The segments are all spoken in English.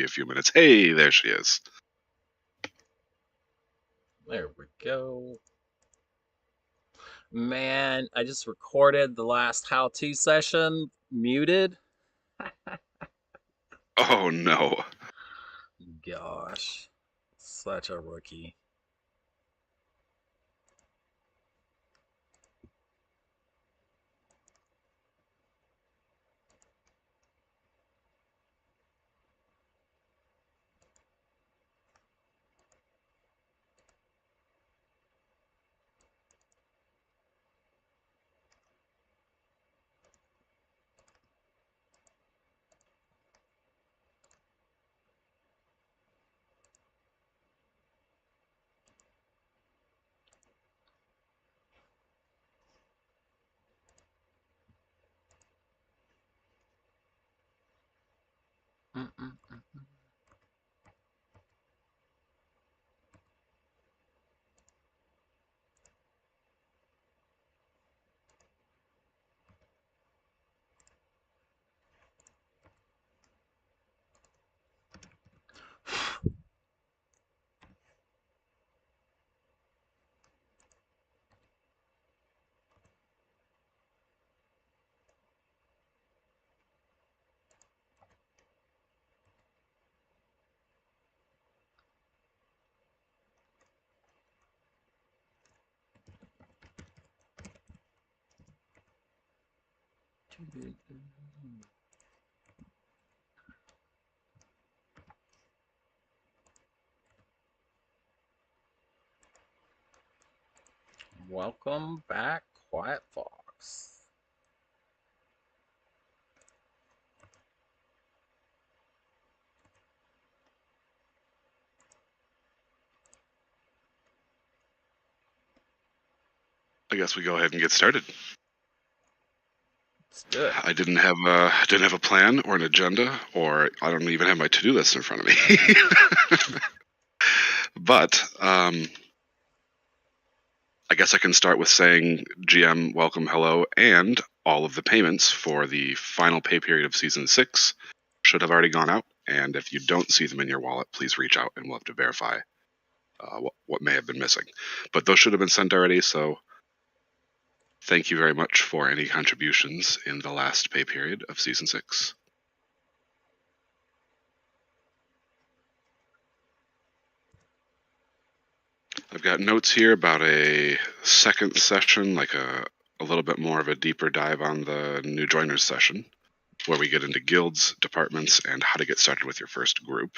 be a few minutes. Hey, there she is. There we go. Man, I just recorded the last how-to session muted. Oh, no. Gosh, such a rookie. Mm-mm-mm. Welcome back, Quiet Fox. I guess we go ahead and get started. Let's do it. I didn't have a plan or an agenda, or I don't even have my to-do list in front of me. But I guess I can start with saying GM, welcome, hello, and all of the payments for the final pay period of Season 6 should have already gone out. And if you don't see them in your wallet, please reach out and we'll have to verify what may have been missing. But those should have been sent already, so thank you very much for any contributions in the last pay period of Season 6. I've got notes here about a second session, like a little bit more of a deeper dive on the new joiners session, where we get into guilds, departments, and how to get started with your first group.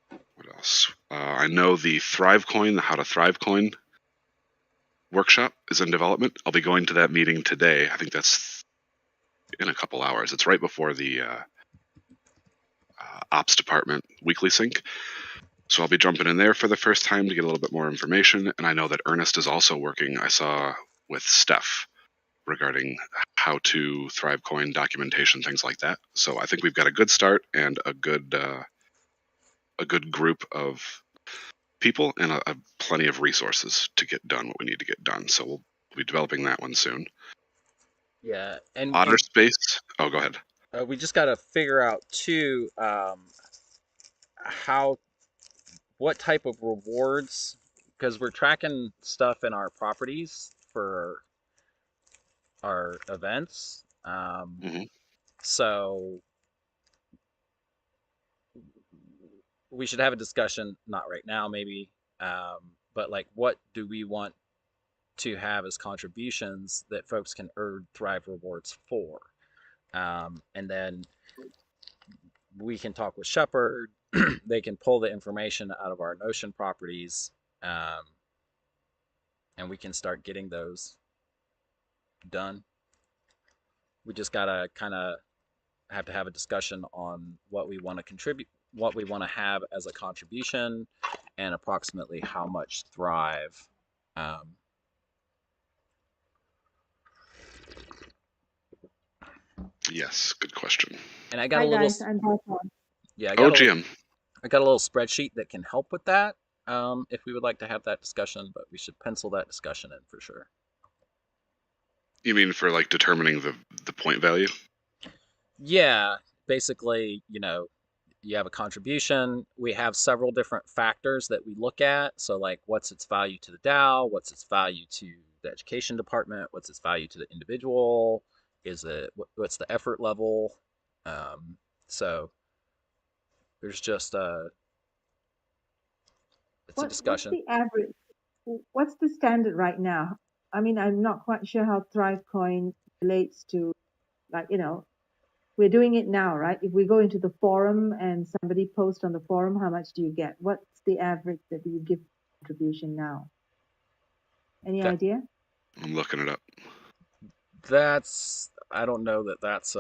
What else? I know the Thrive Coin, the How to Thrive Coin workshop is in development. I'll be going to that meeting today. I think that's in a couple hours. It's right before the ops department weekly sync. So I'll be jumping in there for the first time to get a little bit more information. And I know that Ernest is also working, I saw, with Steph regarding how to Thrive Coin documentation, things like that. So I think we've got a good start and a good group of people and a plenty of resources to get done what we need to get done. So we'll be developing that one soon. Yeah, and Otter Space. Oh, go ahead. we just got to figure out too what type of rewards, because we're tracking stuff in our properties for our events. So we should have a discussion, not right now maybe, but like what do we want to have as contributions that folks can earn Thrive rewards for? And then we can talk with Shepard. They can pull the information out of our Notion properties, and we can start getting those done. We just gotta kind of have to have a discussion on what we want to contribute, what we want to have as a contribution, and approximately how much Thrive. Yes, good question. And I got Hi a little. guys, I'm back on. Yeah, I Oh, got GM. I got a little spreadsheet that can help with that. If we would like to have that discussion, but we should pencil that discussion in for sure. You mean for like determining the point value? Yeah, basically, you have a contribution. We have several different factors that we look at. So, like, what's its value to the DAO? What's its value to the education department? What's its value to the individual? What's the effort level? So there's just it's a What's discussion. the average? What's the standard right now? I mean, I'm not quite sure how ThriveCoin relates to, like, we're doing it now, right? If we go into the forum and somebody posts on the forum, how much do you get? What's the average that you give contribution now? Any That idea? I'm looking it up. I don't know that that's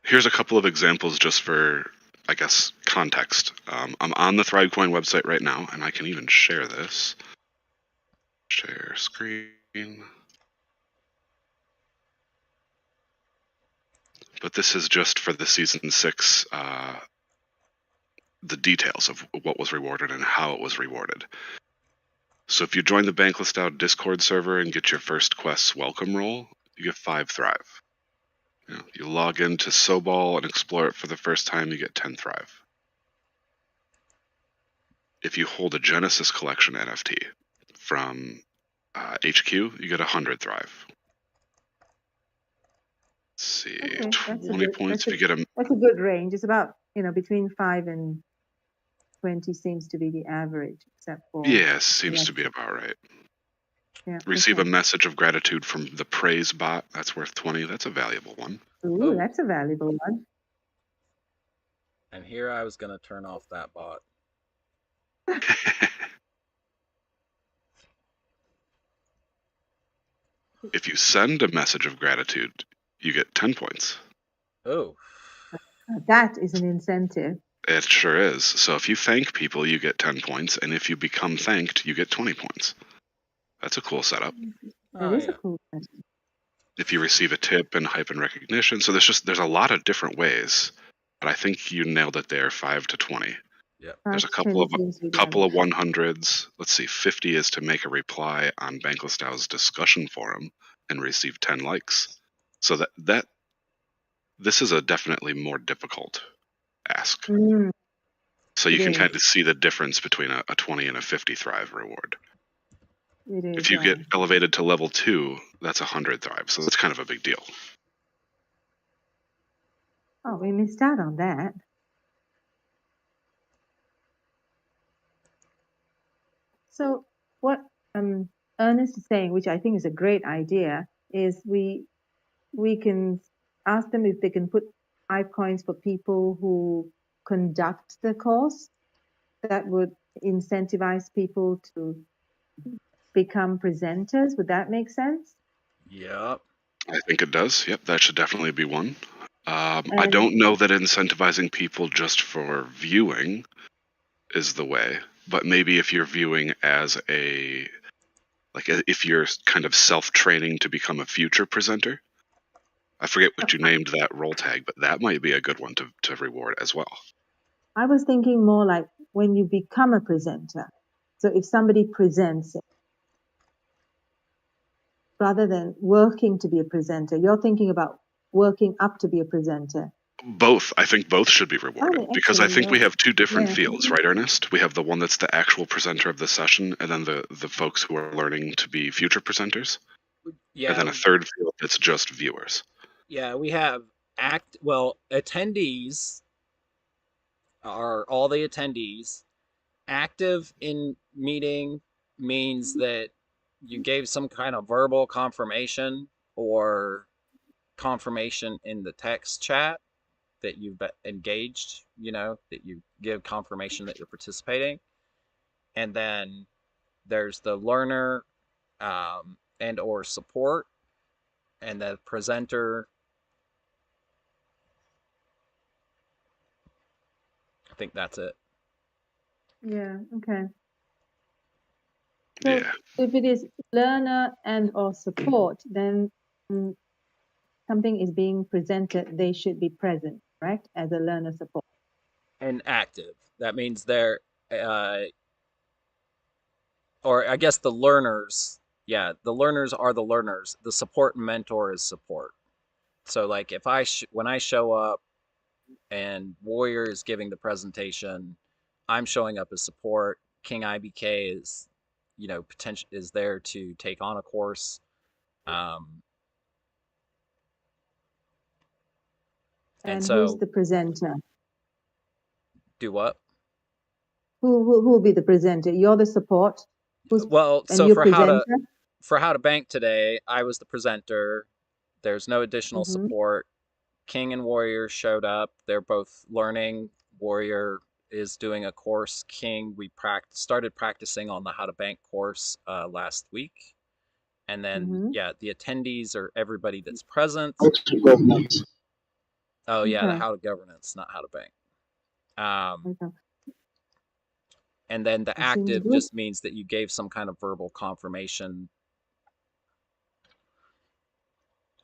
Here's a couple of examples just for, I guess, context. I'm on the ThriveCoin website right now, and I can even share this. Share screen. But this is just for the season 6, the details of what was rewarded and how it was rewarded. So if you join the Bankless DAO Discord server and get your first quest's welcome roll, you get 5 Thrive. You log into Sobol and explore it for the first time, you get 10 Thrive. If you hold a Genesis Collection NFT from HQ, you get 100 Thrive. Let's see, Okay, 20 points if you get a... That's a good range. It's about, between 5 and 20 seems to be the average, except for... Yeah, seems to be about right. Yeah, Receive okay. a message of gratitude from the Praise bot. That's worth 20. That's a valuable one. Ooh, that's a valuable one. And here I was going to turn off that bot. If you send a message of gratitude, you get 10 points. Oh. That is an incentive. It sure is. So if you thank people, you get 10 points. And if you become thanked, you get 20 points. That's a cool setup. That is a cool setup. If you receive a tip and hype and recognition. So there's a lot of different ways. But I think you nailed it there, 5 to 20. Yeah. There's a couple of 100s. Let's see, 50 is to make a reply on Bankless DAO's discussion forum and receive 10 likes. So that this is a definitely more difficult ask. So you can kind of see the difference between a 20 and a 50 Thrive reward. If you get elevated to level 2, that's 100 Thrive. So that's kind of a big deal. Oh, we missed out on that. So what Ernest is saying, which I think is a great idea, is we can ask them if they can put 5 coins for people who conduct the course. That would incentivize people to become presenters. Would that make sense? Yep. I think it does. Yep, that should definitely be one. I don't know that incentivizing people just for viewing is the way, but maybe if you're viewing as if you're kind of self-training to become a future presenter, I forget what you named that role tag, but that might be a good one to reward as well. I was thinking more like when you become a presenter. So if somebody presents it, rather than working to be a presenter, you're thinking about working up to be a presenter. Both. I think both should be rewarded because I think we have 2 different fields, right, Ernest? We have the one that's the actual presenter of the session, and then the folks who are learning to be future presenters. Yeah. And then a third field that's just viewers. Yeah, we have attendees are all the attendees. Active in meeting means that you gave some kind of verbal confirmation or confirmation in the text chat that you've engaged, that you give confirmation that you're participating. And then there's the learner and or support, and the presenter. I think that's it. Yeah, okay. So if it is learner and or support, then something is being presented, they should be present, right, as a learner support. And active. That means they're, or I guess the learners, the learners are the learners. The support and mentor is support. So like if when I show up and Warrior is giving the presentation, I'm showing up as support. King IBK is, potential is there to take on a course. Um, and And who's so the presenter? do what? Who will be the presenter? You're the support. Who's Well, and so you're presenter? for how to bank today, I was the presenter. There's no additional Mm-hmm. support. King and Warrior showed up. They're both learning. Warrior is doing a course. King, we started practicing on the How to Bank course last week. And then, Mm-hmm. yeah, the attendees are everybody that's present. Oh, yeah, the Okay. How to Governance, not How to Bank. Um, Okay. and then the That seems active good. just means that you gave some kind of verbal confirmation.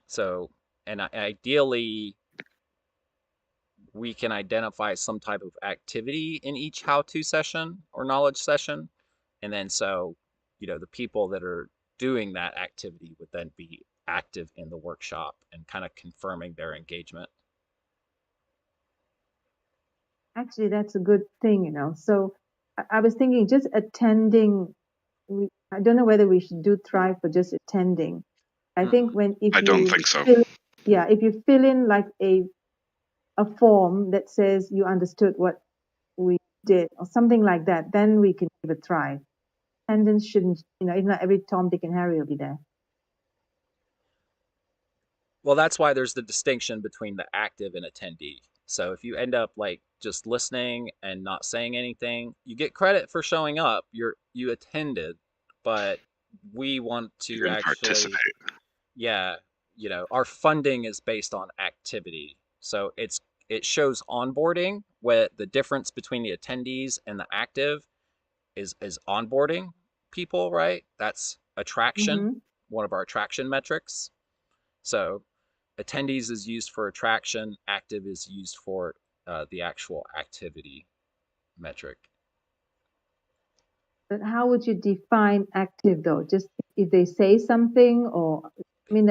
So, and ideally, we can identify some type of activity in each how-to session or knowledge session. And then so, the people that are doing that activity would then be active in the workshop and kind of confirming their engagement. Actually, that's a good thing, So I was thinking just attending. I don't know whether we should do Thrive for just attending. I think I don't think so. if you fill in like a form that says you understood what we did or something like that, then we can give a try. Attendance shouldn't, if not every Tom, Dick, and Harry will be there. Well, that's why there's the distinction between the active and attendee. So if you end up like just listening and not saying anything, you get credit for showing up. You attended, but we want You to didn't actually, participate. yeah, our funding is based on activity. So it shows onboarding, where the difference between the attendees and the active is onboarding people, right? That's attraction, Mm-hmm. one of our attraction metrics. So attendees is used for attraction, active is used for the actual activity metric. But how would you define active though? Just if they say something, or I mean,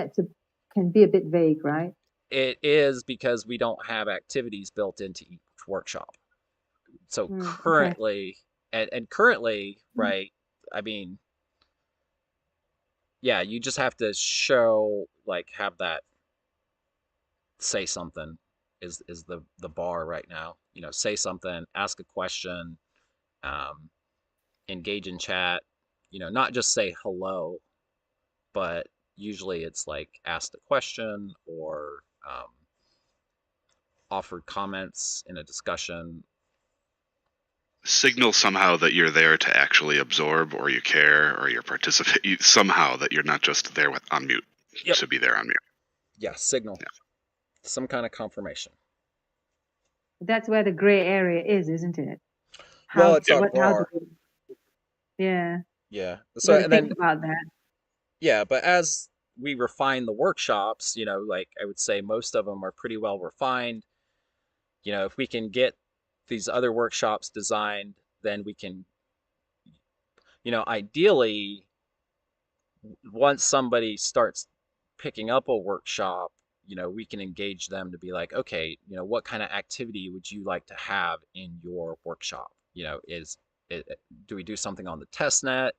can be a bit vague, right? It is because we don't have activities built into each workshop. So Okay. currently, and currently, right? I mean, yeah, you just have to show, like, have that say something is the bar right now. Say something, ask a question, um, engage in chat. Not just say hello, but usually it's like asked a question or offered comments in a discussion. Signal somehow that you're there to actually absorb, or you care, or you're participate. Somehow that you're not just there on mute Yep. to be there on mute. Yeah, signal. Yeah. Some kind of confirmation. That's where the gray area is, isn't it? Well, it's our bar. Yeah. Yeah. You So got to and think then about that. yeah, but as we refine the workshops, like I would say most of them are pretty well refined. If we can get these other workshops designed, then we can, ideally, once somebody starts picking up a workshop, we can engage them to be like, okay, what kind of activity would you like to have in your workshop? Do we do something on the test net?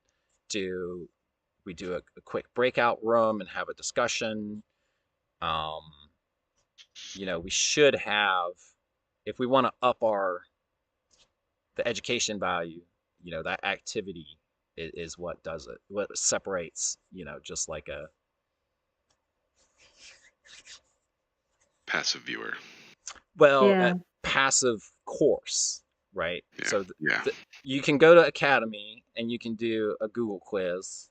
Do we do a quick breakout room and have a discussion? Um, we should have, if we want to up the education value, that activity is what does it, what separates, just like a Passive viewer. Yeah. passive course, right? Yeah. So Yeah. you can go to Academy and you can do a Google quiz,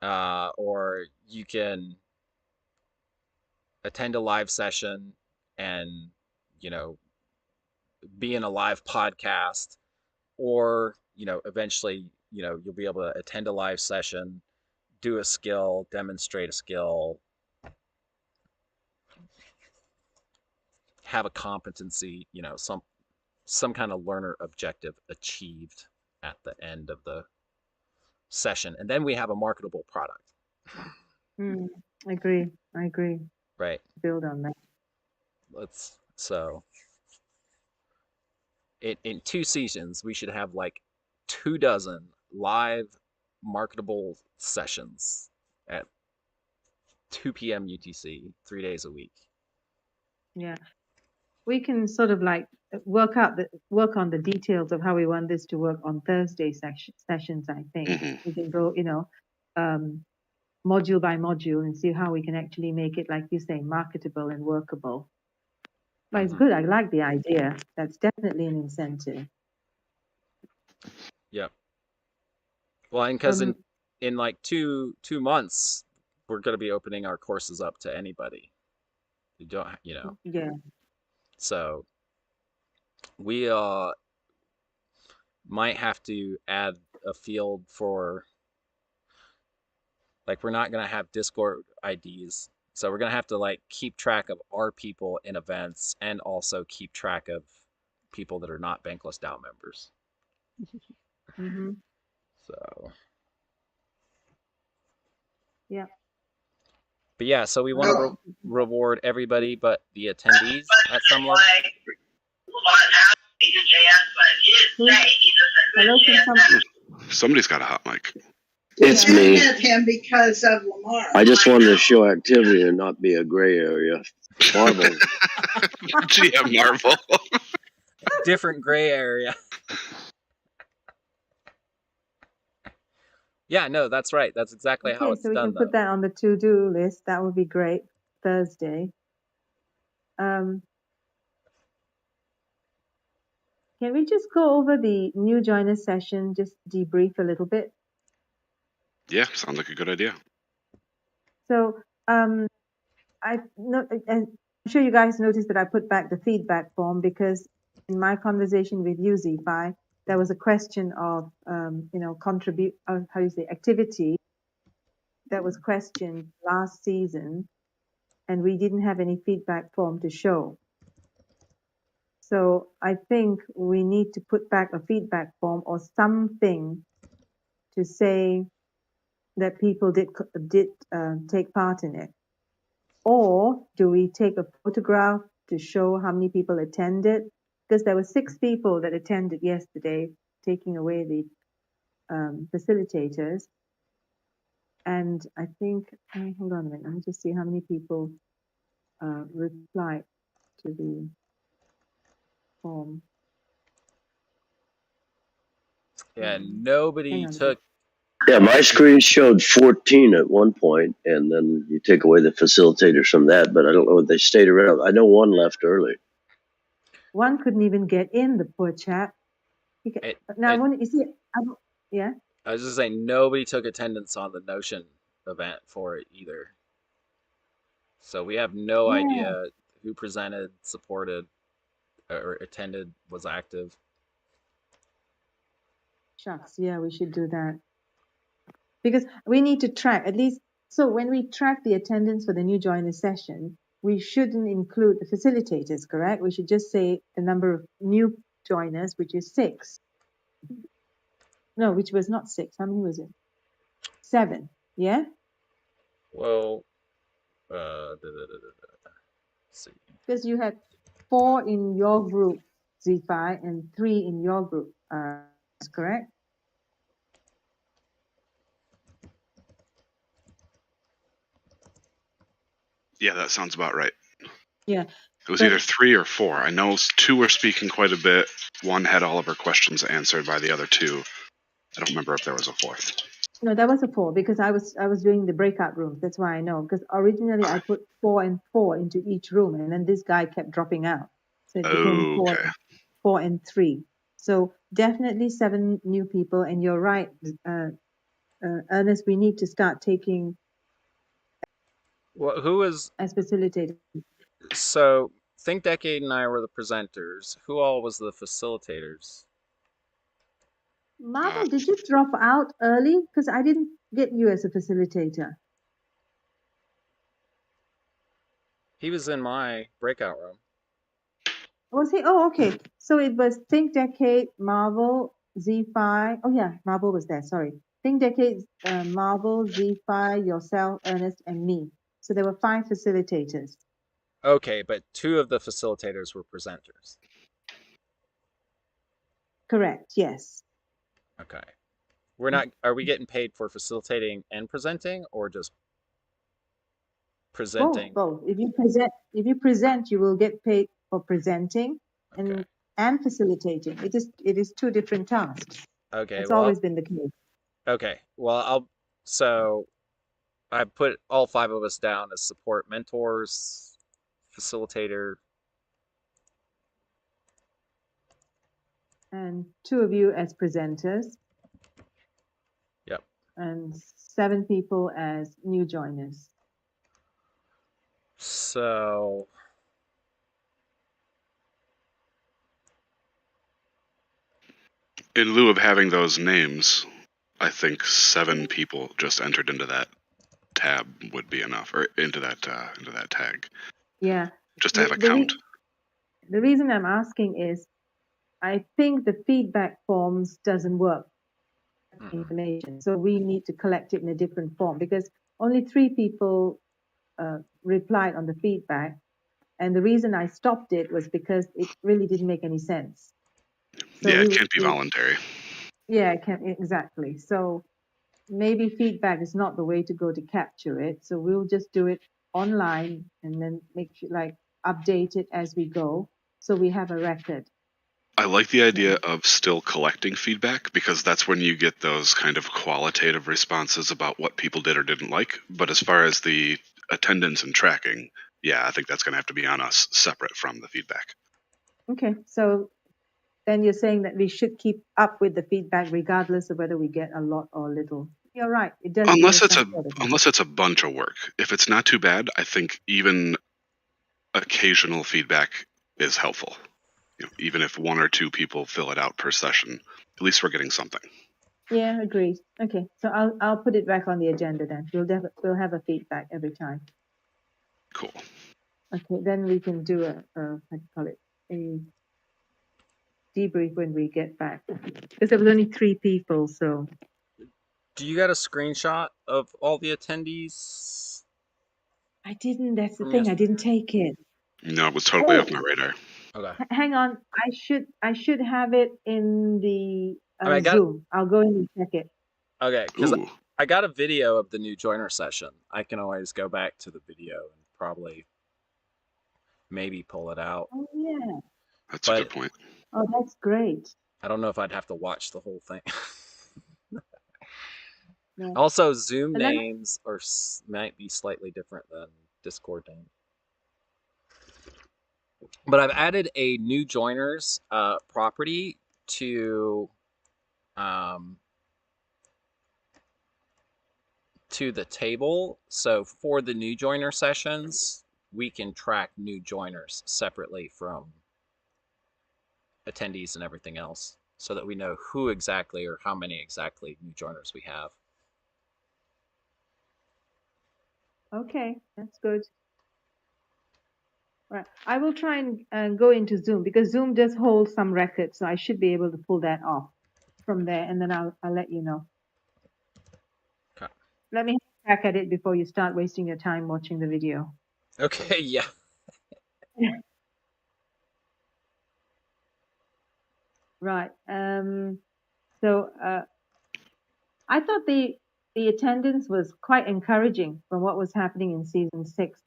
or you can attend a live session and, you know, be in a live podcast, or, eventually, you'll be able to attend a live session, do a skill, demonstrate a skill, have a competency, some kind of learner objective achieved at the end of the session, and then we have a marketable product. I agree. Right. build on that. So in 2 seasons, we should have like 24 live marketable sessions at 2 p.m. UTC, 3 days a week. Yeah, we can sort of like work on the details of how we want this to work on Thursday sessions. I think we can go, module by module and see how we can actually make it, like you say, marketable and workable. But it's good. I like the idea. That's definitely an incentive. Yep. Well, and because in like two months, we're going to be opening our courses up to anybody. You don't, Yeah. So we might have to add a field for, like, we're not going to have Discord IDs. So we're going to have to like keep track of our people in events and also keep track of people that are not Bankless DAO members. Mm-hmm. So. Yeah. But yeah, so we want to reward everybody but the attendees at some level. Hello, Somebody's got a hot mic. It's me. Him because of Lamar. I just wanted to show activity and not be a gray area. Marvel. GM Marvel. Different gray area. Yeah, no, that's right. That's exactly how it's so we done. can put that on the to-do list. That would be great. Thursday. Can we just go over the new joiner session, just debrief a little bit? Yeah, sounds like a good idea. So I'm sure you guys noticed that I put back the feedback form because in my conversation with you, Z5, there was a question of, activity that was questioned last season, and we didn't have any feedback form to show. So I think we need to put back a feedback form or something to say that people did take part in it. Or do we take a photograph to show how many people attended? Because there were 6 people that attended yesterday, taking away the facilitators. And I think, hold on a minute, let me just see how many people replied to the form. Yeah, nobody took. Yeah, my screen showed 14 at one point, and then you take away the facilitators from that, but I don't know if they stayed around. I know one left early. One couldn't even get in, the poor chap. Yeah. I was just saying, nobody took attendance on the Notion event for it either. So we have no idea who presented, supported, or attended, was active. Shucks, yeah, we should do that. Because we need to track, at least, so when we track the attendance for the new joiner session, we shouldn't include the facilitators, correct? We should just say the number of new joiners, which is 6. No, which was not 6. How many was it? 7, yeah? Well, let's see. Because you had 4 in your group, Z5, and 3 in your group, correct? Yeah, that sounds about right. Yeah. It was either 3 or 4. I know 2 were speaking quite a bit. 1 had all of her questions answered by the other 2. I don't remember if there was a 4th. No, that was a 4 because I was doing the breakout rooms. That's why I know. Because originally I put 4 and 4 into each room, and then this guy kept dropping out, so it became 4 and 3. So definitely 7 new people. And you're right, Ernest. We need to start taking. Well, who was as facilitator? So Think Decade and I were the presenters. Who all was the facilitators? Marvel, did you drop out early? Because I didn't get you as a facilitator. He was in my breakout room. Was he? Oh, okay. So it was Think Decade, Marvel, Z5. Oh yeah, Marvel was there. Sorry. Think Decade, Marvel, Z5, yourself, Ernest, and me. So there were 5 facilitators. Okay, but 2 of the facilitators were presenters. Correct, yes. Okay. We're not, are we getting paid for facilitating and presenting, or just presenting? Both. If you present, you will get paid for presenting Okay. and facilitating. It is 2 different tasks. Okay. It's Well, always been the case. okay. Well, so I put all 5 of us down as support mentors, facilitator. And 2 of you as presenters. Yep. And 7 people as new joiners. So In lieu of having those names, I think 7 people just entered into that tab would be enough, or into that tag. Yeah. Just to have a count. The reason I'm asking is, I think the feedback forms doesn't work. Information, so we need to collect it in a different form, because only 3 people replied on the feedback, and the reason I stopped it was because it really didn't make any sense. So yeah, it can't be voluntary. Yeah, it can't, exactly. So maybe feedback is not the way to go to capture it. So we'll just do it online and then make sure, like, update it as we go, so we have a record. I like the idea of still collecting feedback, because that's when you get those kind of qualitative responses about what people did or didn't like. But as far as the attendance and tracking, yeah, I think that's going to have to be on us separate from the feedback. Okay, so then you're saying that we should keep up with the feedback regardless of whether we get a lot or little. You're right. It does. Unless it's a bunch of work. If it's not too bad, I think even occasional feedback is helpful. Even if 1 or 2 people fill it out per session, at least we're getting something. Yeah, agreed. Okay, so I'll put it back on the agenda then. We'll have a feedback every time. Cool. Okay, then we can do a how do you call it, a debrief when we get back, because there was only 3 people. So do you got a screenshot of all the attendees? I didn't. That's the thing. I didn't take it. No, it was totally off my radar. Okay. Hang on. I should have it in the I mean, Zoom. I'll go in and check it. Okay, because Ooh. I got a video of the new joiner session. I can always go back to the video and probably maybe pull it out. Oh yeah. That's a good point. Oh, that's great. I don't know if I'd have to watch the whole thing. Yeah. Also, Zoom names might be slightly different than Discord names. But I've added a new joiners property to the table. So for the new joiner sessions, we can track new joiners separately from attendees and everything else, so that we know who exactly or how many exactly new joiners we have. Okay, that's good. Right. I will try and go into Zoom, because Zoom does hold some records, so I should be able to pull that off from there, and then I'll let you know. Okay. Let me back at it before you start wasting your time watching the video. Okay, yeah. Right. So I thought the attendance was quite encouraging from what was happening in season 6.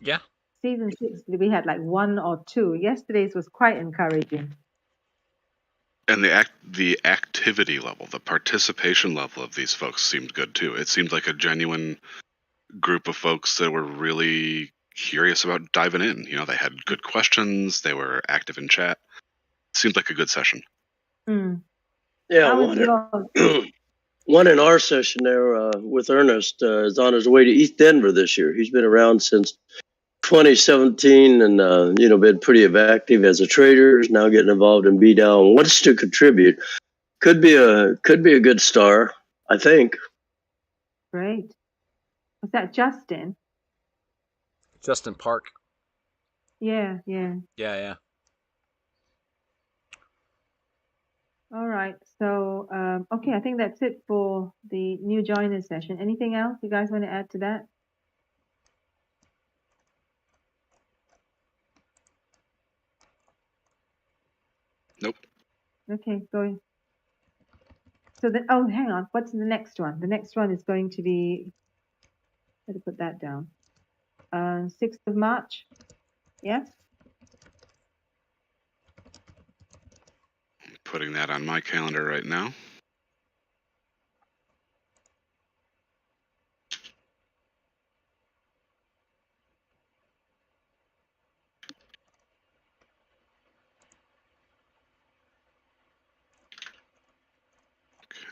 Yeah. Season 6, we had like 1 or 2. Yesterday's was quite encouraging. And the activity level, the participation level of these folks seemed good too. It seemed like a genuine group of folks that were really curious about diving in. They had good questions. They were active in chat. Seemed like a good session. Yeah, one in our session there with Ernest is on his way to East Denver this year. He's been around since 2017 and been pretty active as a trader. Is now getting involved in BDAO. Wants to contribute. Could be a good star, I think. Great. Was that Justin? Justin Park. Yeah. Yeah. All right. So, okay, I think that's it for the new joiner session. Anything else you guys want to add to that? Nope. Okay, going. So then, oh, hang on. What's the next one? The next one is going to be, let me put that down. 6th of March. Yeah. Putting that on my calendar right now.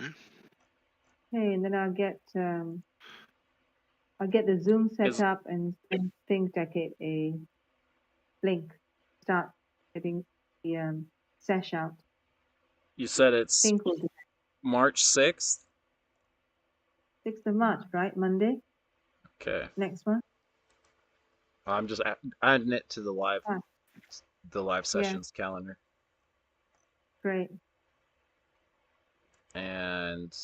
Okay. Okay, and then I'll get the Zoom set up and think that a link start getting the sesh out. You said it's Think we'll do March 6th? 6th of March, right? Monday. Okay. Next one. I'm just adding it to the live Yeah. sessions calendar. Great. And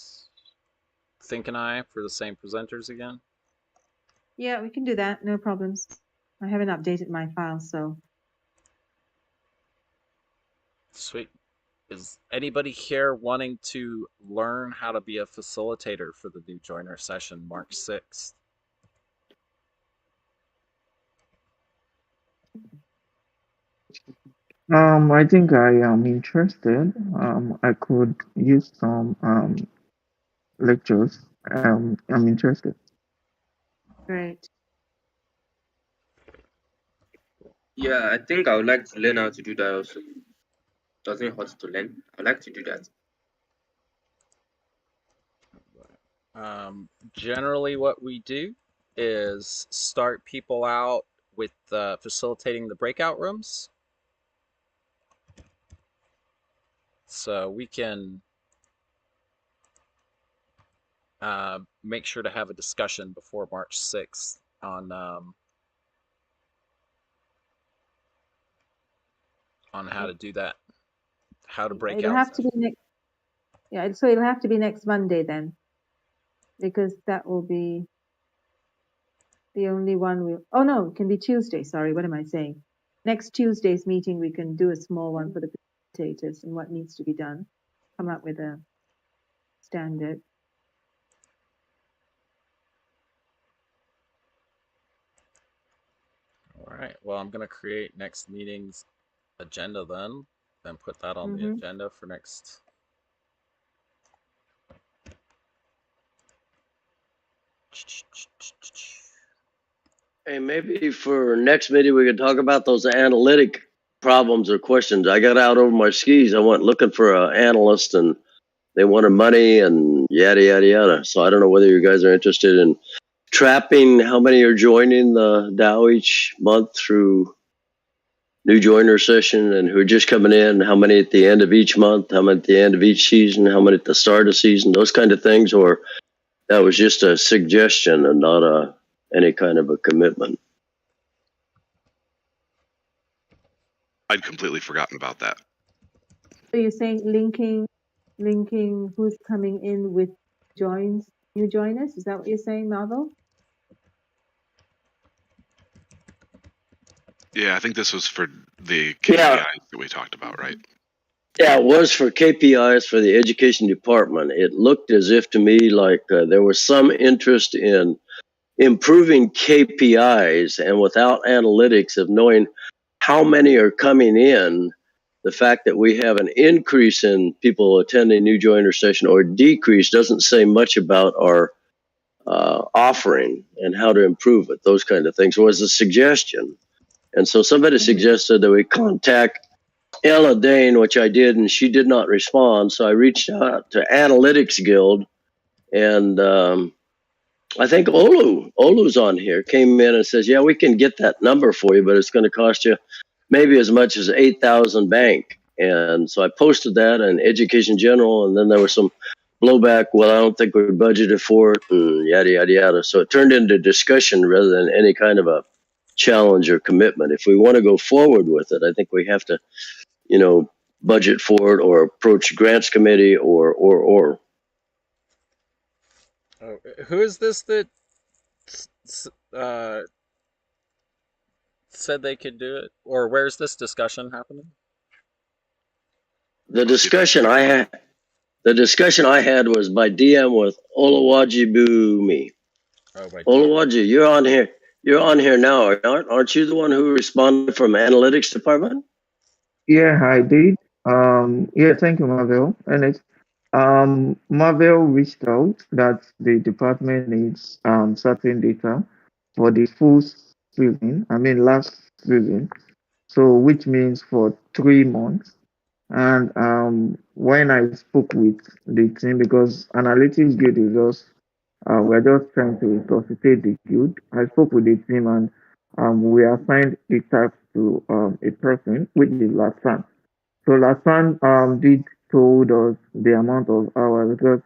Think and I for the same presenters again? Yeah, we can do that. No problems. I haven't updated my file, so. Sweet. Is anybody here wanting to learn how to be a facilitator for the new joiner session March 6th? I think I am interested. I could use some lectures. I'm interested. Great. Yeah, I think I would like to learn how to do that also. Doesn't hurt to learn. I'd like to do that. Generally, what we do is start people out with facilitating the breakout rooms. So we can make sure to have a discussion before March 6th on how to do that, how to break It'll out. have to be next. Yeah, so it'll have to be next Monday then, because that will be the only one we'll. Oh no, it can be Tuesday. Sorry, what am I saying? Next Tuesday's meeting, we can do a small one for the facilitators and what needs to be done. Come up with a standard. All right. Well, I'm going to create next meeting's agenda then put that on the agenda for next. Hey, maybe for next meeting we could talk about those analytic problems or questions. I got out over my skis. I went looking for an analyst, and they wanted money and yada yada yada. So I don't know whether you guys are interested in trapping how many are joining the DAO each month through new joiner session, and who are just coming in, how many at the end of each month, how many at the end of each season, how many at the start of season, those kind of things, or that was just a suggestion and not any kind of a commitment. I'd completely forgotten about that. So you're saying linking who's coming in with new joiners? Is that what you're saying, Marvel? Yeah, I think this was for the KPIs that we talked about, right? Yeah, it was for KPIs for the education department. It looked as if to me like there was some interest in improving KPIs, and without analytics of knowing how many are coming in, the fact that we have an increase in people attending new joiner session or decrease doesn't say much about our offering and how to improve it. Those kind of things was a suggestion. And so somebody suggested that we contact Ella Dane, which I did, and she did not respond. So I reached out to Analytics Guild, and I think Olu's on here, came in and says, yeah, we can get that number for you, but it's going to cost you maybe as much as 8,000 bank. And so I posted that in Education General, and then there was some blowback. Well, I don't think we budgeted for it, and yada, yada, yada. So it turned into discussion rather than any kind of a challenge or commitment. If we want to go forward with it, I think we have to, budget for it or approach grants committee or. Oh, who is this that said they could do it? Or where's this discussion happening? The discussion I had was by DM with Olawajibumi. Oh, by Olawaji, you're on here. You're on here now, aren't you the one who responded from analytics department? Yeah, I did. Yeah, thank you, Marvel. And it's Marvel reached out that the department needs certain data for the full season. I mean, last season. So, which means for 3 months. And when I spoke with the team, because analytics guild is just we're just trying to resuscitate the guild. I spoke with the team and we assigned the task to a person, which is Latsan. So Latsan did told us the amount of hours because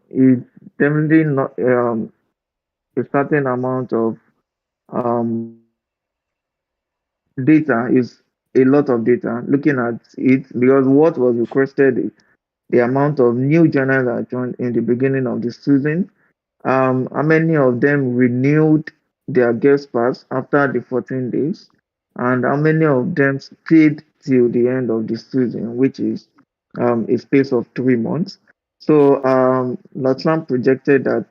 it's definitely not a certain amount of um, data is a lot of data. Looking at it, because what was requested is the amount of new journals that joined in the beginning of the season. How many of them renewed their guest pass after the 14 days? And how many of them stayed till the end of the season, which is a space of 3 months? So Latam projected that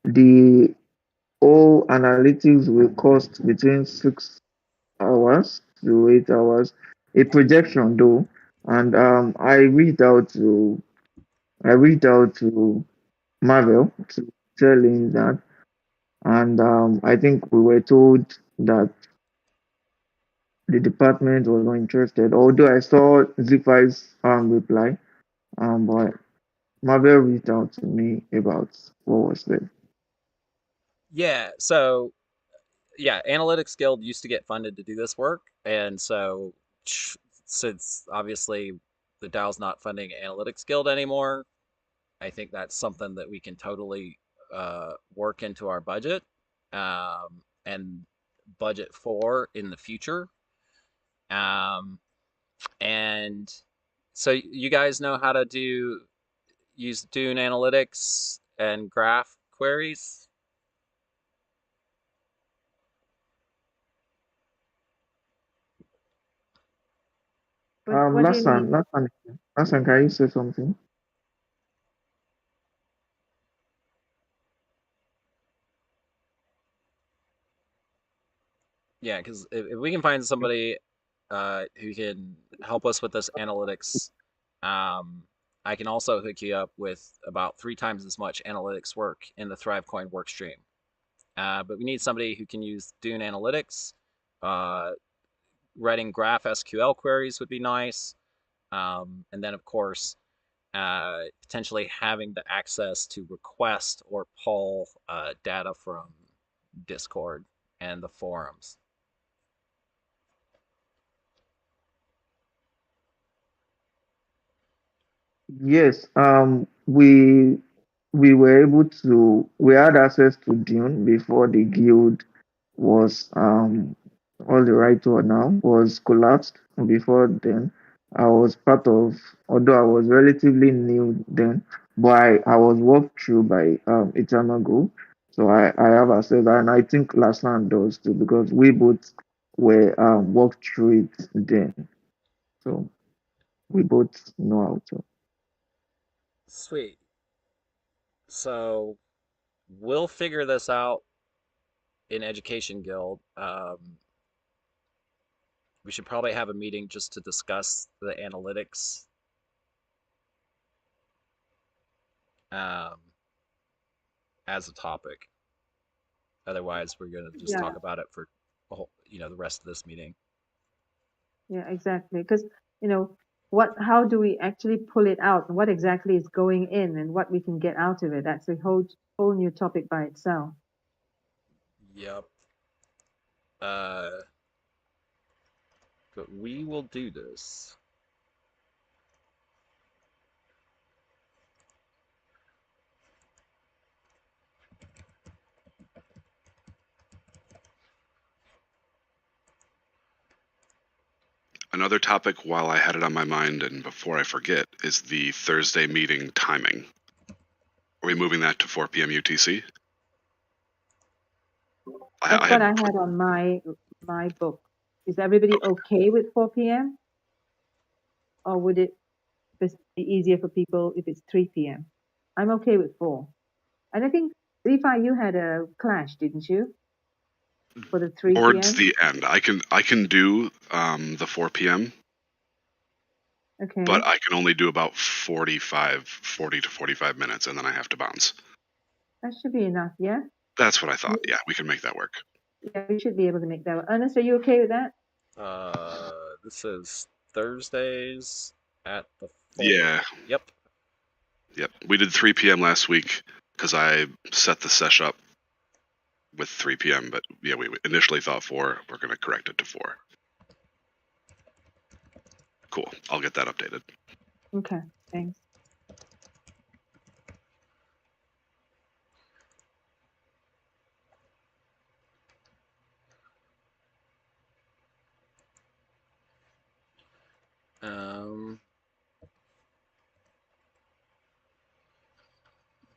the whole analytics will cost between 6 hours to 8 hours. A projection though, and I reached out to Marvel to tell him that. And I think we were told that the department was not interested, although I saw Z5's reply, but Marvel reached out to me about what was there. Yeah, so yeah, Analytics Guild used to get funded to do this work, and so since obviously the DAO's not funding Analytics Guild anymore, I think that's something that we can totally work into our budget and budget for in the future. Um, and so you guys know how to use Dune Analytics and graph queries? What do you mean? Last time, can you say something? Yeah, because if we can find somebody who can help us with this analytics, um, I can also hook you up with about 3 times as much analytics work in the ThriveCoin work stream. But we need somebody who can use Dune Analytics. Uh, Writing graph SQL queries would be nice. And then, of course, potentially having the access to request or pull data from Discord and the forums. Yes, we had access to Dune before the guild was all the right word now was collapsed. Before then, I was part of, although I was relatively new then, but I was walked through by Eternal Go. So I have access, and I think Laslan does too, because we both were walked through it then. So we both know how to. Sweet. So we'll figure this out in Education Guild. We should probably have a meeting just to discuss the analytics. Um, as a topic. Otherwise, we're going to just Yeah, talk about it for the rest of this meeting. yeah, exactly. Because, how do we actually pull it out? What exactly is going in and what we can get out of it? That's a whole new topic by itself. Yep. But we will do this. Another topic, while I had it on my mind and before I forget, is the Thursday meeting timing. Are we moving that to 4 p.m. UTC? That's what I had on my book. Is everybody okay with 4 p.m.? Or would it be easier for people if it's 3 p.m.? I'm okay with 4. And I think, Rifa, you had a clash, didn't you? For the 3 p.m.? Towards the end. I can do the 4 p.m. Okay. But I can only do about 40 to 45 minutes, and then I have to bounce. That should be enough, yeah? That's what I thought. Yeah, we can make that work. Yeah, we should be able to make that work. Ernest, are you okay with that? This is Thursdays at the 4. Yeah. Yep. We did 3 p.m. last week because I set the sesh up with 3 p.m. But yeah, we initially thought 4. We're going to correct it to 4. Cool. I'll get that updated. Okay, thanks.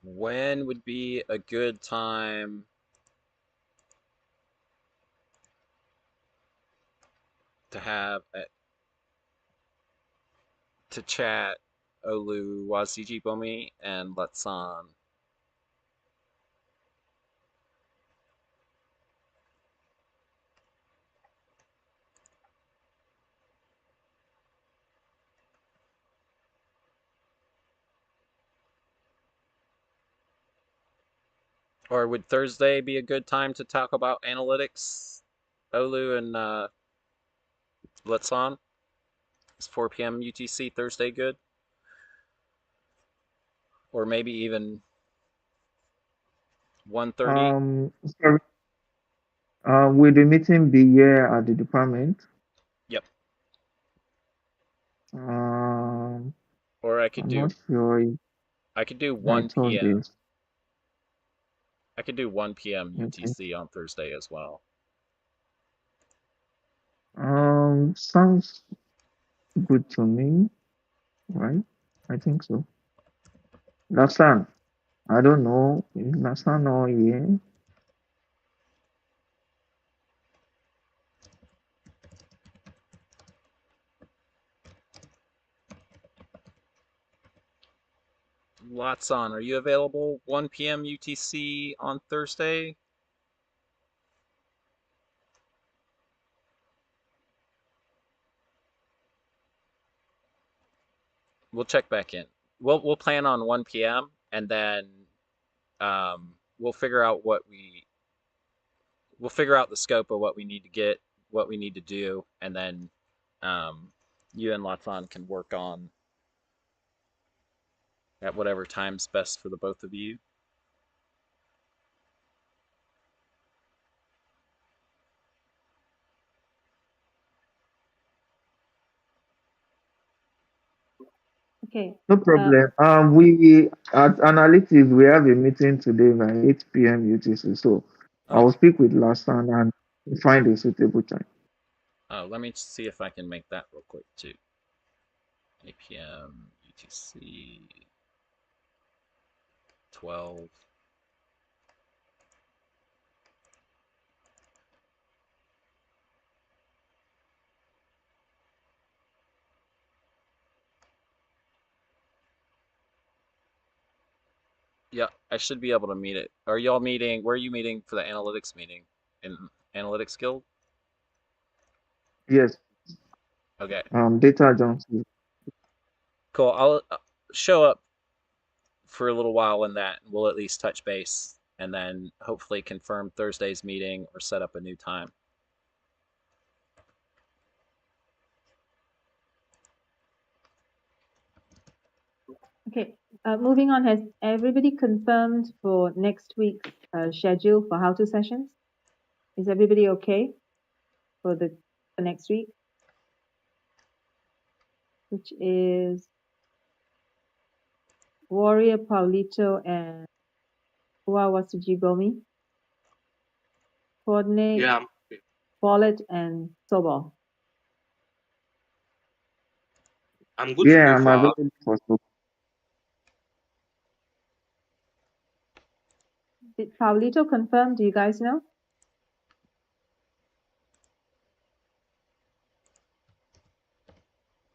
When would be a good time to have to chat Olu Wasiji Bomi and Letsan? Or would Thursday be a good time to talk about analytics? Olu and Letsan? Is 4 p.m. UTC Thursday good? Or maybe even 1:30? Sorry. Will the meeting be here at the department? Yep. Or I could I'm do. not sure. I could do I 1 thought p.m. this. I could do 1 p.m. Okay. UTC on Thursday as well. Sounds good to me, right? I think so. Lasan, I don't know. Is Lasan or here? Latsan, are you available 1 p.m. UTC on Thursday? We'll check back in. We'll plan on 1 p.m. and then we'll figure out we'll figure out the scope of what we need to get, what we need to do, and then you and Latsan can work on at whatever time's best for the both of you. Okay. No problem. We at analytics we have a meeting today by 8 p.m. UTC. So I will speak with Lasan and find a suitable time. Let me see if I can make that real quick too. 8 p.m. UTC 12. Yeah, I should be able to meet it. Are y'all meeting? Where are you meeting for the analytics meeting? In Analytics Guild? Yes. Okay. Data Johnson. Cool. I'll show up for a little while in that, and we'll at least touch base, and then hopefully confirm Thursday's meeting or set up a new time. Okay, moving on, has everybody confirmed for next week's schedule for how-to sessions? Is everybody okay for next week? Which is Warrior, Paulito, and Wasujibomi. Coordinate, Yeah. Wallet, and Sobol. I'm good to Yeah, go I'm for our. available for support. I'm good to Yeah, go I'm for our. available for support. Did Paulito confirm? Do you guys know?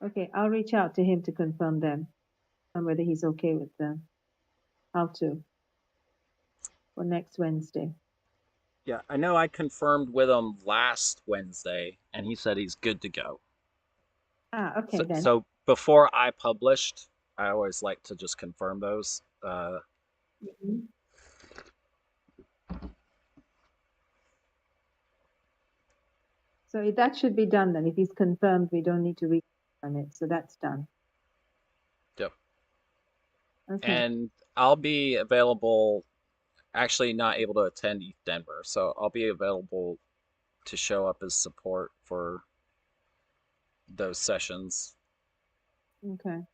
Okay, I'll reach out to him to confirm them and whether he's okay with them. How to for next Wednesday. Yeah, I know I confirmed with him last Wednesday, and he said he's good to go. Okay then. So before I published, I always like to just confirm those. Mhm. So that should be done then. If he's confirmed, we don't need to reconfirm it. So that's done. Yep. Okay. And I'll be available. Actually, not able to attend ETH Denver, so I'll be available to show up as support for those sessions. Okay.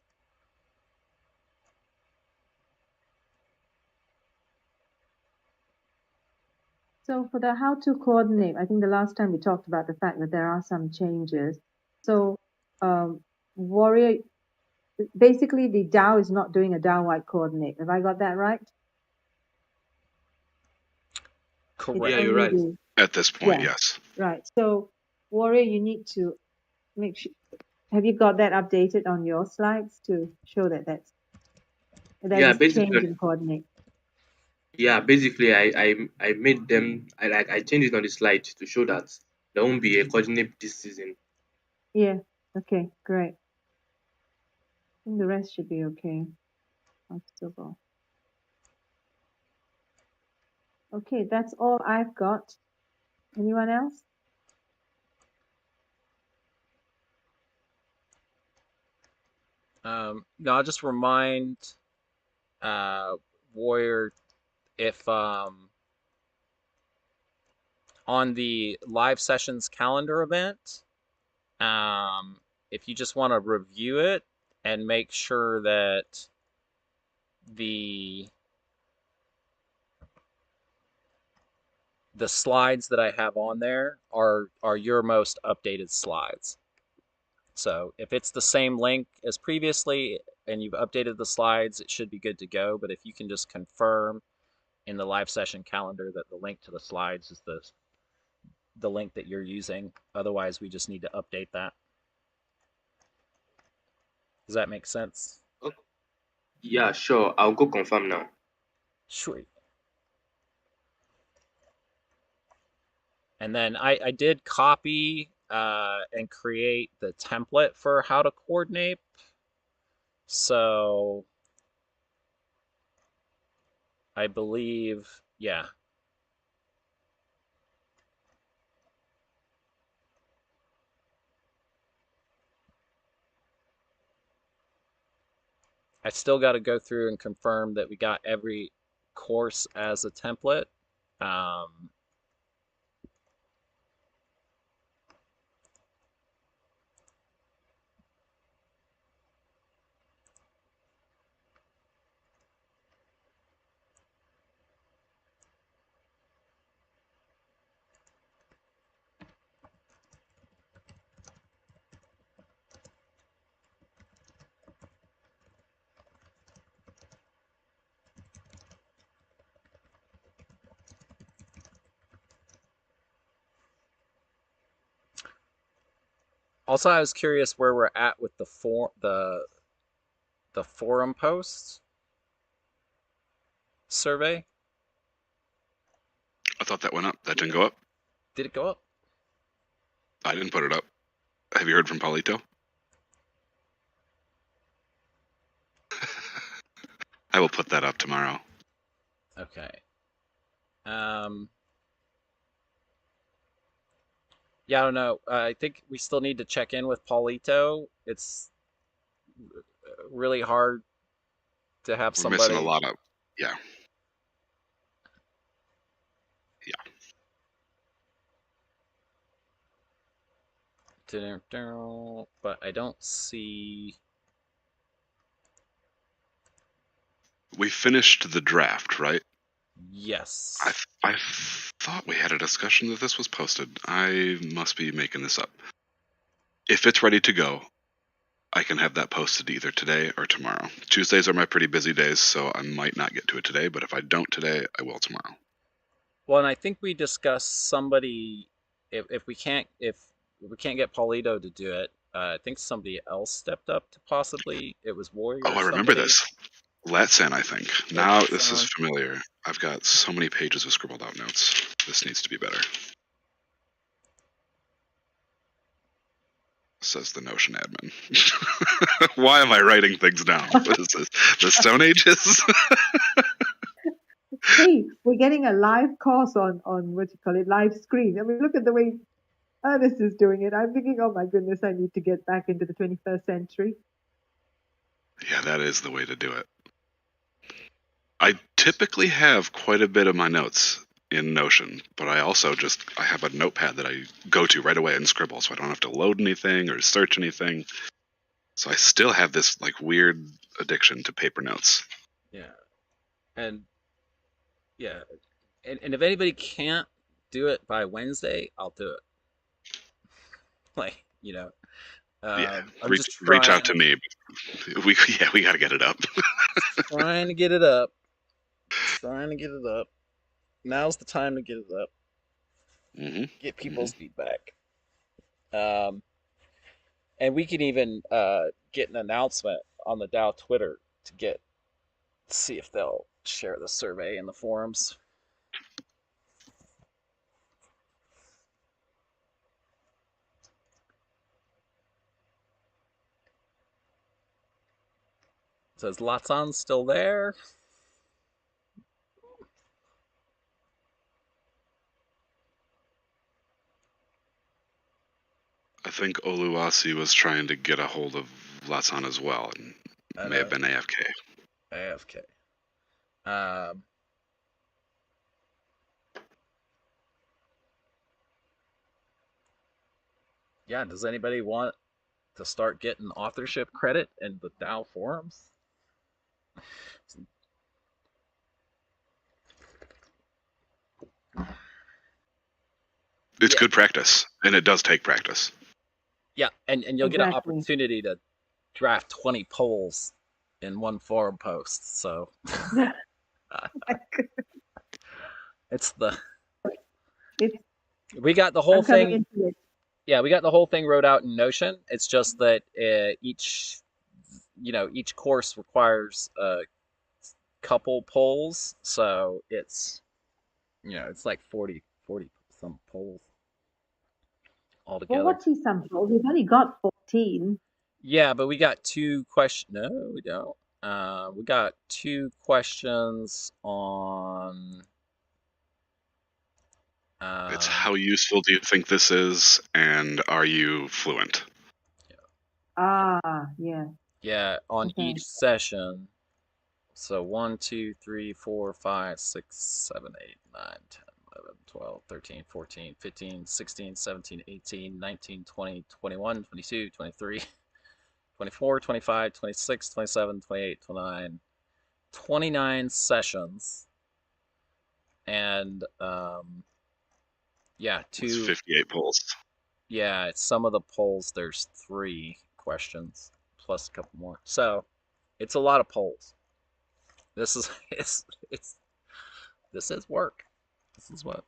So for the how to coordinate, I think the last time we talked about the fact that there are some changes. So Warrior, basically the DAO is not doing a DAO-wide coordinate. Have I got that right? Correct. It's Yeah, you're only right. the, At this point, yeah, yes. right. So Warrior, you need to make sure, have you got that updated on your slides to show that that Yeah, is change basically, in coordinate? I made them. I changed it on the slide to show that there won't be a coordinate this season. Yeah. Okay, great. I think the rest should be okay. Comfortable. Okay, that's all I've got. Anyone else? No, I'll just remind Warrior if on the live sessions calendar event, if you just want to review it and make sure that the slides that I have on there are your most updated slides. So if it's the same link as previously and you've updated the slides, it should be good to go. But if you can just confirm in the live session calendar that the link to the slides is the link that you're using, otherwise we just need to update that. Does that make sense? Oh, yeah, sure. I'll go confirm now. Sweet. And then I did copy and create the template for how to coordinate. So I believe, yeah. I still got to go through and confirm that we got every course as a template. Also, I was curious where we're at with the forum posts survey. I thought that went up. That didn't go up. Did it go up? I didn't put it up. Have you heard from Paulito? I will put that up tomorrow. Okay. Yeah, I don't know. I think we still need to check in with Paulito. It's really hard to have We're missing a somebody. lot of, yeah. But I don't see. We finished the draft, right? Yes. I thought we had a discussion that this was posted. I must be making this up. If it's ready to go, I can have that posted either today or tomorrow. Tuesdays are my pretty busy days, so I might not get to it today, but if I don't today, I will tomorrow. Well, and I think we discussed somebody, if we can't get Paulito to do it, I think somebody else stepped up to possibly, it was Warrior. Oh, I remember this. Latsan, I think. Now this is familiar. I've got so many pages of scribbled out notes. This needs to be better. Says the Notion admin. Why am I writing things down? What is this? The Stone Ages? Hey, we're getting a live course on what you call it, live screen. I mean, look at the way Ernest is doing it. I'm thinking, oh my goodness, I need to get back into the 21st century. Yeah, that is the way to do it. I typically have quite a bit of my notes in Notion, but I also I have a notepad that I go to right away and scribble, so I don't have to load anything or search anything. So I still have this like weird addiction to paper notes. Yeah. And yeah. And if anybody can't do it by Wednesday, I'll do it. Like, you know. Yeah, I'm reach out to me. We got to get it up. Trying to get it up. Now's the time to get it up. Mm-hmm. Get people's feedback. And we can even get an announcement on the Dow Twitter to see if they'll share the survey in the forums. Says Latsan's still there. I think Oluwasi was trying to get a hold of Latsan as well, and may have been AFK. AFK. Yeah, does anybody want to start getting authorship credit in the Dow forums? It's good practice, and it does take practice. Yeah, and you'll get an opportunity to draft 20 polls in one forum post. So we got the whole thing. Yeah, we got the whole thing wrote out in Notion. It's just that each course requires a couple polls, so it's like 40 some polls altogether. Well, 40 some polls? We've only got 14. Yeah, but we got two questions. No, we don't. We got two questions on. It's how useful do you think this is, and are you fluent? Yeah. Yeah, on each session. So 1, 2, 3, 4, 5, 6, 7, 8, 9, 10, 11, 12, 13, 14, 15, 16, 17, 18, 19, 20, 21, 22, 23, 24, 25, 26, 27, 28, 29, 29 sessions. And It's 58 polls. Yeah, some of the polls there's 3 questions plus a couple more. So it's a lot of polls. This is this is work. This is what.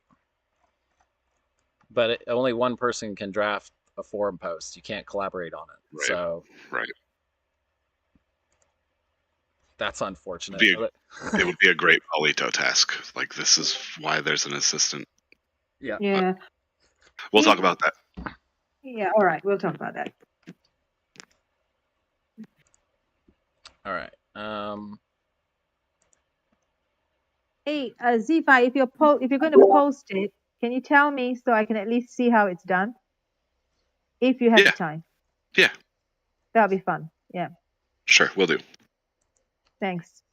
But only one person can draft a forum post. You can't collaborate on it. Right. So right. That's unfortunate. It would be a great Paulito task. Like, this is why there's an assistant. Yeah. Yeah. We'll talk about that. Yeah, all right. We'll talk about that. All right. Hey, Zifa, if you're going to post it, can you tell me so I can at least see how it's done? If you have the time. Yeah. That'll be fun. Yeah. Sure, we'll do. Thanks.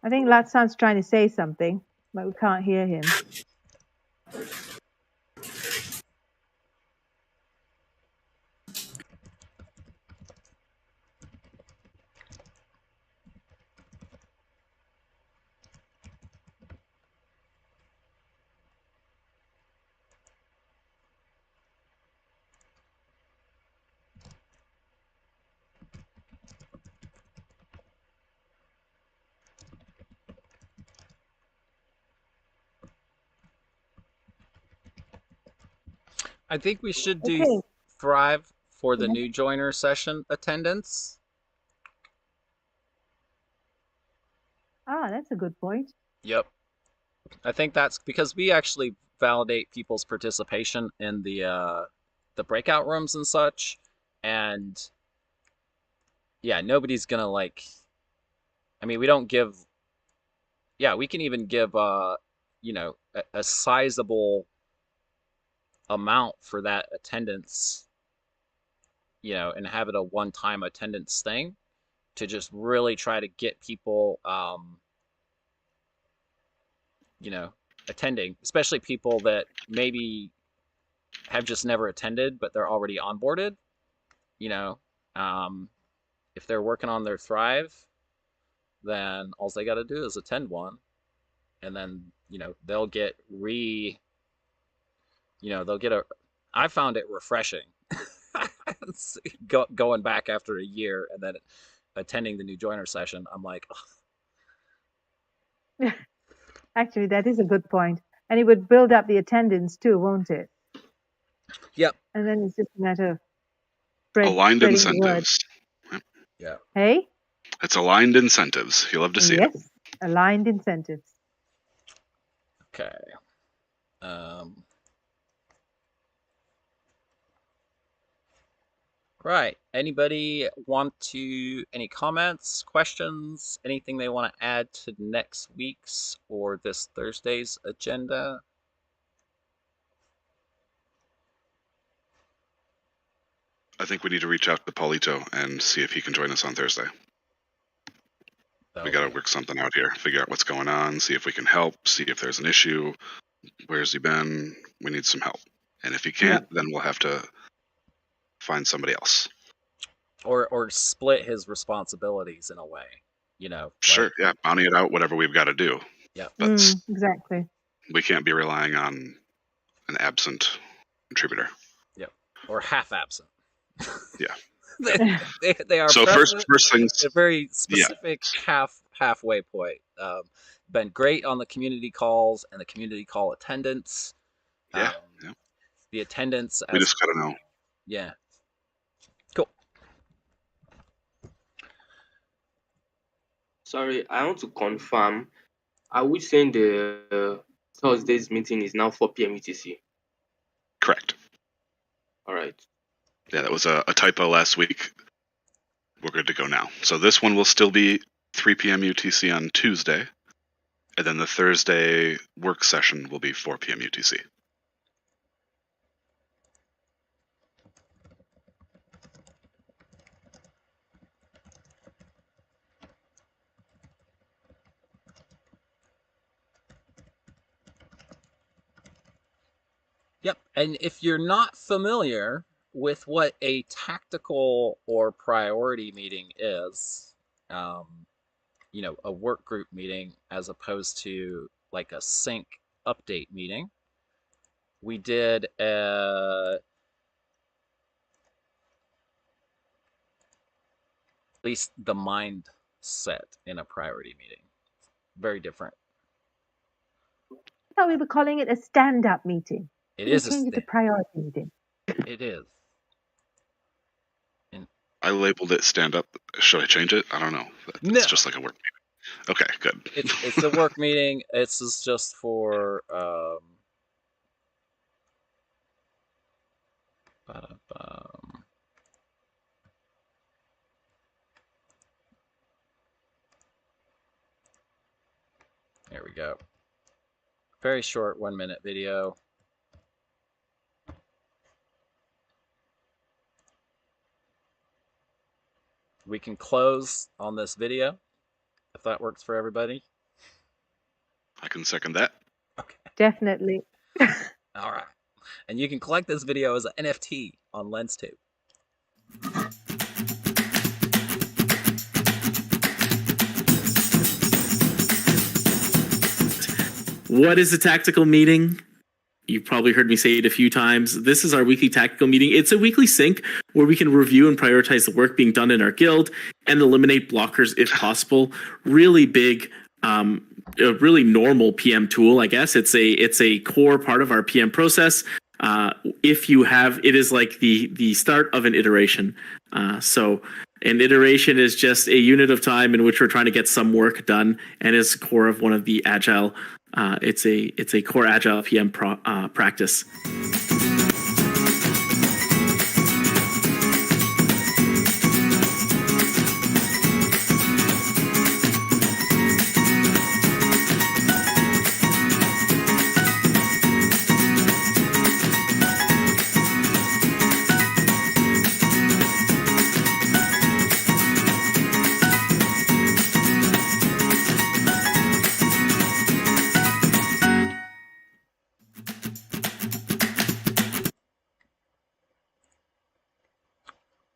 I think Latsan's trying to say something, but we can't hear him. I think we should do Okay. Thrive for the Yeah. new joiner session attendance. That's a good point. Yep. I think that's because we actually validate people's participation in the breakout rooms and such, and yeah, nobody's gonna like. I mean, we don't give. Yeah, we can even give a sizable amount for that attendance, and have it a one-time attendance thing to just really try to get people attending, especially people that maybe have just never attended, but they're already onboarded. If they're working on their Thrive, then all they got to do is attend one, and then they'll get they'll get a. I found it refreshing going back after a year and then attending the new joiner session. I'm like, oh. Actually, that is a good point. And it would build up the attendance too, won't it? Yep. And then it's just a matter of aligned spreading the word. incentives. Yeah. Hey? It's aligned incentives. You'll love to see it. Yes, aligned incentives. Okay. Right. Anybody want any comments, questions, anything they want to add to next week's or this Thursday's agenda? I think we need to reach out to Paulito and see if he can join us on Thursday. We got to work something out here, figure out what's going on, see if we can help, see if there's an issue. Where's he been? We need some help. And if he can't, then we'll have to find somebody else. Or split his responsibilities in a way, Sure, yeah, bounty it out, whatever we've got to do. Yeah. But exactly. we can't be relying on an absent contributor. Yep. Or half absent. Yeah. they are so present, first things a very specific halfway point. Been great on the community calls and the community call attendance. Yeah. The attendance. We just gotta know. Yeah. Cool. Sorry, I want to confirm. Are we saying the Thursday's meeting is now 4 p.m. UTC? Correct. All right. Yeah, that was a typo last week. We're good to go now. So this one will still be 3 p.m. UTC on Tuesday, and then the Thursday work session will be 4 p.m. UTC. Yep. And if you're not familiar with what a tactical or priority meeting is, a work group meeting as opposed to like a sync update meeting, we did at least the mindset in a priority meeting. Very different. I thought we were calling it a stand-up meeting. It is change it to priority meeting. It is. I labeled it stand up. Should I change it? I don't know. It's just like a work meeting. Okay, good. It's a work meeting. It's just for there we go. Very short 1-minute video. We can close on this video if that works for everybody. I can second that. Okay. Definitely. All right. And you can collect this video as an NFT on LensTube. What is a tactical meeting? You've probably heard me say it a few times. This is our weekly tactical meeting. It's a weekly sync where we can review and prioritize the work being done in our guild and eliminate blockers if possible. Really big, a really normal PM tool, I guess. It's a core part of our PM process. if you have, it is like the start of an iteration. So an iteration is just a unit of time in which we're trying to get some work done, and is core of one of the agile. It's a core agile PM practice.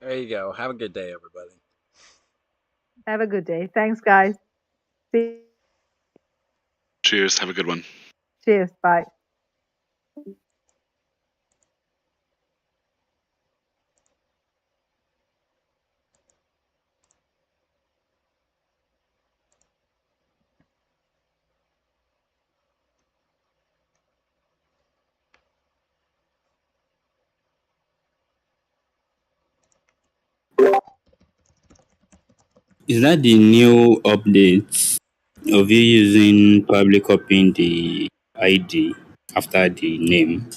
There you go. Have a good day, everybody. Have a good day. Thanks, guys. See. Cheers. Have a good one. Cheers. Bye. Is that the new update of you using public copying the ID after the name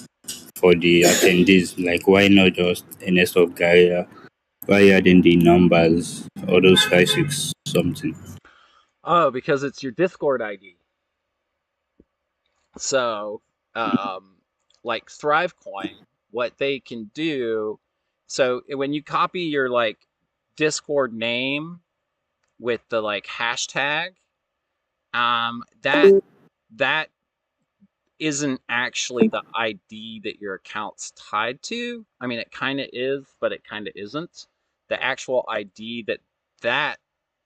for the attendees? Like, why not just NS of Gaia? Why adding the numbers, all those 5, 6 something? Oh, because it's your Discord ID. So, like ThriveCoin, what they can do, so when you copy your like Discord name with the like hashtag, that isn't actually the ID that your account's tied to. I mean, it kind of is, but it kind of isn't. The actual ID that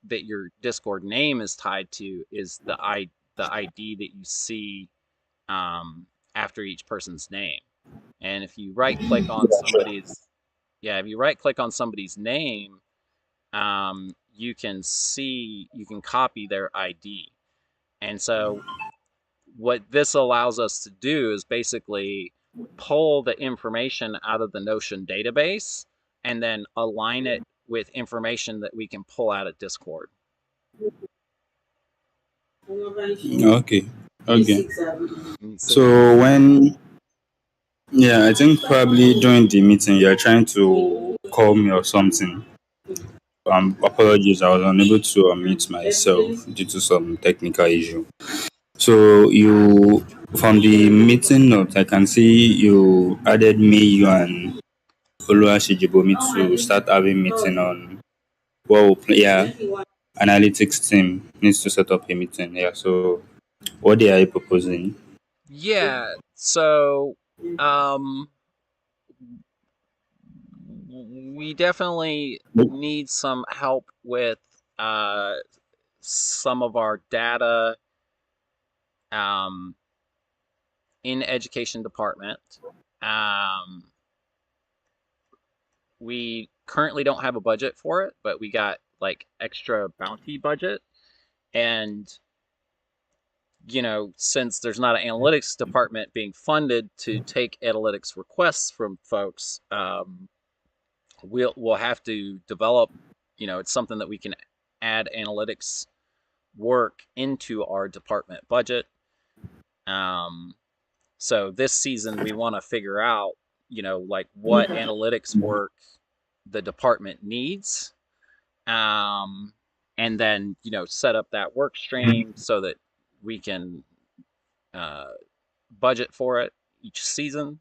your Discord name is tied to is the ID that you see after each person's name. And if you right click on somebody's, if you right click on somebody's name, you can copy their ID. And so what this allows us to do is basically pull the information out of the Notion database and then align it with information that we can pull out of Discord. Okay. So I think probably during the meeting you're trying to call me or something. Apologies, I was unable to unmute myself due to some technical issue. So you, from the meeting notes, I can see you added me, you and Oluwashijibomi to start having meeting on analytics team needs to set up a meeting. Yeah, so what they are you proposing? Yeah, so we definitely need some help with some of our data in education department. We currently don't have a budget for it, but we got like extra bounty budget. And, since there's not an analytics department being funded to take analytics requests from folks, we'll have to develop, it's something that we can add analytics work into our department budget. So this season we want to figure out, like what analytics work the department needs, and then, set up that work stream so that we can budget for it each season.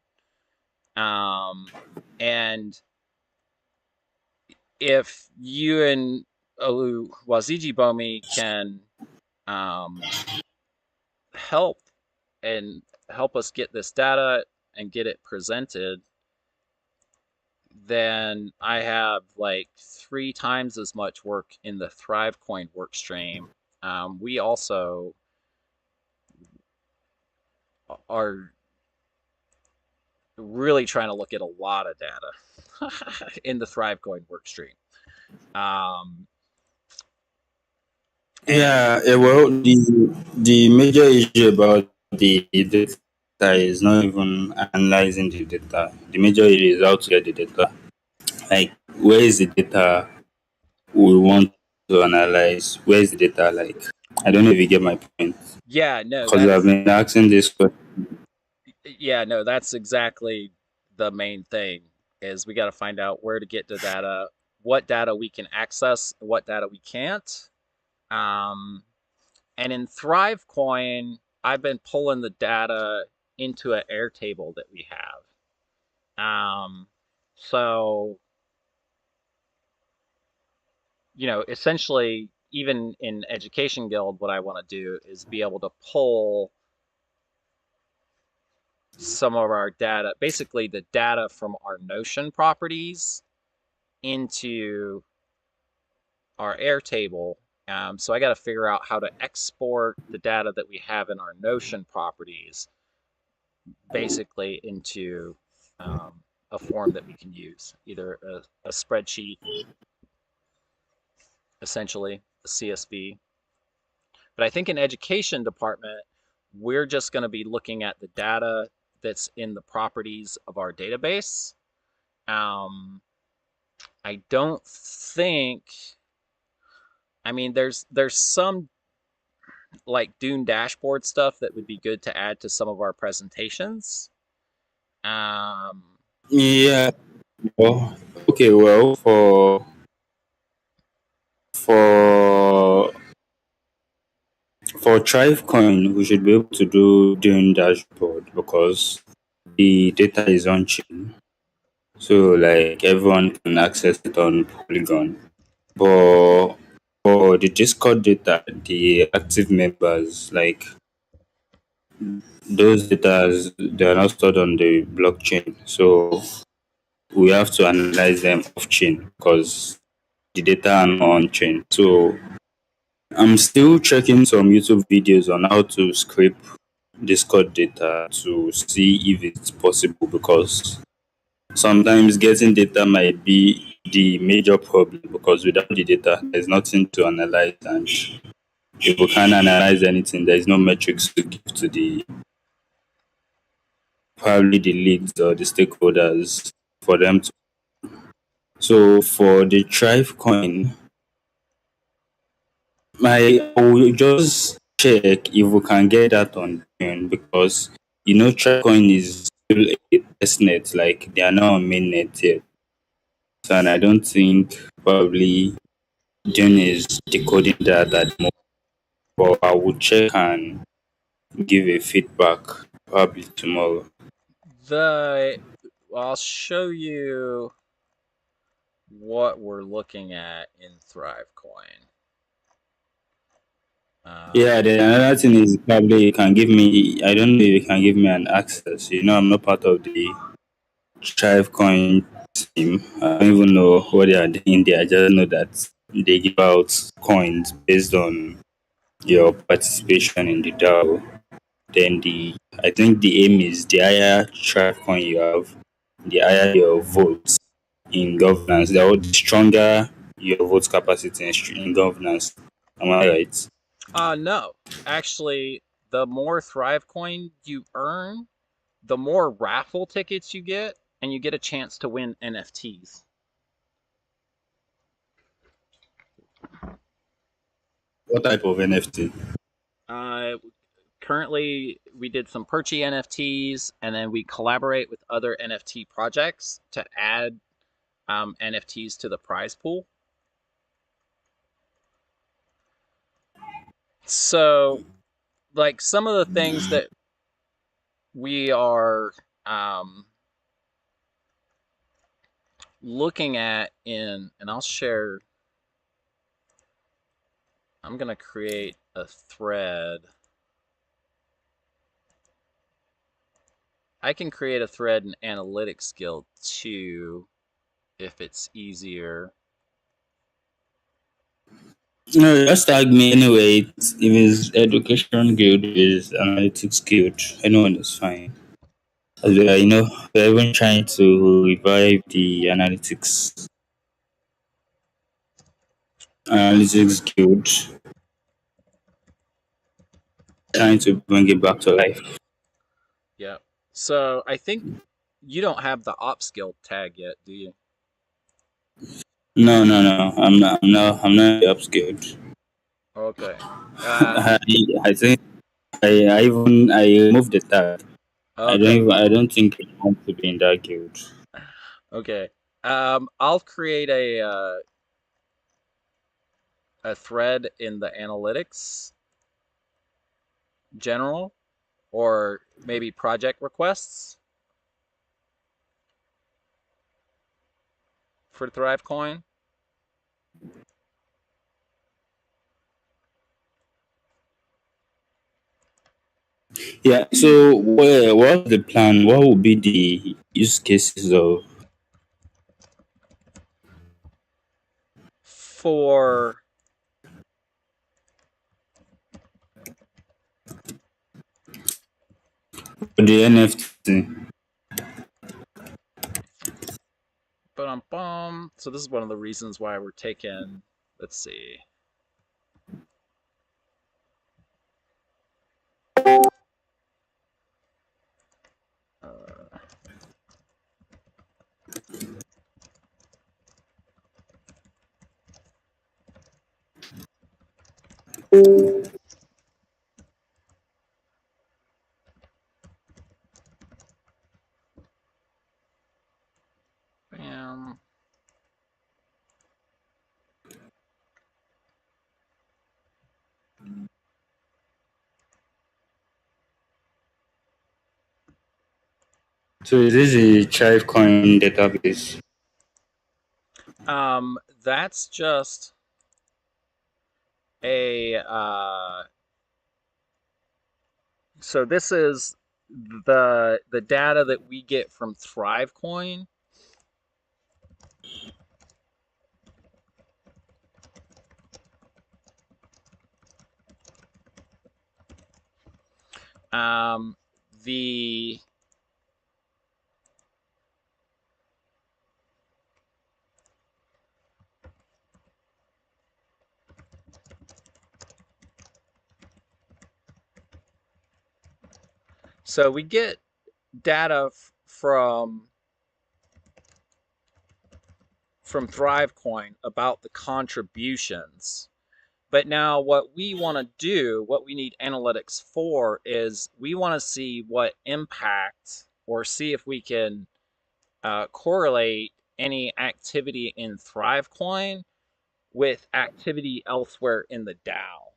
And if you and Oluwashijibomi can help us get this data and get it presented, then I have like 3 times as much work in the ThriveCoin work stream. We also are really trying to look at a lot of data in the ThriveCoin work stream. Well, the major issue about the is not even analyzing the data. The major issue is how to get the data. Like, where is the data we want to analyze? Where is the data? Like, I don't know if you get my point. Yeah, no, Because I've been asking this question. yeah, no, that's exactly the main thing is we got to find out where to get the data, what data we can access, what data we can't. And in ThriveCoin, I've been pulling the data into an Airtable that we have. So, essentially, even in Education Guild, what I want to do is be able to pull some of our data, basically the data from our Notion properties into our Airtable. So I got to figure out how to export the data that we have in our Notion properties basically into a form that we can use, either a spreadsheet, essentially a CSV. But I think in education department, we're just going to be looking at the data that's in the properties of our database. I don't think, I mean, there's some like Dune dashboard stuff that would be good to add to some of our presentations. Yeah. Well, okay. Well, for ThriveCoin, we should be able to do during dashboard because the data is on chain, so like everyone can access it on Polygon. But for the Discord data, the active members, like those data, they are not stored on the blockchain, so we have to analyze them off chain because the data are not on chain. So I'm still checking some YouTube videos on how to scrape Discord data to see if it's possible because sometimes getting data might be the major problem because without the data, there's nothing to analyze, and if we can't analyze anything, there's no metrics to give to the probably the leads or the stakeholders for them to. So for the Thrive coin, I will just check if we can get that on chain because Thrive coin is still a testnet, like they are not on mainnet yet. So, and I don't think probably Jen is decoding that at the moment. But I will check and give a feedback probably tomorrow. I'll show you what we're looking at in ThriveCoin. Yeah, the another thing is probably you can give me. I don't know if you can give me an access. I'm not part of the ThriveCoin team. I don't even know what they are doing there. I just know that they give out coins based on your participation in the DAO. Then I think the aim is the higher ThriveCoin you have, the higher your votes in governance, the stronger your vote capacity in governance. Am I right? No. Actually, the more ThriveCoin you earn, the more raffle tickets you get, and you get a chance to win NFTs. What type of NFT? Currently, we did some Perchy NFTs, and then we collaborate with other NFT projects to add NFTs to the prize pool. So, like some of the things that we are looking at and I'll share, I'm going to create a thread. I can create a thread in Analytics Guild too, if it's easier. No, just tag me anyway. If it's education guild, if it's analytics guild, anyone is fine. As we're even trying to revive the analytics guild, trying to bring it back to life. Yeah. So I think you don't have the ops guild tag yet, do you? No, no, no. I'm not upskilled. Okay. I think I removed the tag. Okay. I don't think I want to be in that guild. Okay. I'll create a thread in the analytics general, or maybe project requests for ThriveCoin. Yeah. So what's the plan? What will be the use cases of For the NFT? So this is one of the reasons why we're taking, let's see. Bam. So is this a Chivecoin database? That's just a so this is the data that we get from ThriveCoin. The So we get data from ThriveCoin about the contributions. But now what we want to do, what we need analytics for, is we want to see what impact, or see if we can correlate any activity in ThriveCoin with activity elsewhere in the DAO.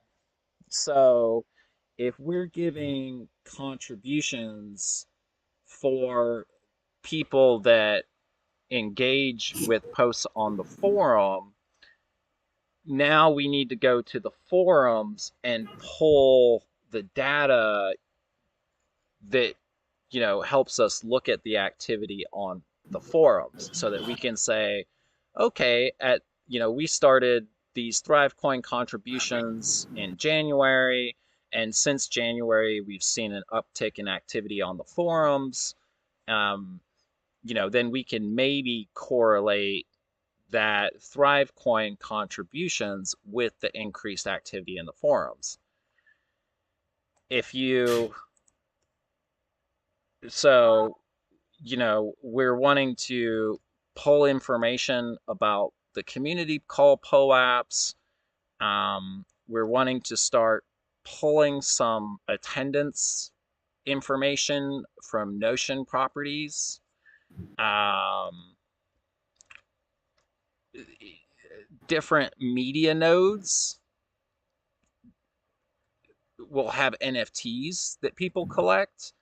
So if we're giving contributions for people that engage with posts on the forum, now we need to go to the forums and pull the data that helps us look at the activity on the forums, so that we can say, okay, we started these ThriveCoin contributions in January, and since January we've seen an uptick in activity on the forums. Then we can maybe correlate that ThriveCoin contributions with the increased activity in the forums. If you So, we're wanting to pull information about the community call POAPs. We're wanting to start pulling some attendance information from Notion properties. Different media nodes will have NFTs that people collect.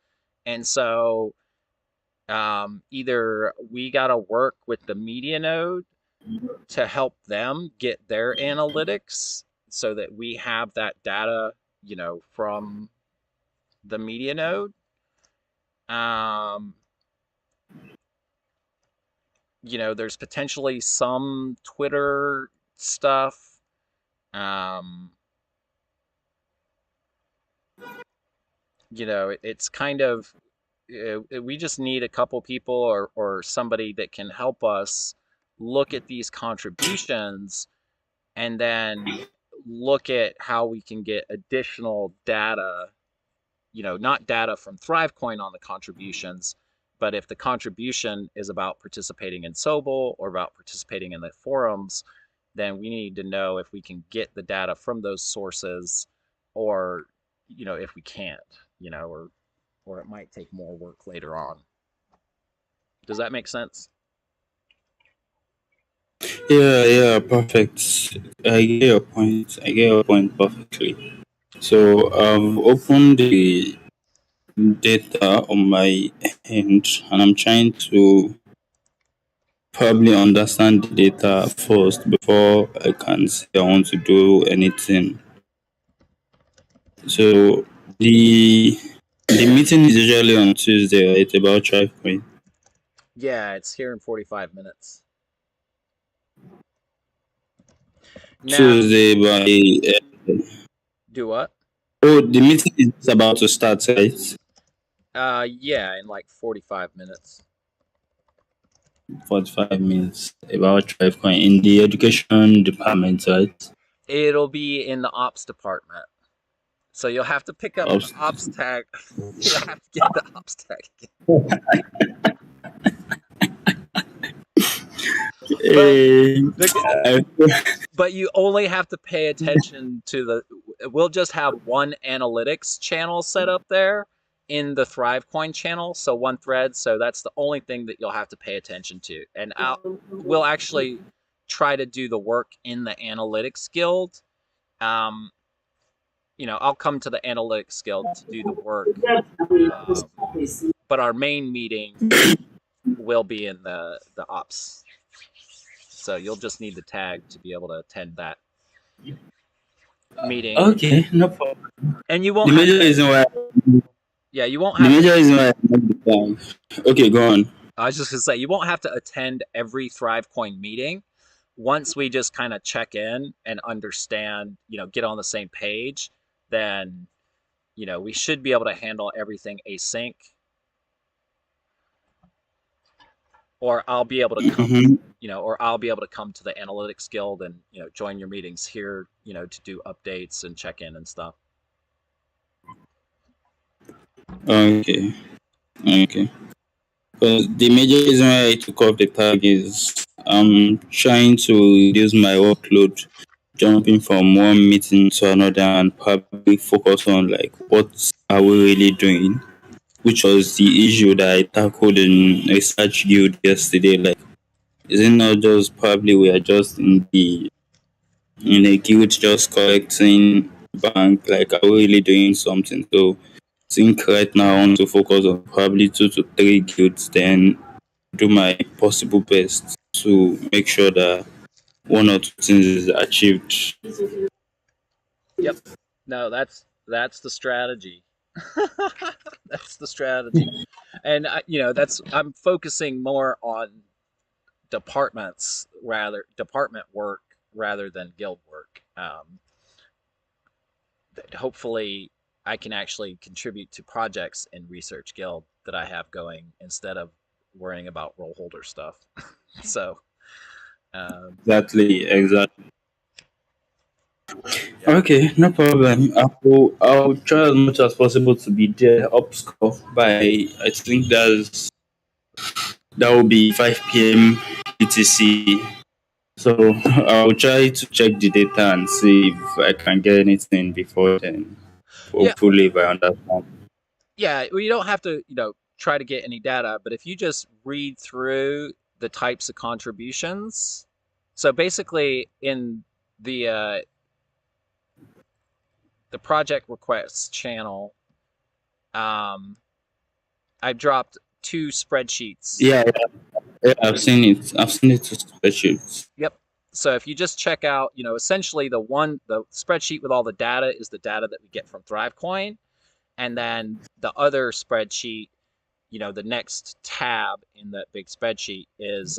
And so either we got to work with the media node to help them get their analytics, so that we have that data, from the media node. There's potentially some Twitter stuff. It's kind of, we just need a couple people, or somebody that can help us look at these contributions, and then look at how we can get additional data not data from ThriveCoin on the contributions, but if the contribution is about participating in Sobel or about participating in the forums, then we need to know if we can get the data from those sources, or if we can't, or it might take more work later on. Does that make sense? Yeah, perfect. I get your point. I get your point perfectly. So I've opened the data on my end, and I'm trying to probably understand the data first before I can say I want to do anything. So the meeting is usually on Tuesday, right? About TribeCoin. Yeah, it's here in 45 minutes. Now, Tuesday by. do what? Oh, the meeting is about to start, right? Yeah, in like 45 minutes. 45 minutes about TribeCoin in the education department, right? It'll be in the ops department. So you'll have to pick up the ops tag. You'll have to get the ops tag but you only have to pay attention to we'll just have one analytics channel set up there in the ThriveCoin channel, so one thread. So that's the only thing that you'll have to pay attention to. And we'll actually try to do the work in the analytics guild. I'll come to the analytics guild to do the work, but our main meeting will be in the ops. So you'll just need the tag to be able to attend that meeting. Okay, no problem. And you won't. The major reason why. Yeah, you won't The have. major reason why. Okay, go on. I was just gonna say you won't have to attend every ThriveCoin meeting. Once we just kind of check in and understand, get on the same page, then we should be able to handle everything async. Or I'll be able to come, or I'll be able to come to the analytics guild and join your meetings here, to do updates and check in and stuff. Okay. Because the major reason why I took off the tag is I'm trying to reduce my workload, jumping from one meeting to another, and probably focus on like what are we really doing, which was the issue that I tackled in research guild yesterday. Like, is it not just probably we are just in a guild just collecting bank? Like, are we really doing something? So I think right now I want to focus on probably 2 to 3 guilds, then do my possible best to make sure that one or two things is achieved. Yep. No, that's the strategy. That's the strategy. And I'm focusing more on department work rather than guild work. Hopefully I can actually contribute to projects in Research Guild that I have going instead of worrying about role holder stuff. So Exactly. Yeah. Okay, no problem. I'll try as much as possible to be there up score by, I think that will be 5 p.m. UTC. So I'll try to check the data and see if I can get anything before then. Hopefully, if I understand. Yeah, well, you don't have to, try to get any data, but if you just read through the types of contributions. So basically in the project requests channel, I've dropped 2 spreadsheets. Yeah, I've seen it. I've seen it to spreadsheets. Yep. So if you just check out, essentially the spreadsheet with all the data is the data that we get from ThriveCoin. And then the other spreadsheet, the next tab in that big spreadsheet is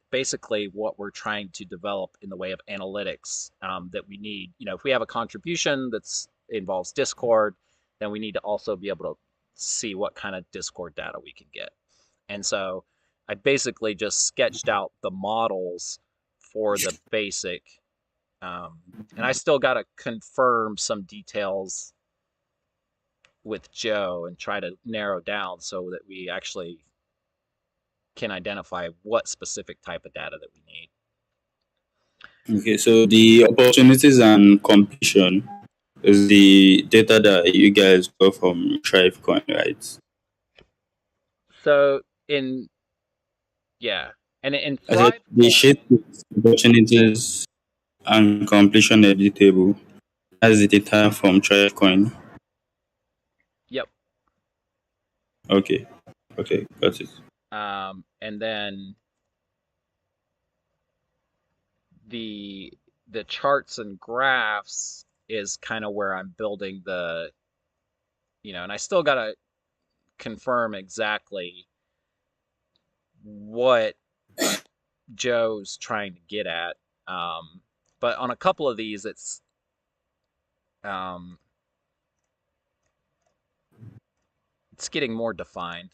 basically what we're trying to develop in the way of analytics that we need. If we have a contribution that involves Discord, then we need to also be able to see what kind of Discord data we can get. And so I basically just sketched out the models for the basic, and I still got to confirm some details with Joe and try to narrow down so that we actually can identify what specific type of data that we need. Okay, so the opportunities and completion is the data that you guys got from ThriveCoin, right? So in in I said the ThriveCoin, shape opportunities and completion editable. That's the data from ThriveCoin. yep. Okay, okay, got it. And then the charts and graphs is kind of where I'm building the, and I still gotta confirm exactly what Joe's trying to get at. But on a couple of these, um, it's getting more defined.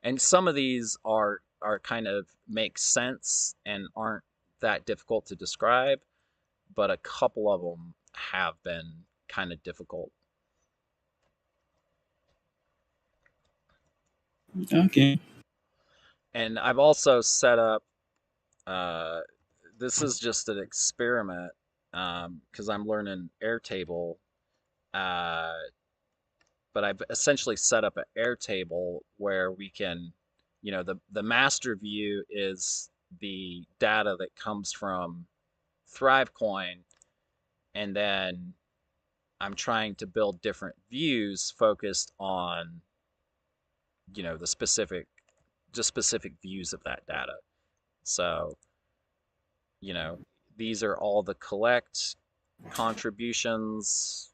And some of these are kind of make sense and aren't that difficult to describe, but a couple of them have been kind of difficult. Okay. And I've also set up, this is just an experiment because I'm learning Airtable, but I've essentially set up an Airtable where we can, the master view is the data that comes from ThriveCoin, and then I'm trying to build different views focused on, the specific views of that data. So, these are all the collect contributions.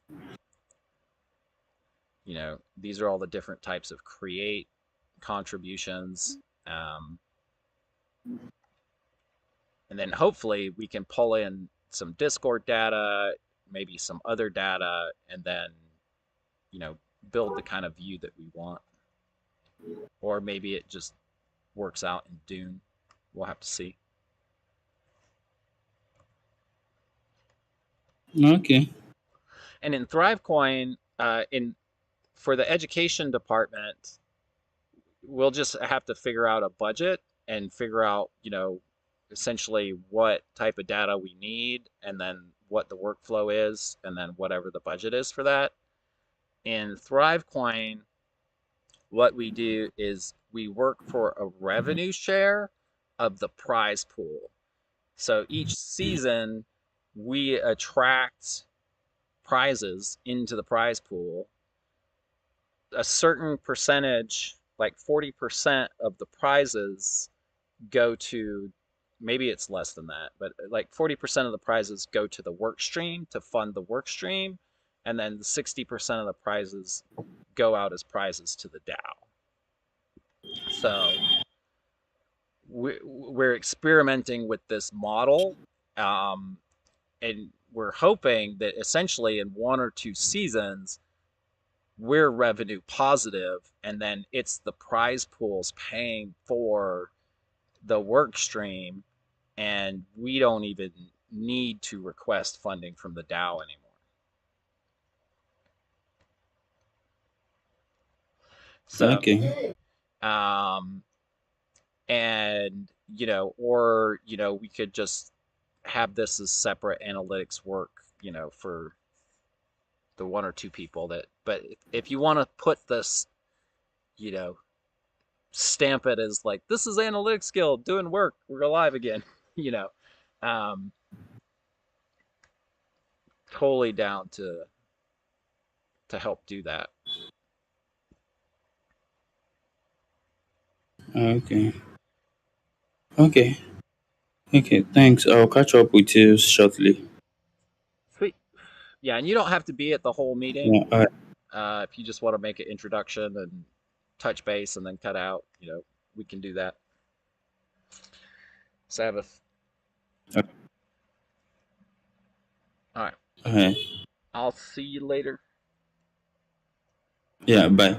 These are all the different types of create contributions. And then hopefully we can pull in some Discord data, maybe some other data, and then, build the kind of view that we want. Or maybe it just works out in Dune. We'll have to see. Okay. And in ThriveCoin, for the education department, we'll just have to figure out a budget and figure out, essentially what type of data we need, and then what the workflow is, and then whatever the budget is for that. In ThriveCoin, what we do is we work for a revenue share of the prize pool. So each season, we attract prizes into the prize pool. A certain percentage, like 40% of the prizes, go to, maybe it's less than that, but like 40% of the prizes go to the work stream to fund the work stream, and then 60% of the prizes go out as prizes to the DAO. So we're experimenting with this model, and we're hoping that essentially in 1 or 2 seasons we're revenue positive, and then it's the prize pools paying for the work stream, and we don't even need to request funding from the DAO anymore. So, okay. And, or, we could just have this as separate analytics work, for the 1 or 2 people but if you want to put this, stamp it as like, this is Analytics Guild doing work, we're alive again, um, totally down to help do that. Okay. Okay. Okay. Thanks. I'll catch up with you shortly. Sweet. Yeah, and you don't have to be at the whole meeting. Yeah. All right. If you just want to make an introduction and touch base and then cut out, we can do that. Sabbath. Okay. All right. All right. I'll see you later. Yeah. Bye.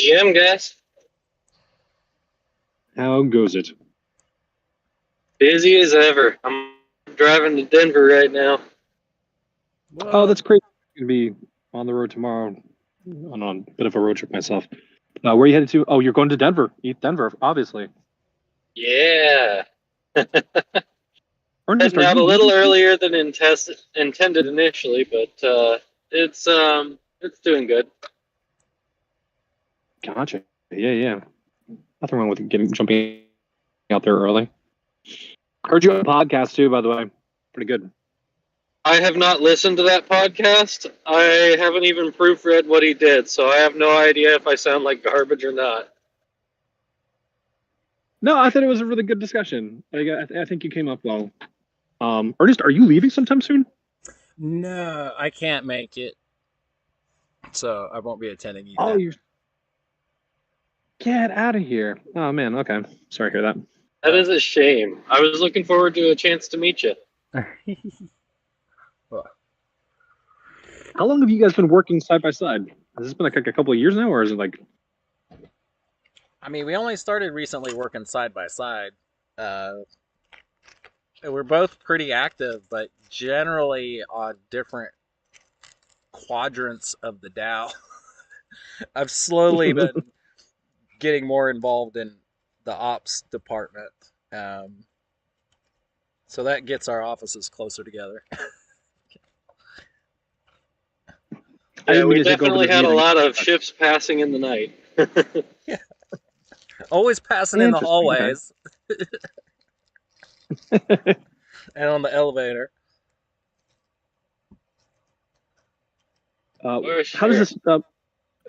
GM, guys. How goes it? Busy as ever. I'm driving to Denver right now. Oh, that's great. I'm going to be on the road tomorrow. On a bit of a road trip myself. Where are you headed to? Oh, you're going to Denver. Eat Denver, obviously. Yeah. Ernest, Heading out a little earlier than intended initially, but it's doing good. Gotcha. Yeah. Nothing wrong with jumping out there early. Heard you on a podcast too, by the way. Pretty good. I have not listened to that podcast. I haven't even proofread what he did, so I have no idea if I sound like garbage or not. No, I thought it was a really good discussion. I think you came up well. Ernest, are you leaving sometime soon? No, I can't make it, so I won't be attending either. Oh, you get out of here! Oh man, okay. Sorry to hear that. That is a shame. I was looking forward to a chance to meet you. How long have you guys been working side by side? Has this been like a couple of years now, or is it like? I mean, we only started recently working side by side. We're both pretty active, but generally on different quadrants of the Dow. I've slowly been getting more involved in the ops department. So that gets our offices closer together. Yeah, we definitely had a lot of ships passing in the night. Yeah. Always passing in the hallways. Okay. And on the elevator. How does this?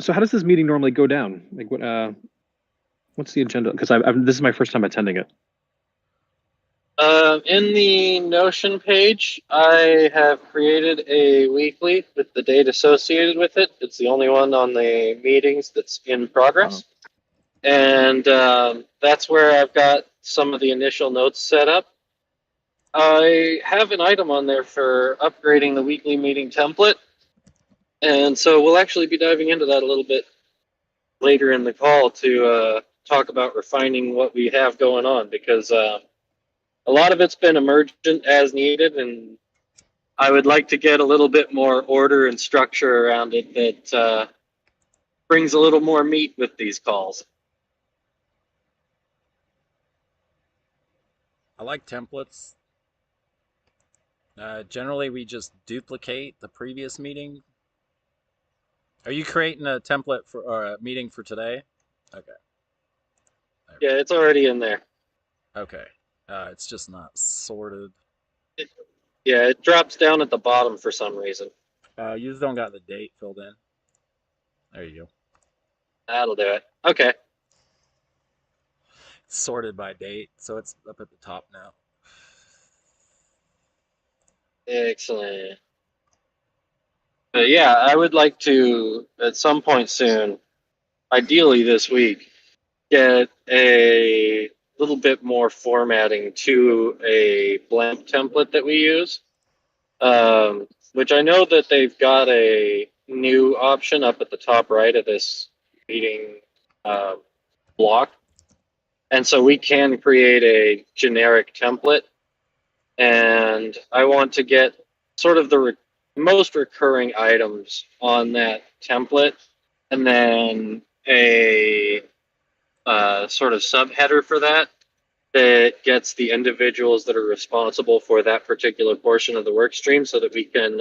So how does this meeting normally go down? Like what's the agenda? Because this is my first time attending it. In the Notion page, I have created a weekly with the date associated with it. It's the only one on the meetings that's in progress. And that's where I've got some of the initial notes set up. I have an item on there for upgrading the weekly meeting template. And so we'll actually be diving into that a little bit later in the call to talk about refining what we have going on, because a lot of it's been emergent as needed, and I would like to get a little bit more order and structure around it that brings a little more meat with these calls. I like templates. Generally, we just duplicate the previous meeting. Are you creating a template for a meeting for today? Okay. Yeah, it's already in there. Okay. It's just not sorted. Yeah, it drops down at the bottom for some reason. You just don't got the date filled in. There you go. That'll do it. Okay. Sorted by date, so it's up at the top now. Excellent. Yeah, I would like to, at some point soon, ideally this week, get a little bit more formatting to a blank template that we use, which I know that they've got a new option up at the top right of this meeting block. And so we can create a generic template. And I want to get sort of the most recurring items on that template, and then a sort of subheader for that gets the individuals that are responsible for that particular portion of the work stream, so that we can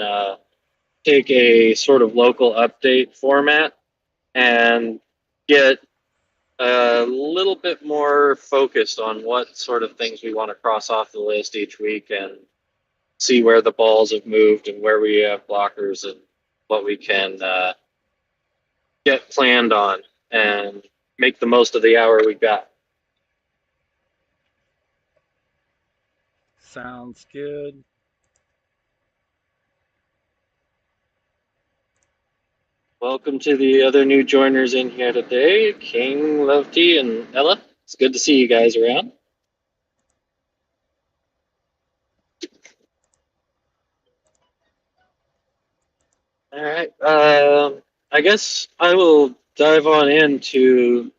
take a sort of local update format and get a little bit more focused on what sort of things we want to cross off the list each week, and see where the balls have moved and where we have blockers and what we can get planned on and make the most of the hour we got. Sounds good. Welcome to the other new joiners in here today, King, Love Tea, and Ella. It's good to see you guys around. All right. I guess I will dive on into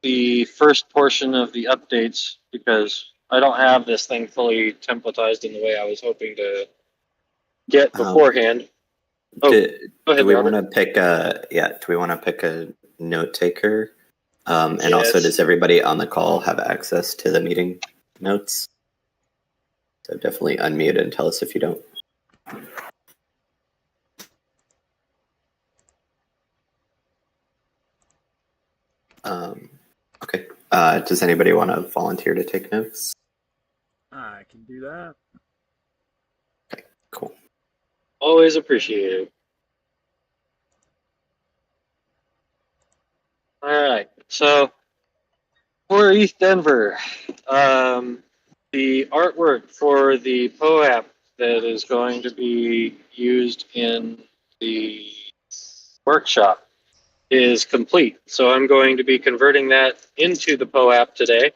the first portion of the updates because I don't have this thing fully templatized in the way I was hoping to get beforehand. Do we Robert. want to pick a Do we want to pick a note taker? And Yes. also, does everybody on the call have access to the meeting notes? So definitely unmute and tell us if you don't. Okay. Does anybody want to volunteer to take notes? I can do that. Okay, cool. Always appreciated. All right. So for East Denver, the artwork for the POAP that is going to be used in the workshop is complete. So I'm going to be converting that into the POAP today,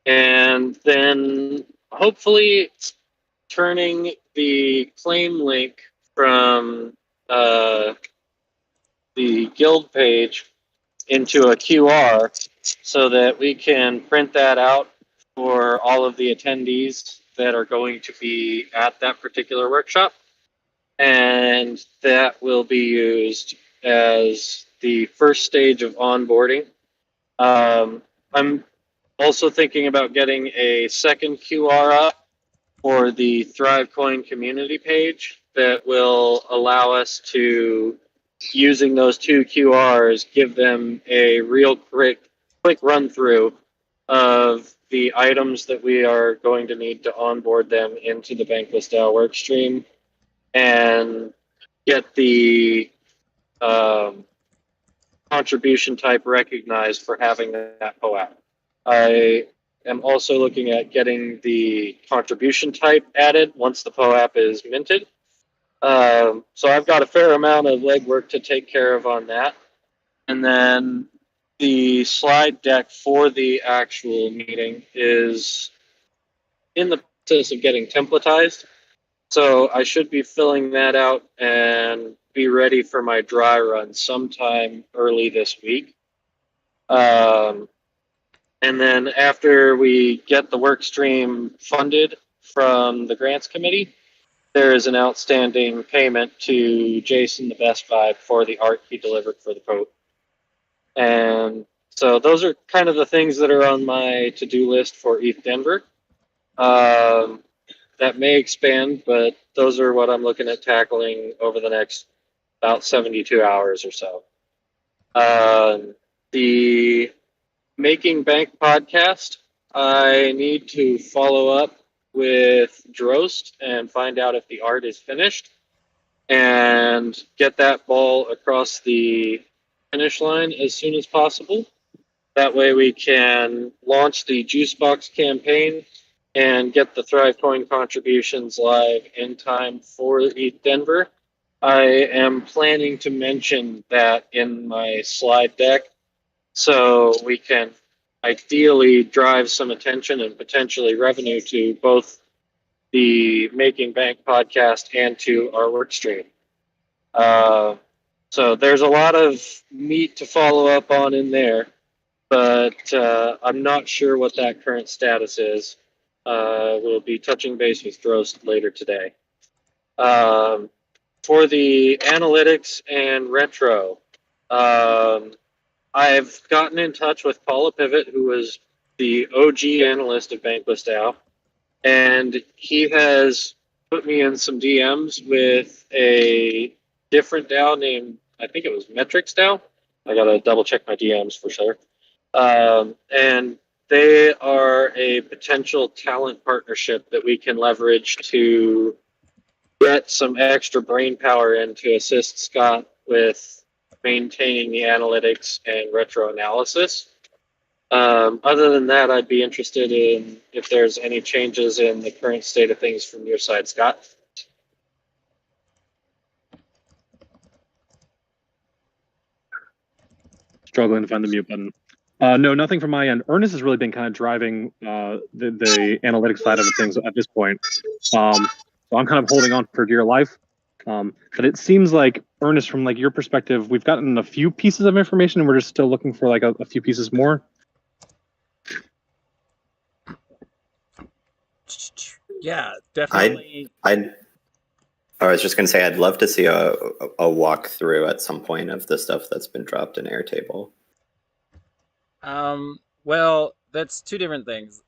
and then hopefully turning the claim link from the guild page into a QR so that we can print that out for all of the attendees that are going to be at that particular workshop. And that will be used as the first stage of onboarding. I'm also thinking about getting a second QR up for the ThriveCoin community page that will allow us to, using those two QRs, give them a real quick run through of the items that we are going to need to onboard them into the Bankless DAO workstream and get the contribution type recognized for having that POAP. I am also looking at getting the contribution type added once the POAP is minted. So I've got a fair amount of legwork to take care of on that. And then the slide deck for the actual meeting is in the process of getting templatized. So I should be filling that out and be ready for my dry run sometime early this week. And then after we get the work stream funded from the grants committee, there is an outstanding payment to Jason the Best Vibe for the art he delivered for the coat. And so those are kind of the things that are on my to-do list for ETH Denver. That may expand, but those are what I'm looking at tackling over the next about 72 hours or so. The Making Bank podcast, I need to follow up with Drost and find out if the art is finished and get that ball across the finish line as soon as possible. That way we can launch the Juicebox campaign and get the ThriveCoin contributions live in time for ETH Denver. I am planning to mention that in my slide deck so we can ideally drive some attention and potentially revenue to both the Making Bank podcast and to our work stream. So there's a lot of meat to follow up on in there, but I'm not sure what that current status is. We'll be touching base with Drost later today. For the analytics and retro, I've gotten in touch with Paula Pivot, who was the OG analyst of Bankless DAO, and he has put me in some DMs with a different DAO named, I think it was Metrics DAO. I gotta double check my DMs for sure. And they are a potential talent partnership that we can leverage to get some extra brain power in to assist Scott with maintaining the analytics and retro analysis. Other than that, I'd be interested in if there's any changes in the current state of things from your side, Scott. Struggling to find the mute button. No, nothing from my end. Ernest has really been kind of driving the analytics side of things at this point. So I'm kind of holding on for dear life. But it seems like, Ernest, from like your perspective, we've gotten a few pieces of information and we're just still looking for like a few pieces more. Yeah, definitely. I was just going to say, I'd love to see a walkthrough at some point of the stuff that's been dropped in Airtable. Well, that's two different things.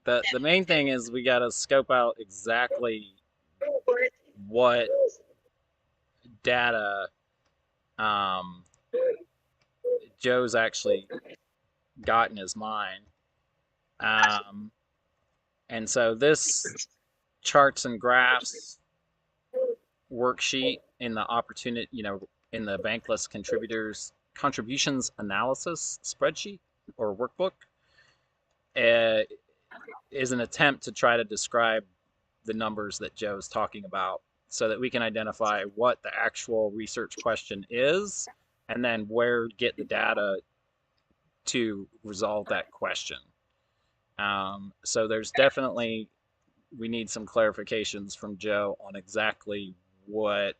The main thing is we got to scope out exactly what data Joe's actually got in his mind. And so this charts and graphs worksheet in the opportunity, in the Bankless contributions analysis spreadsheet or workbook, is an attempt to try to describe the numbers that Joe's talking about so that we can identify what the actual research question is and then where to get the data to resolve that question. So there's definitely, we need some clarifications from Joe on exactly what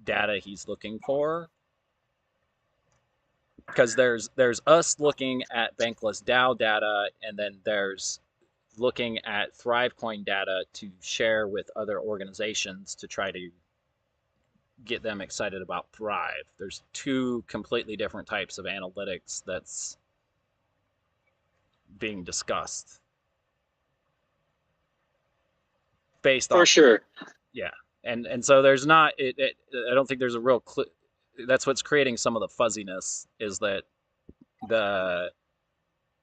data he's looking for. Because there's us looking at Bankless DAO data, and then there's looking at ThriveCoin data to share with other organizations to try to get them excited about Thrive. There's two completely different types of analytics that's being discussed. Based on, for sure. Yeah. And so there's not, I don't think there's a real that's what's creating some of the fuzziness, is that the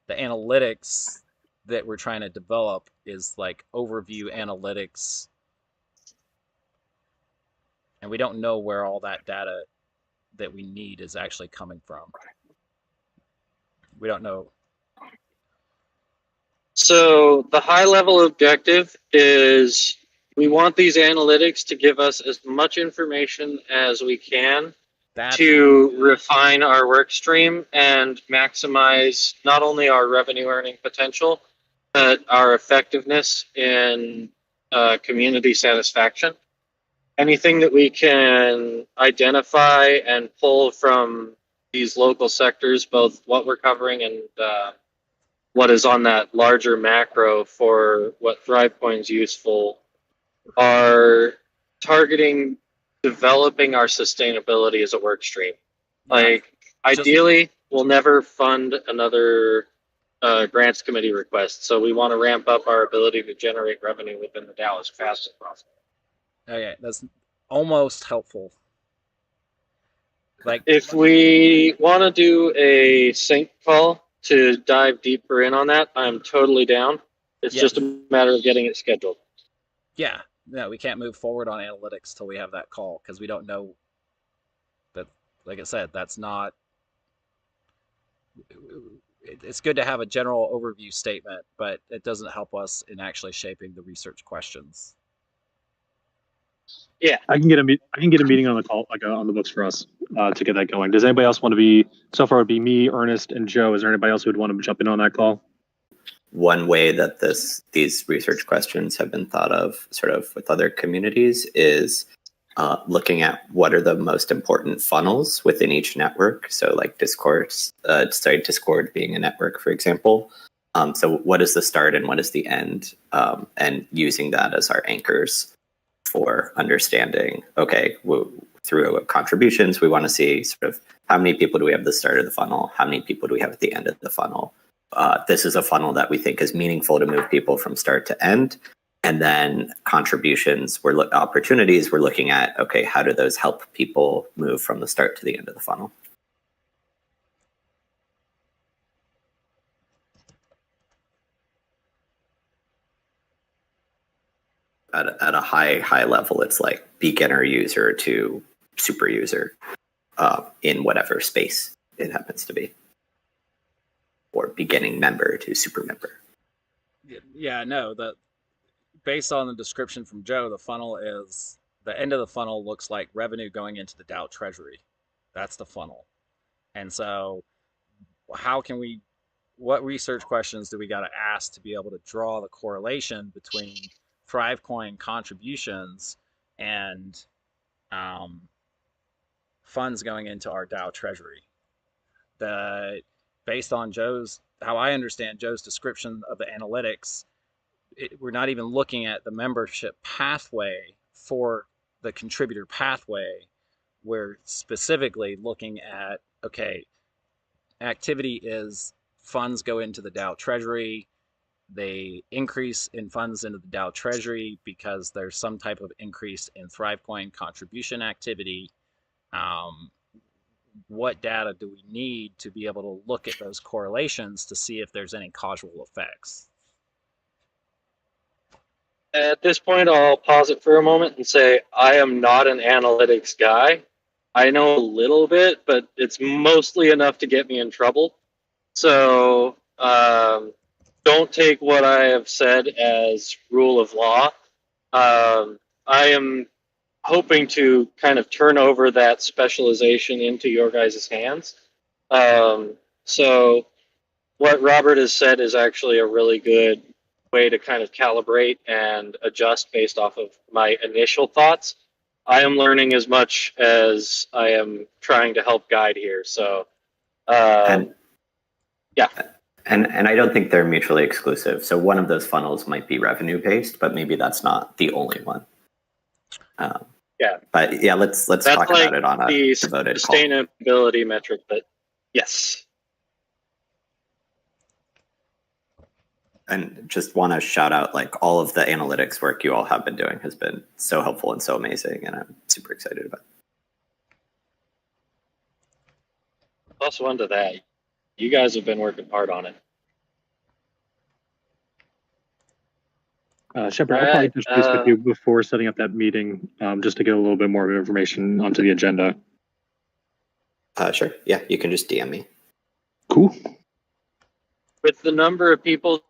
analytics that we're trying to develop is like overview analytics, and we don't know where all that data that we need is actually coming from. We don't know. So the high level objective is we want these analytics to give us as much information as we can to refine our work stream and maximize not only our revenue earning potential, but our effectiveness in community satisfaction. Anything that we can identify and pull from these local sectors, both what we're covering and what is on that larger macro for what ThriveCoin's useful, are targeting developing our sustainability as a work stream. Like, ideally, we'll never fund another grants committee request, so we want to ramp up our ability to generate revenue within the DAO as fast as possible. Okay, that's almost helpful. Like, if we want to do a sync call to dive deeper in on that, I'm totally down. It's just a matter of getting it scheduled. Yeah, no, we can't move forward on analytics till we have that call, because we don't know that, like I said, that's not, it's good to have a general overview statement, but it doesn't help us in actually shaping the research questions. Yeah, I can get a meeting on the call, like on the books for us to get that going. Does anybody else want to be? So far, it would be me, Ernest, and Joe. Is there anybody else who would want to jump in on that call? One way that these research questions have been thought of, sort of with other communities, is looking at what are the most important funnels within each network. So, like Discord being a network, for example. So, what is the start and what is the end, and using that as our anchors for understanding, okay, through contributions, we want to see sort of how many people do we have at the start of the funnel, how many people do we have at the end of the funnel. This is a funnel that we think is meaningful to move people from start to end. And then contributions, opportunities, we're looking at, okay, how do those help people move from the start to the end of the funnel? At a high level, it's like beginner user to super user in whatever space it happens to be, or beginning member to super member. Yeah, no, based on the description from Joe, the funnel is, the end of the funnel looks like revenue going into the DAO treasury. That's the funnel. And so what research questions do we got to ask to be able to draw the correlation between ThriveCoin contributions and funds going into our DAO treasury. Based on how I understand Joe's description of the analytics, we're not even looking at the membership pathway for the contributor pathway. We're specifically looking at, okay, activity is funds go into the DAO treasury. They increase in funds into the DAO treasury because there's some type of increase in ThriveCoin contribution activity. What data do we need to be able to look at those correlations to see if there's any causal effects? At this point, I'll pause it for a moment and say I am not an analytics guy. I know a little bit, but it's mostly enough to get me in trouble. So don't take what I have said as rule of law. I am hoping to kind of turn over that specialization into your guys' hands. So what Robert has said is actually a really good way to kind of calibrate and adjust based off of my initial thoughts. I am learning as much as I am trying to help guide here. So, yeah. And I don't think they're mutually exclusive. So one of those funnels might be revenue based, but maybe that's not the only one. Yeah. But yeah, let's talk like about it on a devoted sustainability metric. But yes. And just want to shout out, like, all of the analytics work you all have been doing has been so helpful and so amazing, and I'm super excited about it. Plus one to that. You guys have been working hard on it. Shepard, I'll probably touch base with you before setting up that meeting, just to get a little bit more information onto the agenda. Sure. Yeah, you can just DM me. Cool. With the number of people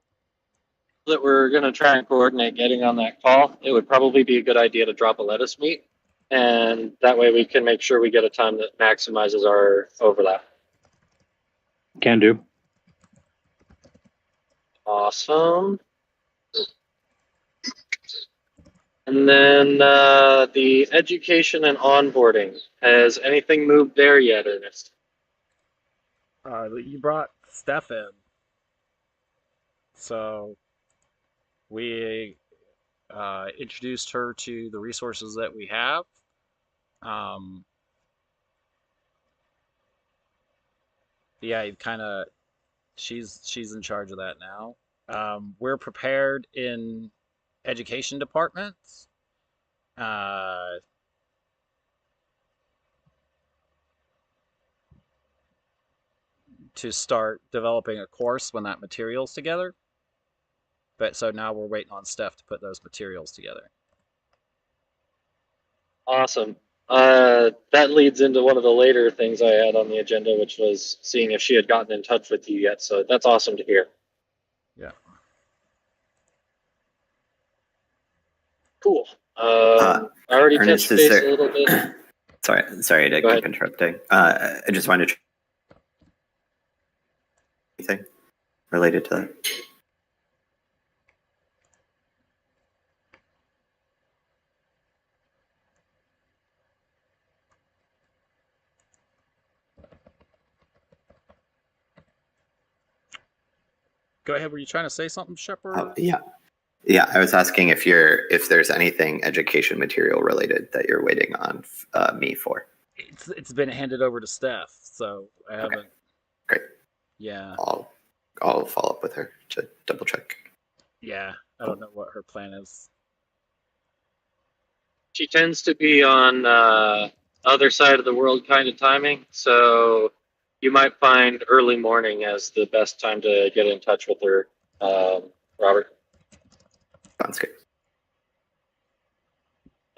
that we're going to try and coordinate getting on that call, it would probably be a good idea to drop a let us meet. And that way we can make sure we get a time that maximizes our overlap. Can do. Awesome. And then the education and onboarding. Has anything moved there yet, Ernest? You brought Steph in. So we introduced her to the resources that we have. Yeah, she's in charge of that now. We're prepared in education departments. To start developing a course when that material's together. But so now we're waiting on Steph to put those materials together. Awesome. That leads into one of the later things I had on the agenda, which was seeing if she had gotten in touch with you yet. So that's awesome to hear. Yeah. Cool. I already Ernest, touched base a little bit. Sorry to keep interrupting. I just wanted to anything related to that. Go ahead. Were you trying to say something, Shepard? Yeah. I was asking if there's anything education material related that you're waiting on me for. It's been handed over to Steph, so I haven't. Okay. Great. Yeah. I'll follow up with her to double check. Yeah, I don't know what her plan is. She tends to be on other side of the world kind of timing, so you might find early morning as the best time to get in touch with her, Robert. Sounds good.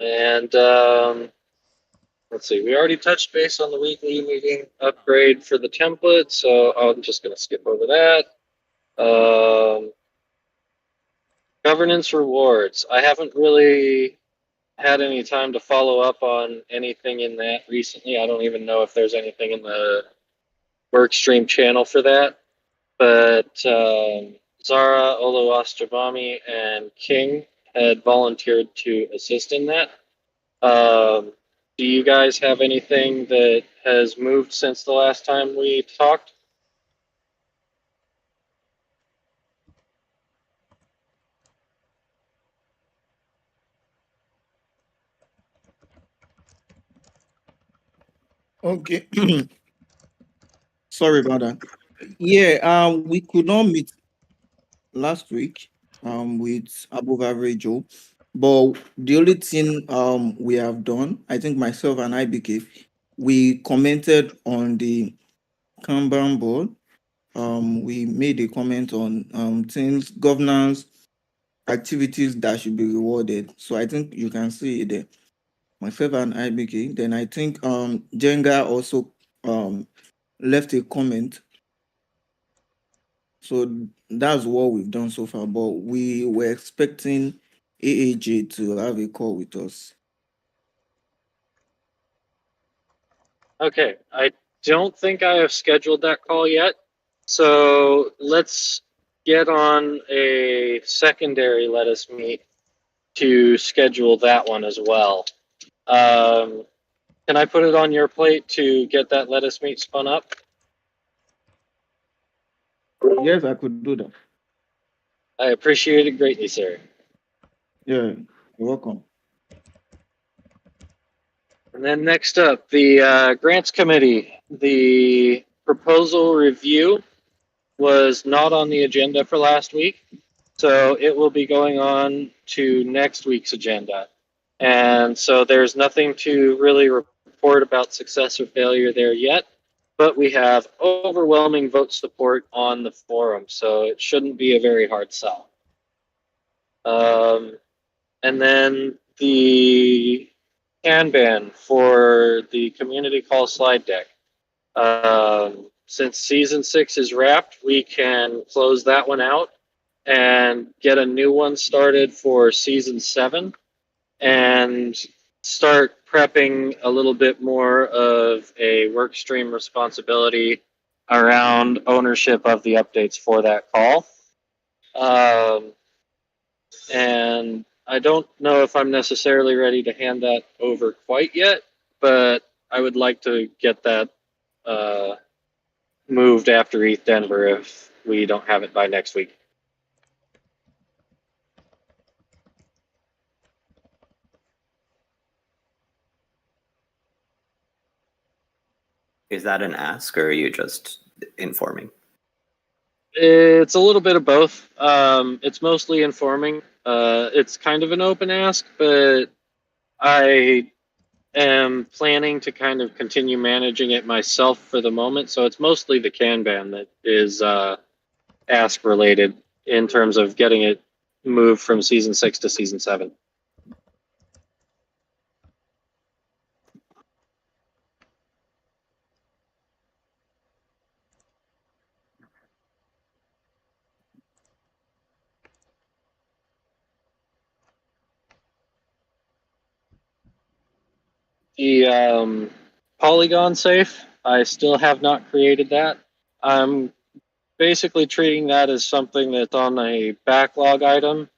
And let's see, we already touched base on the weekly meeting upgrade for the template, so I'm just going to skip over that. Governance rewards. I haven't really had any time to follow up on anything in that recently. I don't even know if there's anything in the workstream channel for that. But Zara, Oluwasetabami, and King had volunteered to assist in that. Do you guys have anything that has moved since the last time we talked? Okay. Sorry about that. Yeah, we could not meet last week with above average Joe, but the only thing we have done, I think myself and IBK, we commented on the Kanban board. We made a comment on things, governance, activities that should be rewarded. So I think you can see it there. Myself and IBK. Then I think Jenga also left a comment. So that's what we've done so far. But we were expecting AAJ to have a call with us. Okay, I don't think I have scheduled that call yet. So let's get on a secondary let us meet to schedule that one as well. Can I put it on your plate to get that let us meet spun up? Yes, I could do that. I appreciate it greatly, sir. Yeah, you're welcome. And then next up, the grants committee. The proposal review was not on the agenda for last week, so it will be going on to next week's agenda. And so there's nothing to really report about success or failure there yet, but we have overwhelming vote support on the forum, so it shouldn't be a very hard sell. And then the Kanban for the community call slide deck. Since season 6 is wrapped, we can close that one out and get a new one started for season 7 and start prepping a little bit more of a work stream responsibility around ownership of the updates for that call. And I don't know if I'm necessarily ready to hand that over quite yet, but I would like to get that moved after ETH Denver if we don't have it by next week. Is that an ask, or are you just informing? It's a little bit of both. It's mostly informing. It's kind of an open ask, but I am planning to kind of continue managing it myself for the moment. So it's mostly the Kanban that is ask related in terms of getting it moved from season 6 to season 7. The Polygon safe, I still have not created that. I'm basically treating that as something that's on a backlog item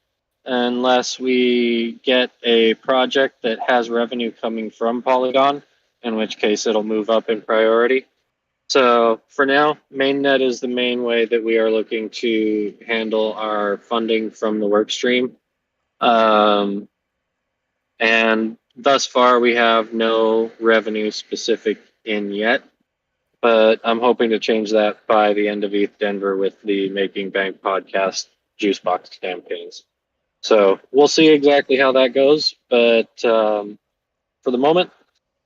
unless we get a project that has revenue coming from Polygon, in which case it'll move up in priority. So for now, mainnet is the main way that we are looking to handle our funding from the work stream. And thus far, we have no revenue specific in yet, but I'm hoping to change that by the end of ETH Denver with the Making Bank podcast Juicebox campaigns. So we'll see exactly how that goes, but for the moment,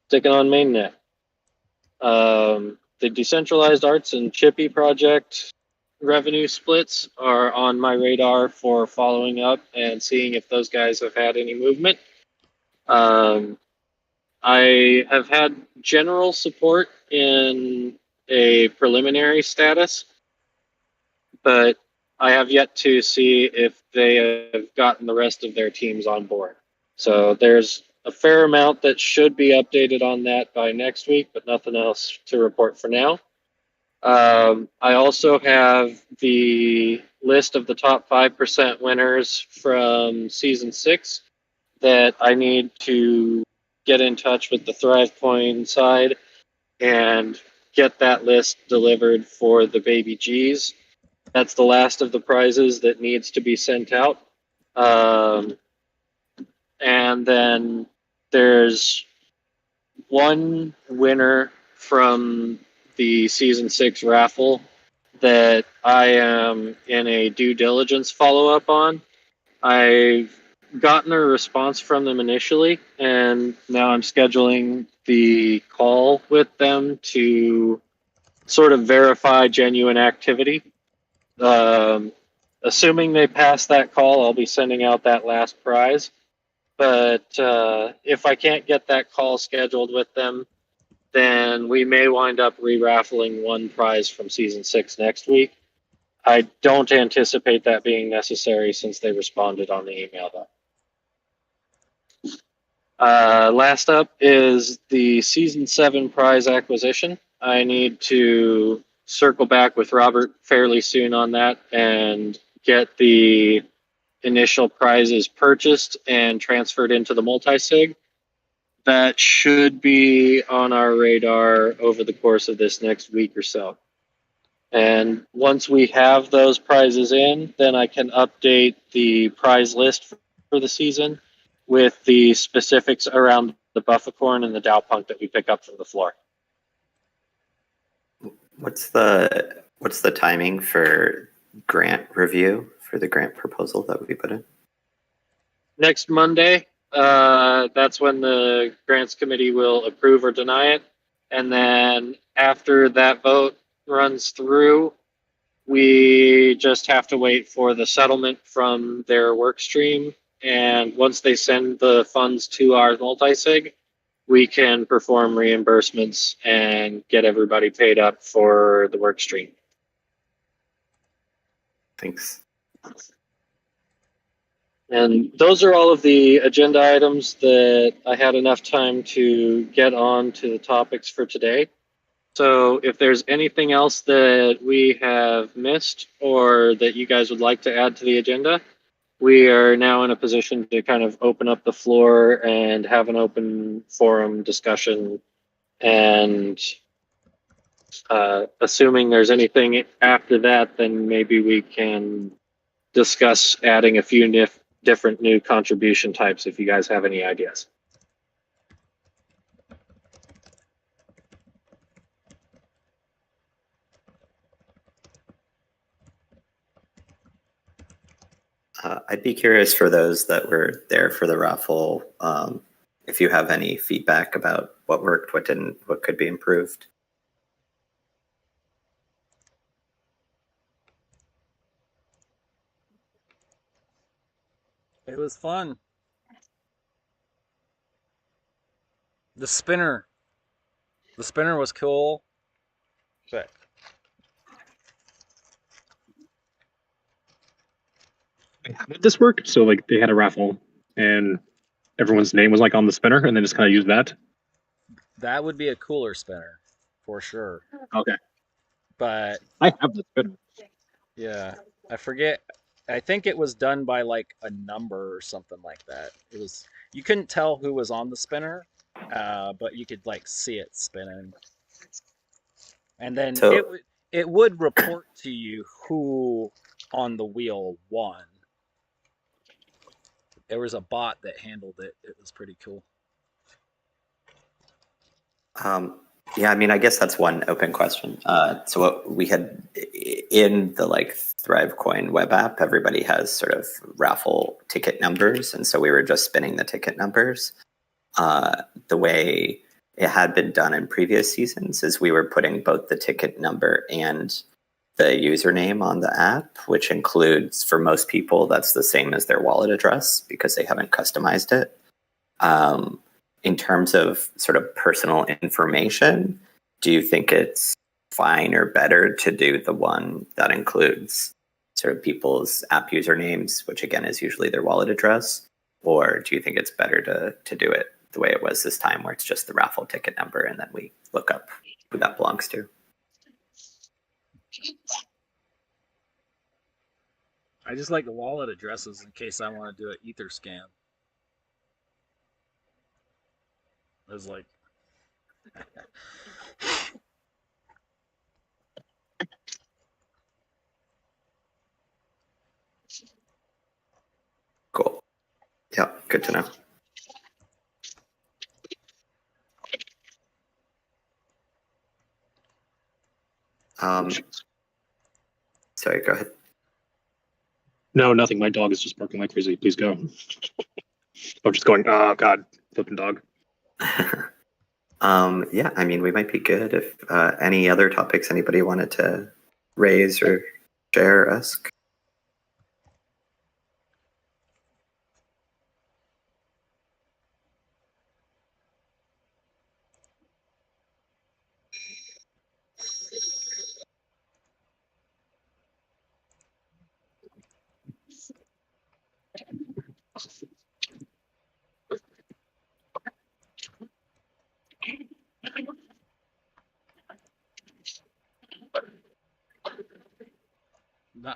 sticking on mainnet. The decentralized arts and Chippy project revenue splits are on my radar for following up and seeing if those guys have had any movement. I have had general support in a preliminary status, but I have yet to see if they have gotten the rest of their teams on board. So there's a fair amount that should be updated on that by next week, but nothing else to report for now. I also have the list of the top 5% winners from season 6 that I need to get in touch with the ThriveCoin side and get that list delivered for the baby G's. That's the last of the prizes that needs to be sent out. And then there's one winner from the season 6 raffle that I am in a due diligence follow-up on. I've gotten a response from them initially, and now I'm scheduling the call with them to sort of verify genuine activity. Assuming they pass that call, I'll be sending out that last prize. But if I can't get that call scheduled with them, then we may wind up re-raffling one prize from season 6 next week. I don't anticipate that being necessary since they responded on the email, though. Last up is the season 7 prize acquisition. I need to circle back with Robert fairly soon on that and get the initial prizes purchased and transferred into the multi-sig. That should be on our radar over the course of this next week or so. And once we have those prizes in, then I can update the prize list for the season with the specifics around the buffacorn and the Dowpunk that we pick up from the floor. What's the timing for grant review for the grant proposal that we put in? Next Monday, that's when the grants committee will approve or deny it. And then after that vote runs through, we just have to wait for the settlement from their work stream. And once they send the funds to our multi-sig, we can perform reimbursements and get everybody paid up for the work stream. Thanks. And those are all of the agenda items that I had enough time to get on to the topics for today. So if there's anything else that we have missed or that you guys would like to add to the agenda, we are now in a position to kind of open up the floor and have an open forum discussion. And assuming there's anything after that, then maybe we can discuss adding a few different new contribution types if you guys have any ideas. I'd be curious for those that were there for the raffle, if you have any feedback about what worked, what didn't, what could be improved. It was fun. The spinner was cool, but This worked. So like they had a raffle and everyone's name was like on the spinner and then just kind of used that. that would be a cooler spinner for sure. Okay. But I have the spinner. yeah, I forget. I think it was done by like a number or something like that. It was, you couldn't tell who was on the spinner, but you could like see it spinning. And then So- it would report to you who on the wheel won. There was a bot that handled it. It was pretty cool. Yeah, I mean, I guess that's one open question. So what we had in the like ThriveCoin web app, everybody has sort of raffle ticket numbers, and so we were just spinning the ticket numbers. The way it had been done in previous seasons is we were putting both the ticket number and the username on the app, which includes, for most people, that's the same as their wallet address because they haven't customized it. In terms of sort of personal information, do you think it's fine or better to do the one that includes sort of people's app usernames, which again is usually their wallet address? Or do you think it's better to do it the way it was this time, where it's just the raffle ticket number and then we look up who that belongs to? I just like the wallet addresses in case I want to do an Ether scan. It was like, Cool. Yeah, good to know. Sorry, go ahead. No, nothing. My dog is just barking like crazy. Please go. I'm just going, oh, God, flipping dog. Yeah, I mean, we might be good if any other topics anybody wanted to raise or share or ask.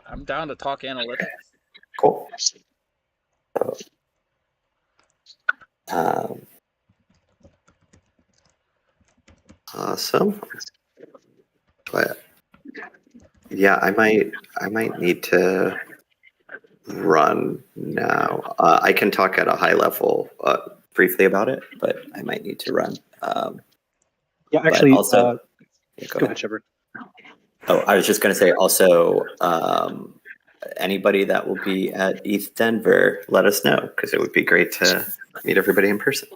I'm down to talk analytics. Cool. So, awesome. But yeah, I might need to run now. I can talk at a high level briefly about it, but I might need to run. Yeah, actually, also, go ahead, Shepard. Oh, I was just going to say also, anybody that will be at ETH Denver, let us know, because it would be great to meet everybody in person.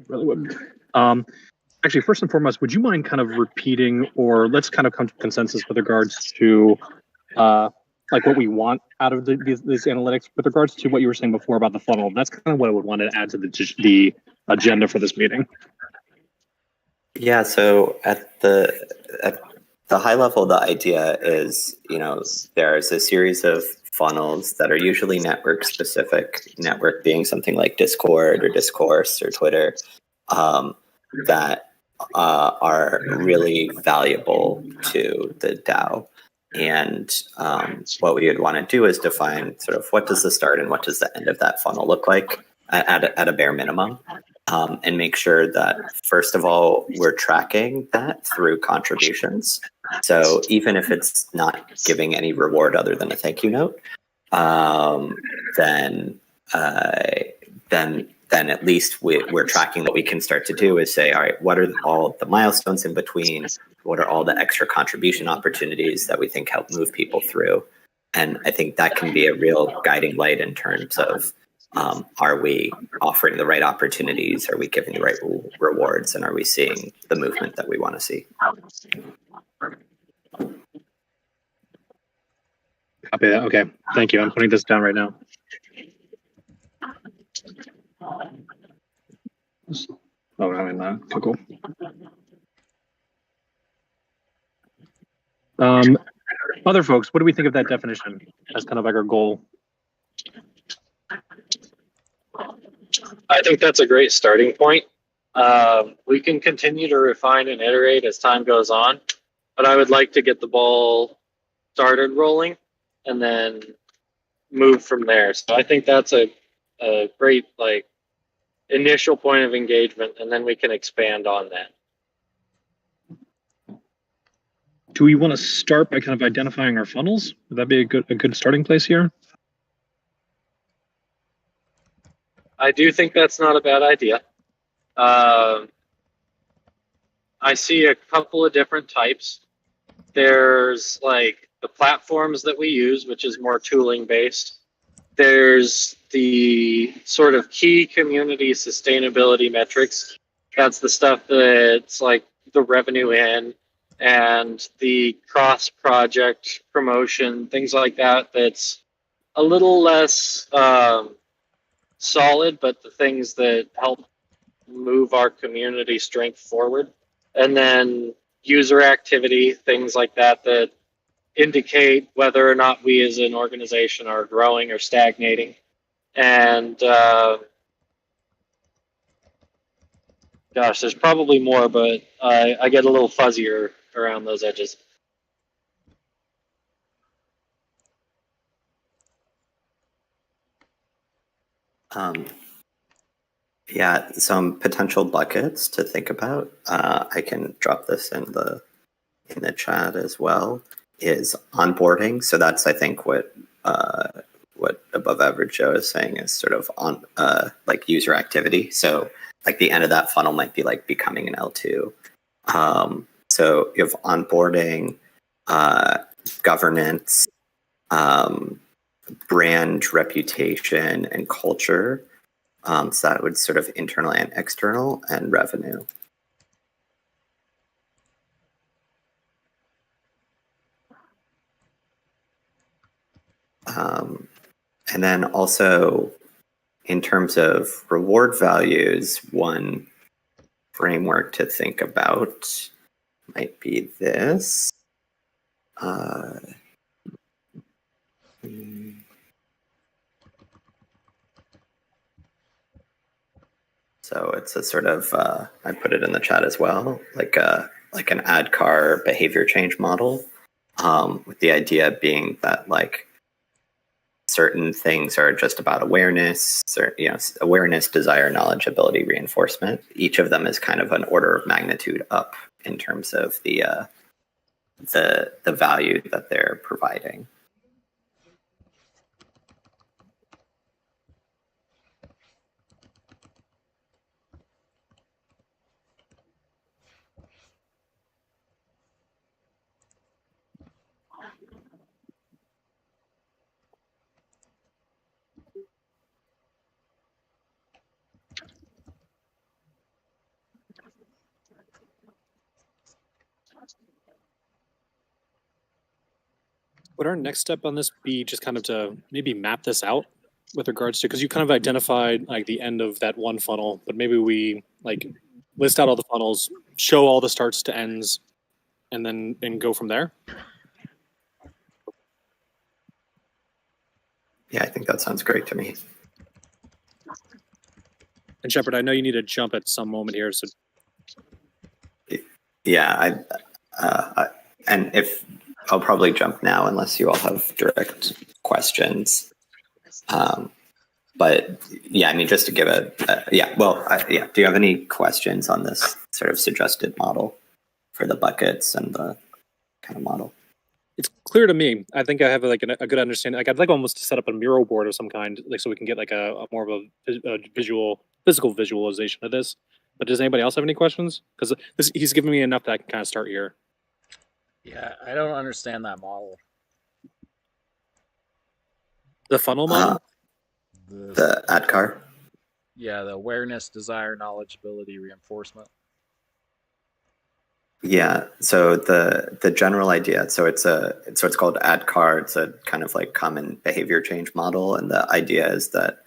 Really would. Actually, first and foremost, would you mind kind of repeating, or let's kind of come to consensus with regards to like what we want out of these analytics with regards to what you were saying before about the funnel. That's kind of what I would want to add to the agenda for this meeting. Yeah, so at the high level, the idea is, there's a series of funnels that are usually network specific, network being something like Discord or Discourse or Twitter, that are really valuable to the DAO. And what we would want to do is define sort of what does the start and what does the end of that funnel look like at a bare minimum. And make sure that, first of all, we're tracking that through contributions. So even if it's not giving any reward other than a thank you note, then at least we're tracking. What we can start to do is say, all right, what are all the milestones in between? What are all the extra contribution opportunities that we think help move people through? And I think that can be a real guiding light in terms of, are we offering the right opportunities? Are we giving the right rewards? And are we seeing the movement that we want to see? Copy that. Okay. Thank you. I'm putting this down right now. Oh, I mean that. Cool. Other folks, what do we think of that definition as kind of like our goal? I think that's a great starting point. We can continue to refine and iterate as time goes on, but I would like to get the ball started rolling and then move from there. So I think that's a great initial point of engagement, and then we can expand on that. Do we want to start by kind of identifying our funnels? Would that be a good starting place here? I do think that's not a bad idea. I see a couple of different types. There's like the platforms that we use, which is more tooling based. There's the sort of key community sustainability metrics. That's the stuff that's like the revenue in and the cross project promotion, things like that. That's a little less solid, but the things that help move our community strength forward. And then user activity, things like that that indicate whether or not we as an organization are growing or stagnating. And gosh, there's probably more, but I get a little fuzzier around those edges. Yeah, some potential buckets to think about. I can drop this in the chat as well. Is onboarding. So that's, I think, what Above Average Joe is saying is sort of on like user activity. So like the end of that funnel might be like becoming an L2. So you have onboarding, governance, brand reputation, and culture. So that would sort of internal and external, and revenue. And then also in terms of reward values, one framework to think about might be this. So it's a sort of, I put it in the chat as well, like an ADKAR behavior change model, with the idea being that like certain things are just about awareness, awareness, desire, knowledge, ability, reinforcement. Each of them is kind of an order of magnitude up in terms of the value that they're providing. Would our next step on this be just kind of to maybe map this out with regards to, because you kind of identified like the end of that one funnel, but maybe we like list out all the funnels, show all the starts to ends, and go from there? Yeah, I think that sounds great to me. And Shepard, I know you need to jump at some moment here, so yeah, and if I'll probably jump now unless you all have direct questions. But yeah, I mean, just to give do you have any questions on this sort of suggested model for the buckets and the kind of model? it's clear to me. I think I have like a good understanding. Like I'd like almost to set up a mural board of some kind, like so we can get like a more of a physical visualization of this. But does anybody else have any questions? Because he's given me enough that I can kind of start here. Yeah, I don't understand that model. The funnel model? The ADKAR? Yeah, the awareness, desire, knowledge, ability, reinforcement. Yeah, so the general idea, so it's called ADKAR. It's a kind of like common behavior change model, and the idea is that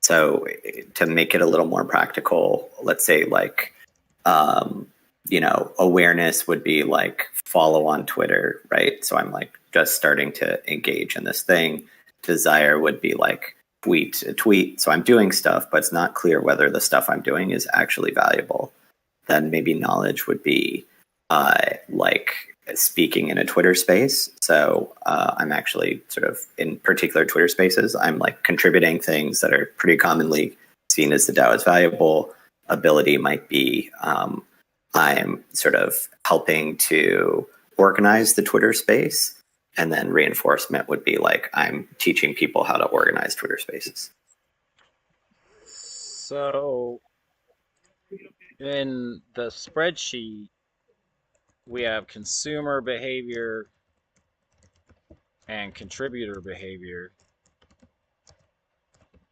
so to make it a little more practical, let's say like awareness would be like follow on Twitter, right? So I'm like just starting to engage in this thing. Desire would be like tweet. So I'm doing stuff, but it's not clear whether the stuff I'm doing is actually valuable. Then maybe knowledge would be like speaking in a Twitter space. So I'm actually sort of in particular Twitter spaces, I'm like contributing things that are pretty commonly seen as the DAO as valuable. Ability might be I'm sort of helping to organize the Twitter space. And then reinforcement would be like I'm teaching people how to organize Twitter spaces. So in the spreadsheet, we have consumer behavior and contributor behavior.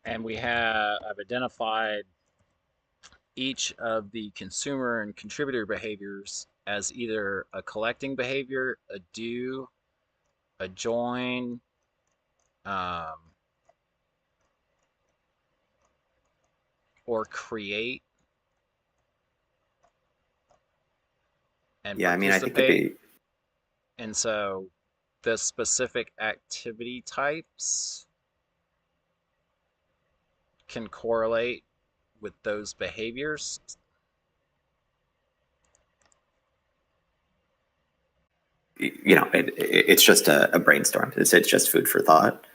And I've identified each of the consumer and contributor behaviors as either a collecting behavior, a do, a join, or create. And yeah, I mean, I think it'd be... And so the specific activity types can correlate with those behaviors. It's just a brainstorm. It's just food for thought.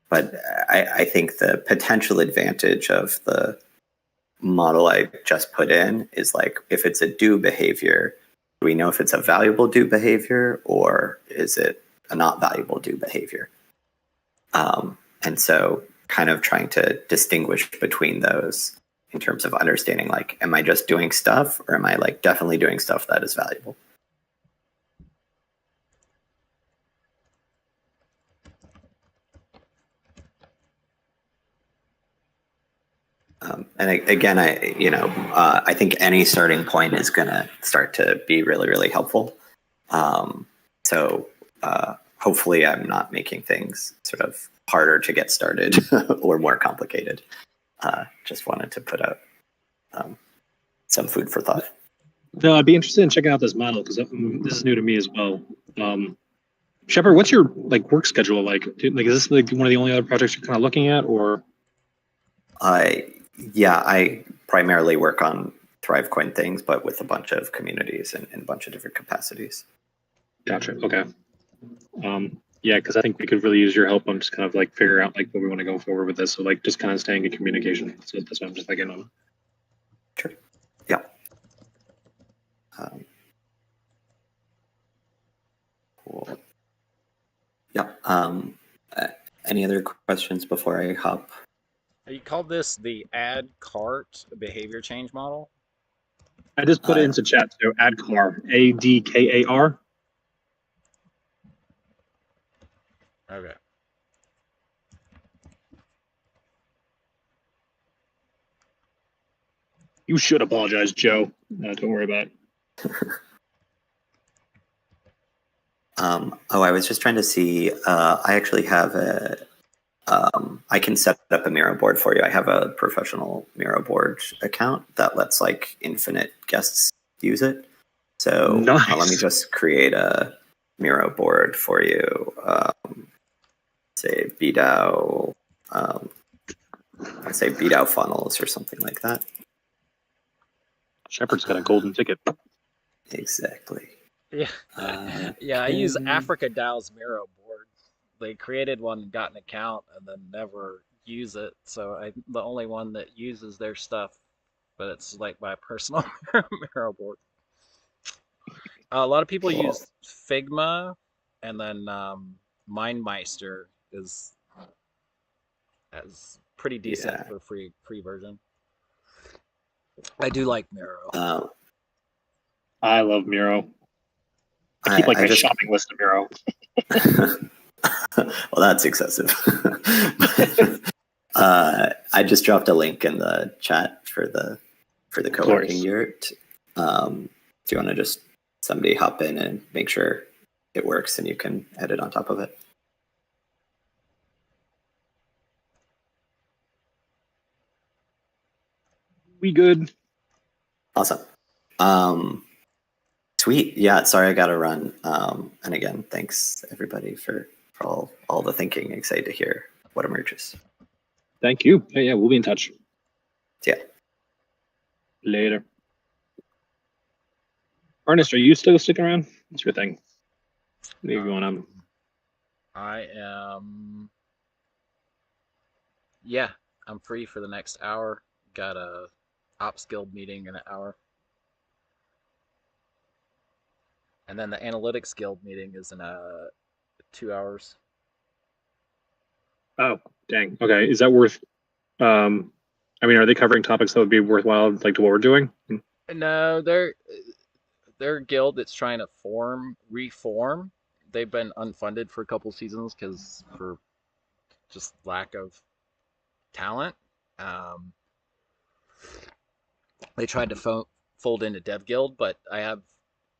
but I think the potential advantage of the model I just put in is like, if it's a do behavior, do we know if it's a valuable do behavior or is it a not valuable do behavior? And so kind of trying to distinguish between those in terms of understanding, like, am I just doing stuff or am I like definitely doing stuff that is valuable? And again, I think any starting point is going to start to be really, really helpful. So hopefully I'm not making things sort of harder to get started or more complicated. Just wanted to put out some food for thought. No, I'd be interested in checking out this model because this is new to me as well. Shepard, what's your like work schedule like? Like, is this like one of the only other projects you're kind of looking at, or? Yeah, I primarily work on ThriveCoin things, but with a bunch of communities and a bunch of different capacities. Gotcha. Okay. Yeah, because I think we could really use your help on just kind of like figuring out like what we want to go forward with this. So like just kind of staying in communication. So that's what I'm just thinking of. Sure. Yeah. Cool. Yeah. Any other questions before I hop? You called this the add cart behavior change model? I just put it into chat. So ADKAR, ADKAR. Okay. You should apologize, Joe. Don't worry about it. I was just trying to see. I actually have I can set up a Miro board for you. I have a professional Miro board account that lets like infinite guests use it. So nice. Let me just create a Miro board for you. Say BDAO. Say BDAO funnels or something like that. Shepard's got a golden ticket. Exactly. Yeah. Yeah, I use Africa DAO's Miro board. They created one, got an account, and then never use it. So I'm the only one that uses their stuff, but it's like my personal Miro board. A lot of people use Figma, and then MindMeister is pretty decent for free version. I do like Miro. I love Miro. I keep my shopping list of Miro. Well, that's excessive. I just dropped a link in the chat for the co-working yurt. Do you want to just somebody hop in and make sure it works and you can edit on top of it? We good? Awesome. Sweet. Yeah, sorry I got to run. And again, thanks everybody for all the thinking. Excited to hear what emerges. Thank you. Yeah, we'll be in touch. Yeah. Later. Ernest, are you still sticking around? What's your thing? What are you going on? I am. Yeah, I'm free for the next hour. Got a Ops Guild meeting in an hour. And then the Analytics Guild meeting is in 2 hours. Oh, dang. Okay. Is that worth I mean, are they covering topics that would be worthwhile like to what we're doing? No, they're guild that's trying to reform. They've been unfunded for a couple seasons because for just lack of talent. They tried to fold into Dev Guild, but I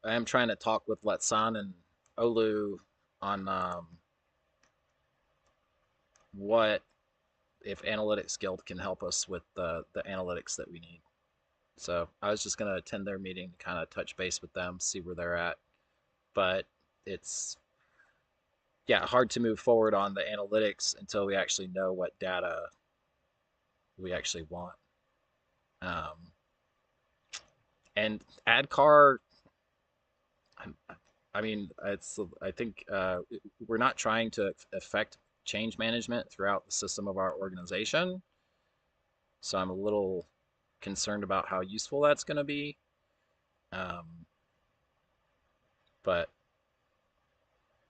am trying to talk with Letsan and Olu on what if Analytics Guild can help us with the analytics that we need. So I was just going to attend their meeting, kind of touch base with them, see where they're at. But it's, hard to move forward on the analytics until we actually know what data we actually want. And AdCar, I mean, I think we're not trying to affect change management throughout the system of our organization. So I'm a little concerned about how useful that's going to be. But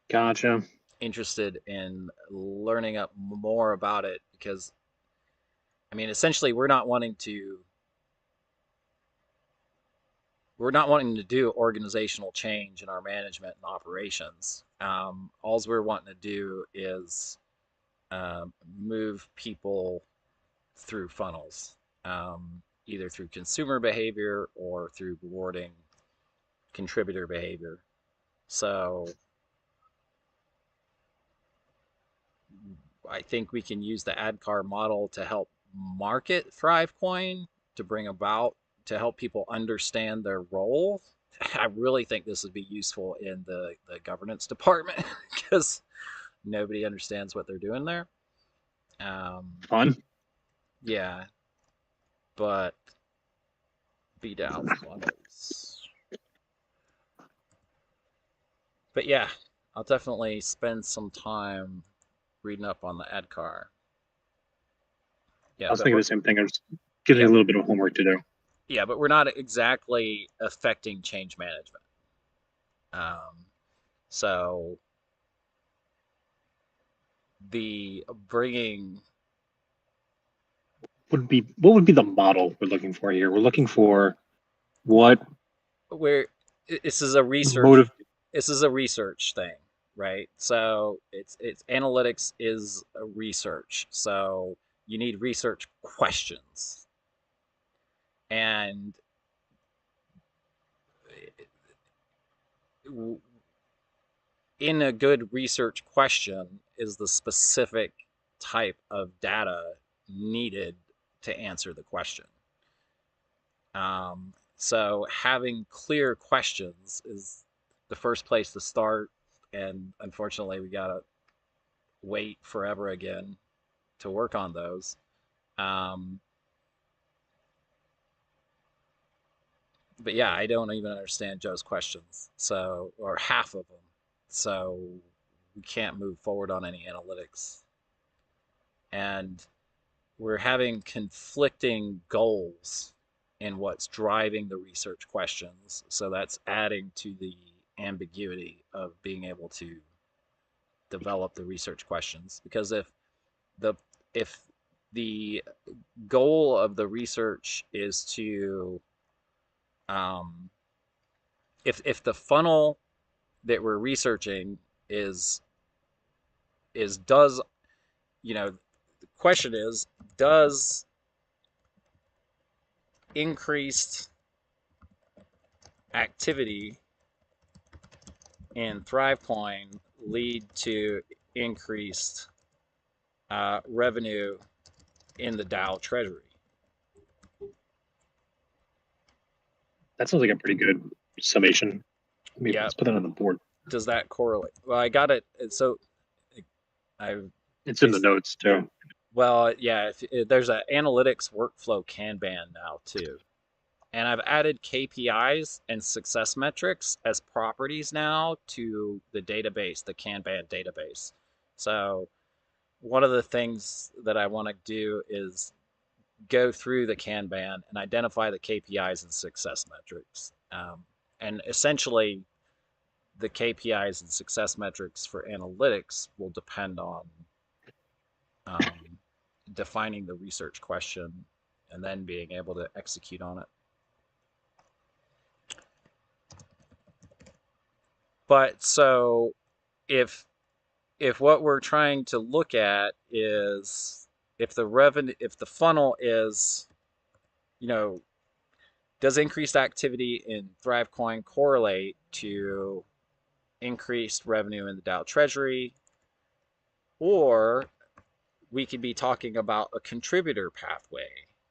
gotcha. Interested in learning up more about it, because I mean, essentially we're not wanting to do organizational change in our management and operations. All we're wanting to do is move people through funnels, either through consumer behavior or through rewarding contributor behavior. So I think we can use the ADCAR model to help market ThriveCoin, to help people understand their role. I really think this would be useful in the governance department because nobody understands what they're doing there. Fun. Yeah, but VDAO funnels. But yeah, I'll definitely spend some time reading up on the ADCAR. Yeah, I was thinking the same thing. I was giving you a little bit of homework to do. Yeah, but we're not exactly affecting change management. So the bringing what would be the model we're looking for here? We're looking for what? This is a research. This is a research thing, right? So it's analytics is a research. So you need research questions, and in a good research question is the specific type of data needed to answer the question. So having clear questions is the first place to start, and unfortunately we gotta wait forever again to work on those. But yeah, I don't even understand Joe's questions, or half of them. So we can't move forward on any analytics. And we're having conflicting goals in what's driving the research questions. So that's adding to the ambiguity of being able to develop the research questions. Because if the goal of the research is to if the funnel that we're researching is does, the question is, does increased activity in ThriveCoin lead to increased revenue in the DAO treasury? That sounds like a pretty good summation. Let's put that on the board. Does that correlate? Well, I got it. So it's in the notes too. Well, yeah, there's an analytics workflow Kanban now too. And I've added KPIs and success metrics as properties now to the database, the Kanban database. So one of the things that I want to do is go through the Kanban and identify the KPIs and success metrics. And essentially, the KPIs and success metrics for analytics will depend on defining the research question and then being able to execute on it. But so if what we're trying to look at is if the funnel is, does increased activity in ThriveCoin correlate to increased revenue in the DAO treasury, or we could be talking about a contributor pathway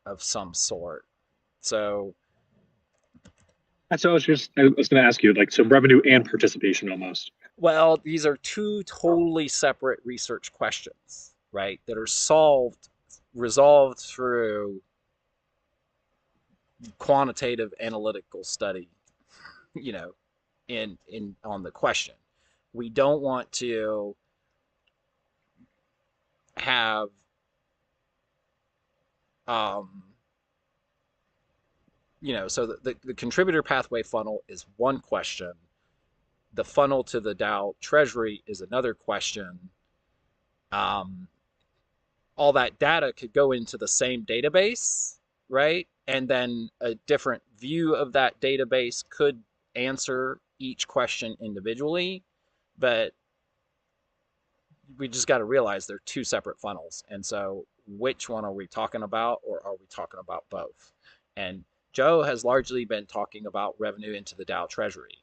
of some sort. So that's what I was going to ask you, so revenue and participation almost. Well, these are two totally separate research questions, right? That are resolved through quantitative analytical study, on the question. We don't want to have so the contributor pathway funnel is one question. The funnel to the DAO treasury is another question. All that data could go into the same database, right? And then a different view of that database could answer each question individually, but we just got to realize they're two separate funnels. And so which one are we talking about, or are we talking about both? And Joe has largely been talking about revenue into the DAO treasury.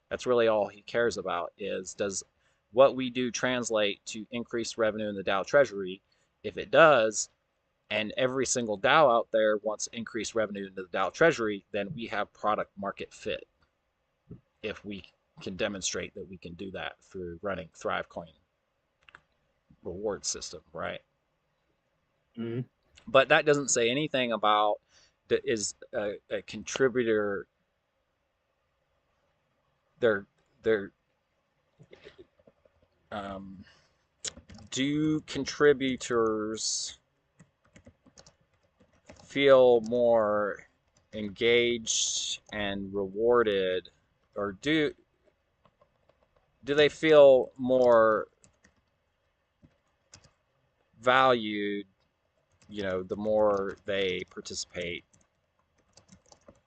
That's really all he cares about, is does what we do translate to increased revenue in the DAO treasury? If it does, and every single DAO out there wants increased revenue into the DAO treasury, then we have product market fit. If we can demonstrate that we can do that through running ThriveCoin reward system, right? Mm-hmm. But that doesn't say anything about is a contributor their do contributors feel more engaged and rewarded, or do they feel more valued, the more they participate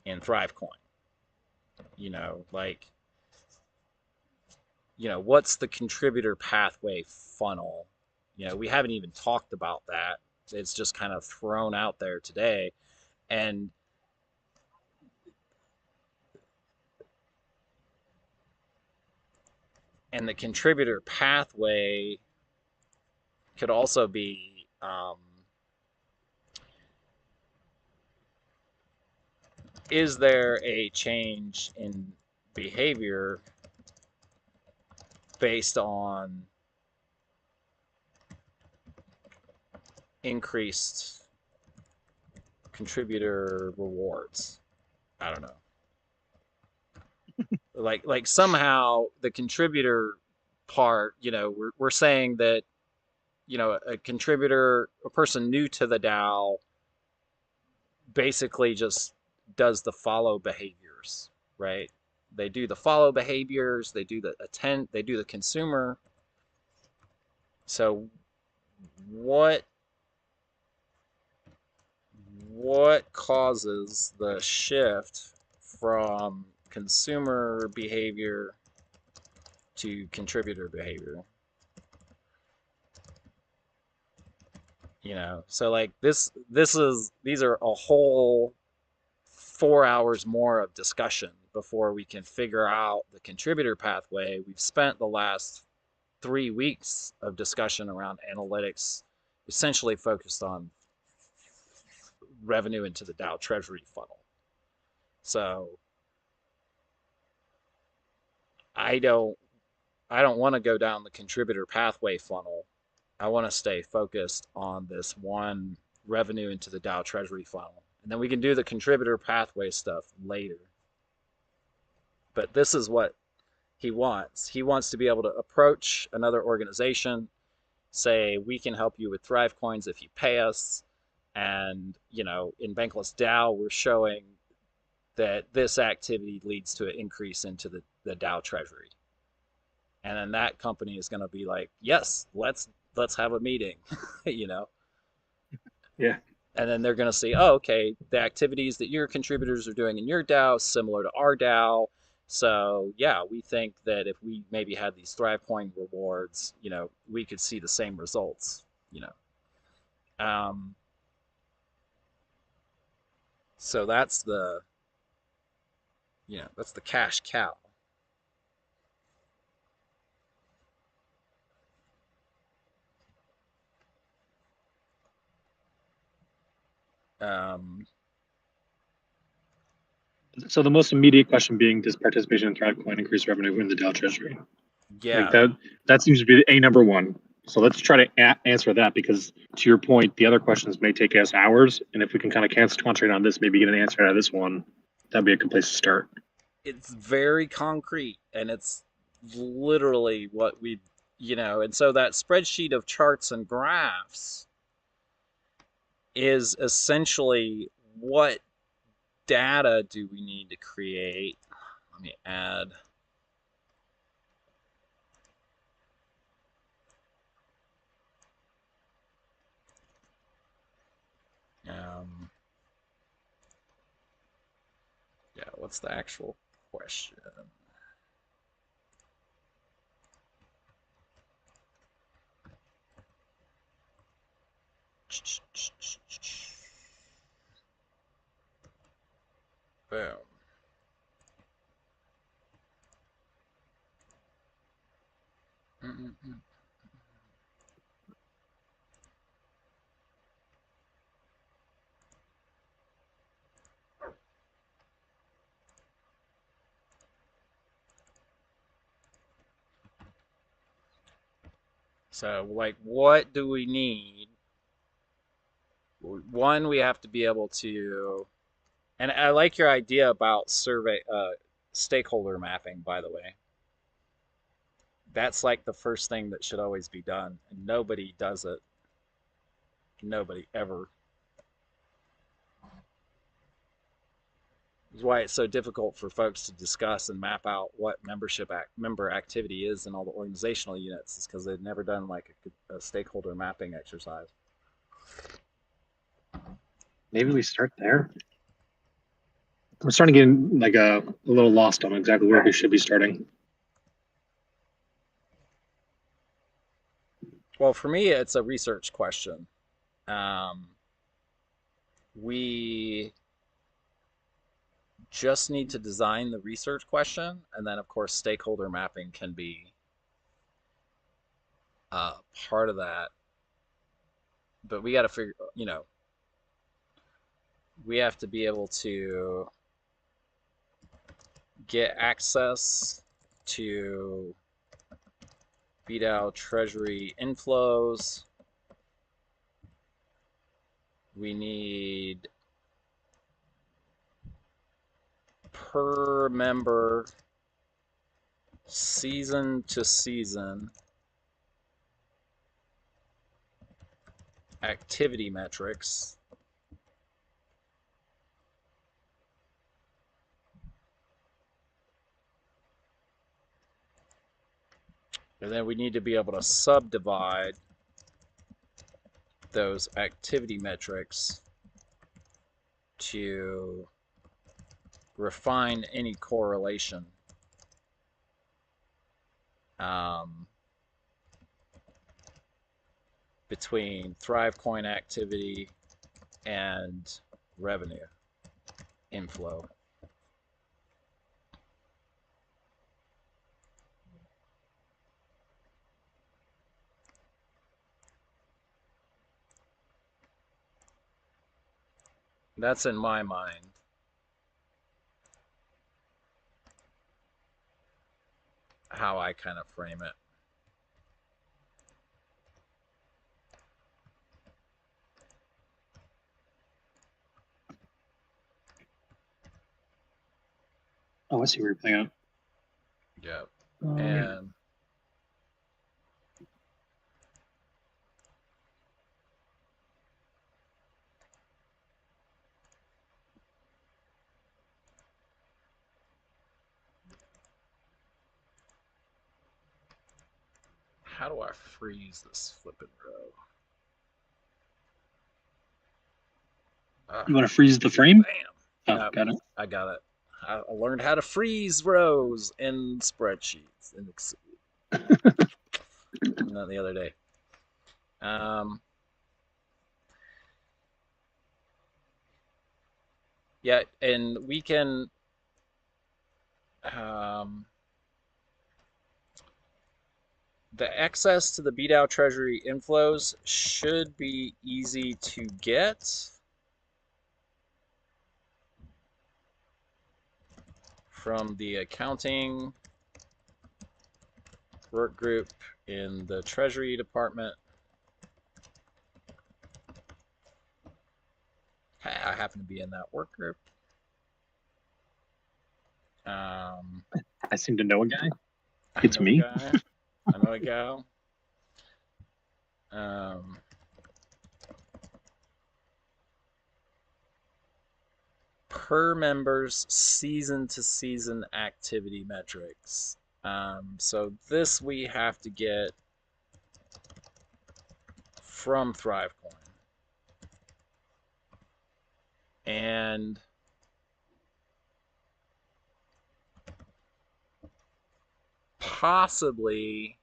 in ThriveCoin? What's the contributor pathway funnel? We haven't even talked about that. It's just kind of thrown out there today. And the contributor pathway could also be is there a change in behavior based on increased contributor rewards? I don't know. like somehow the contributor part, we're saying that, a contributor, a person new to the DAO, basically just does the follow behaviors, right? They do the follow behaviors, they do the attend, they do the consumer. So what causes the shift from consumer behavior to contributor behavior? So like these are a whole 4 hours more of discussion before we can figure out the contributor pathway. We've spent the last 3 weeks of discussion around analytics, essentially focused on revenue into the DAO treasury funnel. So I don't want to go down the contributor pathway funnel. I want to stay focused on this one revenue into the DAO treasury funnel. And then we can do the contributor pathway stuff later. But this is what he wants. He wants to be able to approach another organization, say, we can help you with Thrive Coins if you pay us. And, in Bankless DAO, we're showing that this activity leads to an increase into the DAO treasury. And then that company is going to be like, yes, let's have a meeting, Yeah. And then they're going to see, oh, okay, the activities that your contributors are doing in your DAO is similar to our DAO. So yeah, we think that if we maybe had these ThriveCoin rewards, we could see the same results, So that's the cash cow. So the most immediate question being, does participation in ThriveCoin increase revenue in the DAO treasury? Yeah. Like that seems to be a number one. So let's try to answer that, because to your point, the other questions may take us hours. And if we can kind of concentrate on this, maybe get an answer out of this one, that'd be a good place to start. It's very concrete, and it's literally what we, and so that spreadsheet of charts and graphs is essentially what data do we need to create. Let me add. Yeah, what's the actual question? Boom. So, like, what do we need? One, we have to be able to, and I like your idea about stakeholder mapping, by the way. That's like the first thing that should always be done, and nobody does it. Nobody ever. That's why it's so difficult for folks to discuss and map out what member activity is in all the organizational units, is because they've never done like a stakeholder mapping exercise. Maybe we start there. We're starting to get like a little lost on exactly where we should be starting. Well, for me, it's a research question. We just need to design the research question, and then of course stakeholder mapping can be part of that. But we got to figure, we have to be able to get access to BDAO treasury inflows. We need per member season to season activity metrics. And then we need to be able to subdivide those activity metrics to refine any correlation between ThriveCoin activity and revenue inflow. That's in my mind. How I kind of frame it. Oh, I see where you're playing out. Yeah. And how do I freeze this flipping row? You want to freeze the frame? Bam. Oh, got it. I got it. I learned how to freeze rows in spreadsheets in Excel. Not the other day. Yeah, and we can the access to the BDAO treasury inflows should be easy to get from the accounting work group in the Treasury Department. I happen to be in that work group. I seem to know a guy. It's me. I know a gal. Per members season to season activity metrics. So this we have to get from ThriveCoin. And possibly,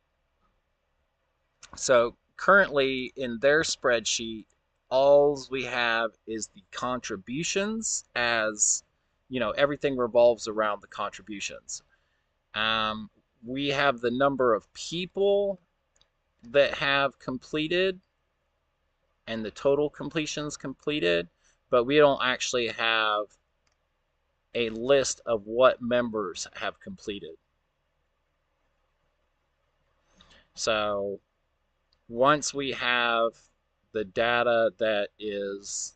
so currently in their spreadsheet, all we have is the contributions, as you know, everything revolves around the contributions. We have the number of people that have completed and the total completions completed, but we don't actually have a list of what members have completed. So once we have the data that is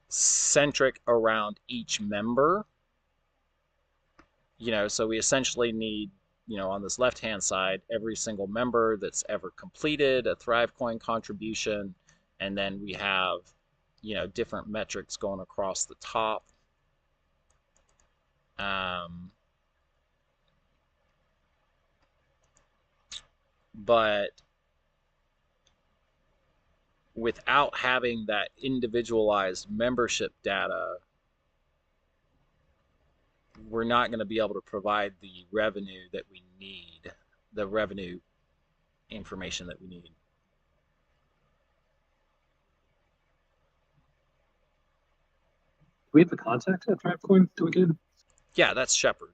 centric around each member, you know, so we essentially need, you know, on this left-hand side, every single member that's ever completed a ThriveCoin contribution, and then we have, you know, different metrics going across the top. But without having that individualized membership data, we're not going to be able to provide the revenue that we need, the revenue information that we need. Do we have the contact at ThriveCoin? Do we good? Yeah, that's Shepard.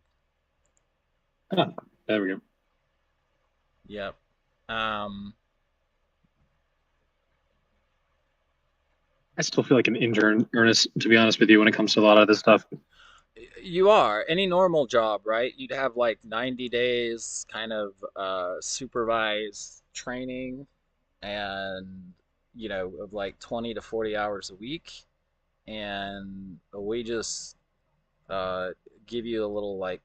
Ah, there we go. Yep. I still feel like an intern, Ernest, to be honest with you, when it comes to a lot of this stuff. You are. Any normal job, right? You'd have like 90 days kind of supervised training and, you know, of like 20 to 40 hours a week. And we just give you a little like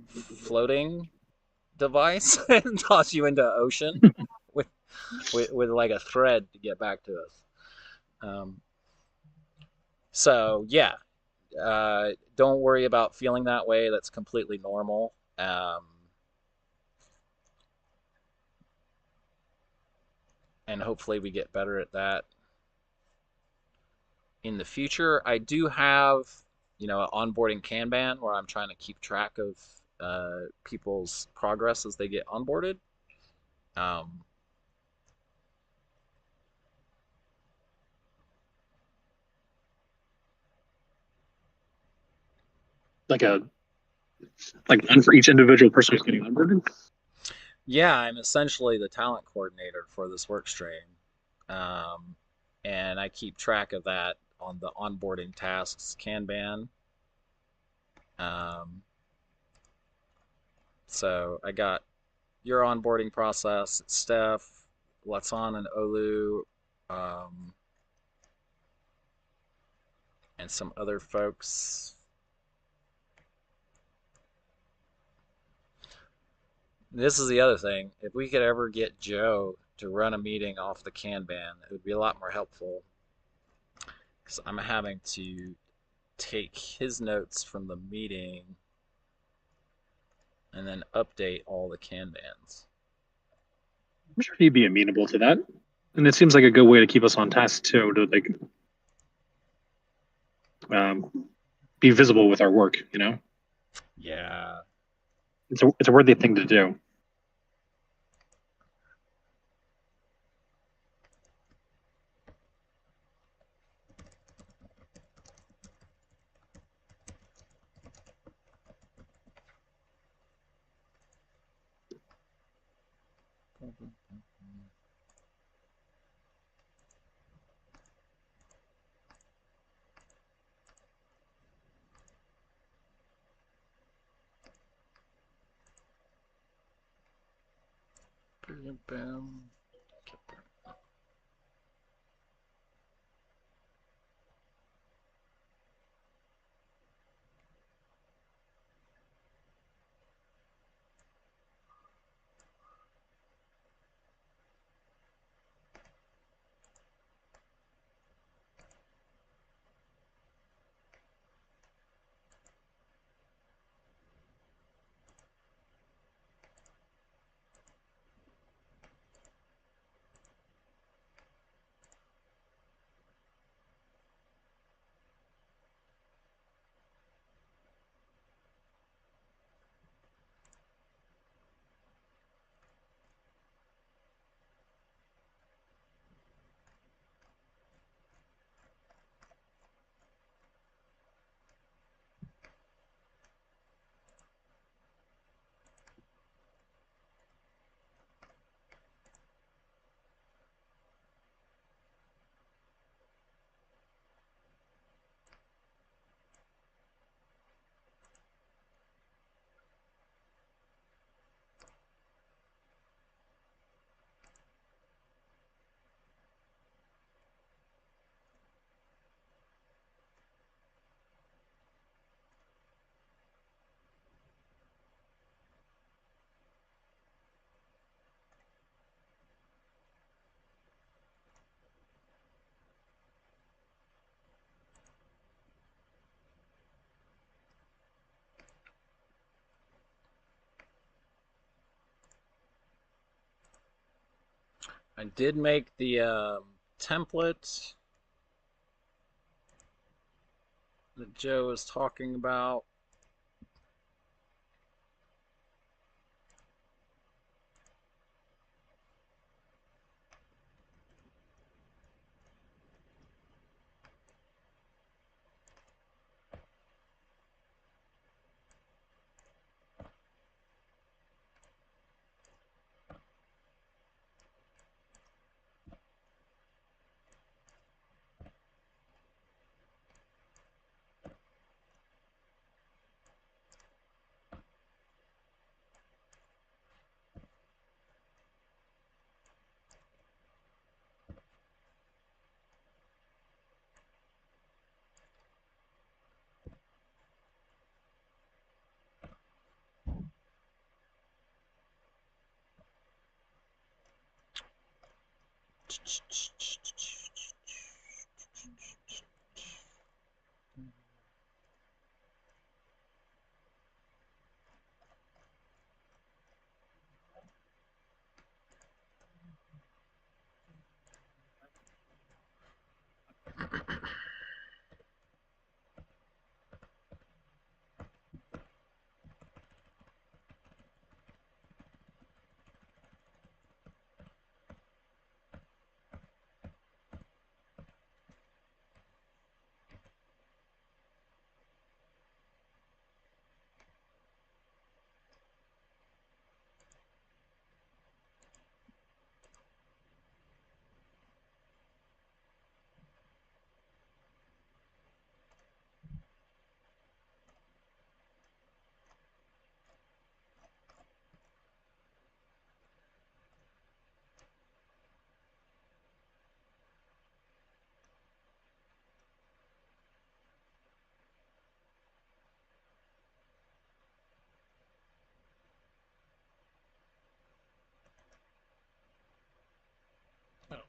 floating device and toss you into ocean with like a thread to get back to us. So yeah, don't worry about feeling that way. That's completely normal. And hopefully we get better at that in the future. I do have, you know, an onboarding Kanban where I'm trying to keep track of people's progress as they get onboarded. Like one for each individual person who's getting onboarded? Yeah, I'm essentially the talent coordinator for this work stream. And I keep track of that on the onboarding tasks Kanban. So I got your onboarding process, Steph, Latson, and Olu, and some other folks. This is the other thing. If we could ever get Joe to run a meeting off the Kanban, it would be a lot more helpful. Because I'm having to take his notes from the meeting and then update all the Kanbans. I'm sure he'd be amenable to that. And it seems like a good way to keep us on task too, to like be visible with our work, you know? Yeah. It's a worthy thing to do. Boom. I did make the template that Joe was talking about.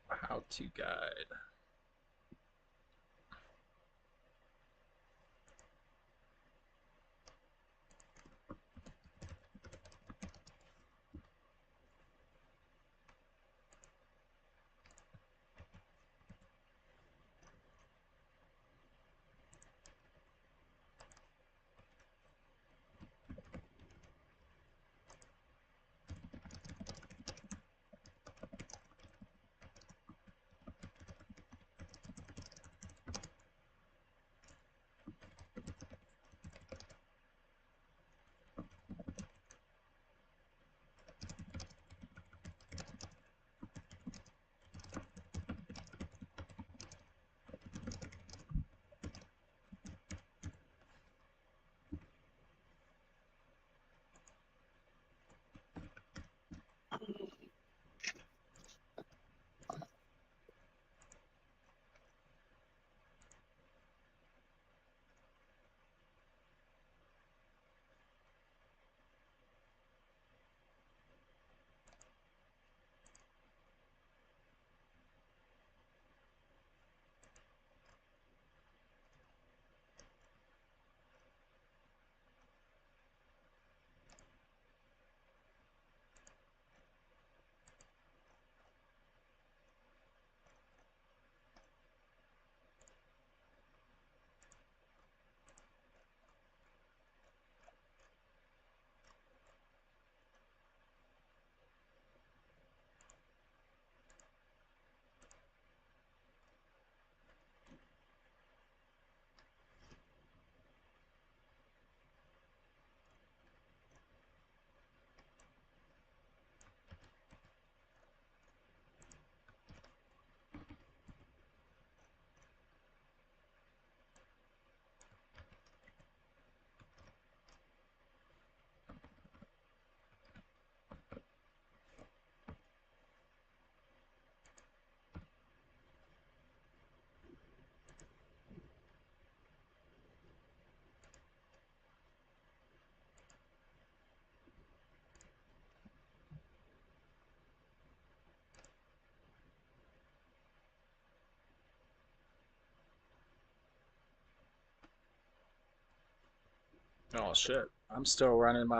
How-to guide. Oh shit! I'm still running my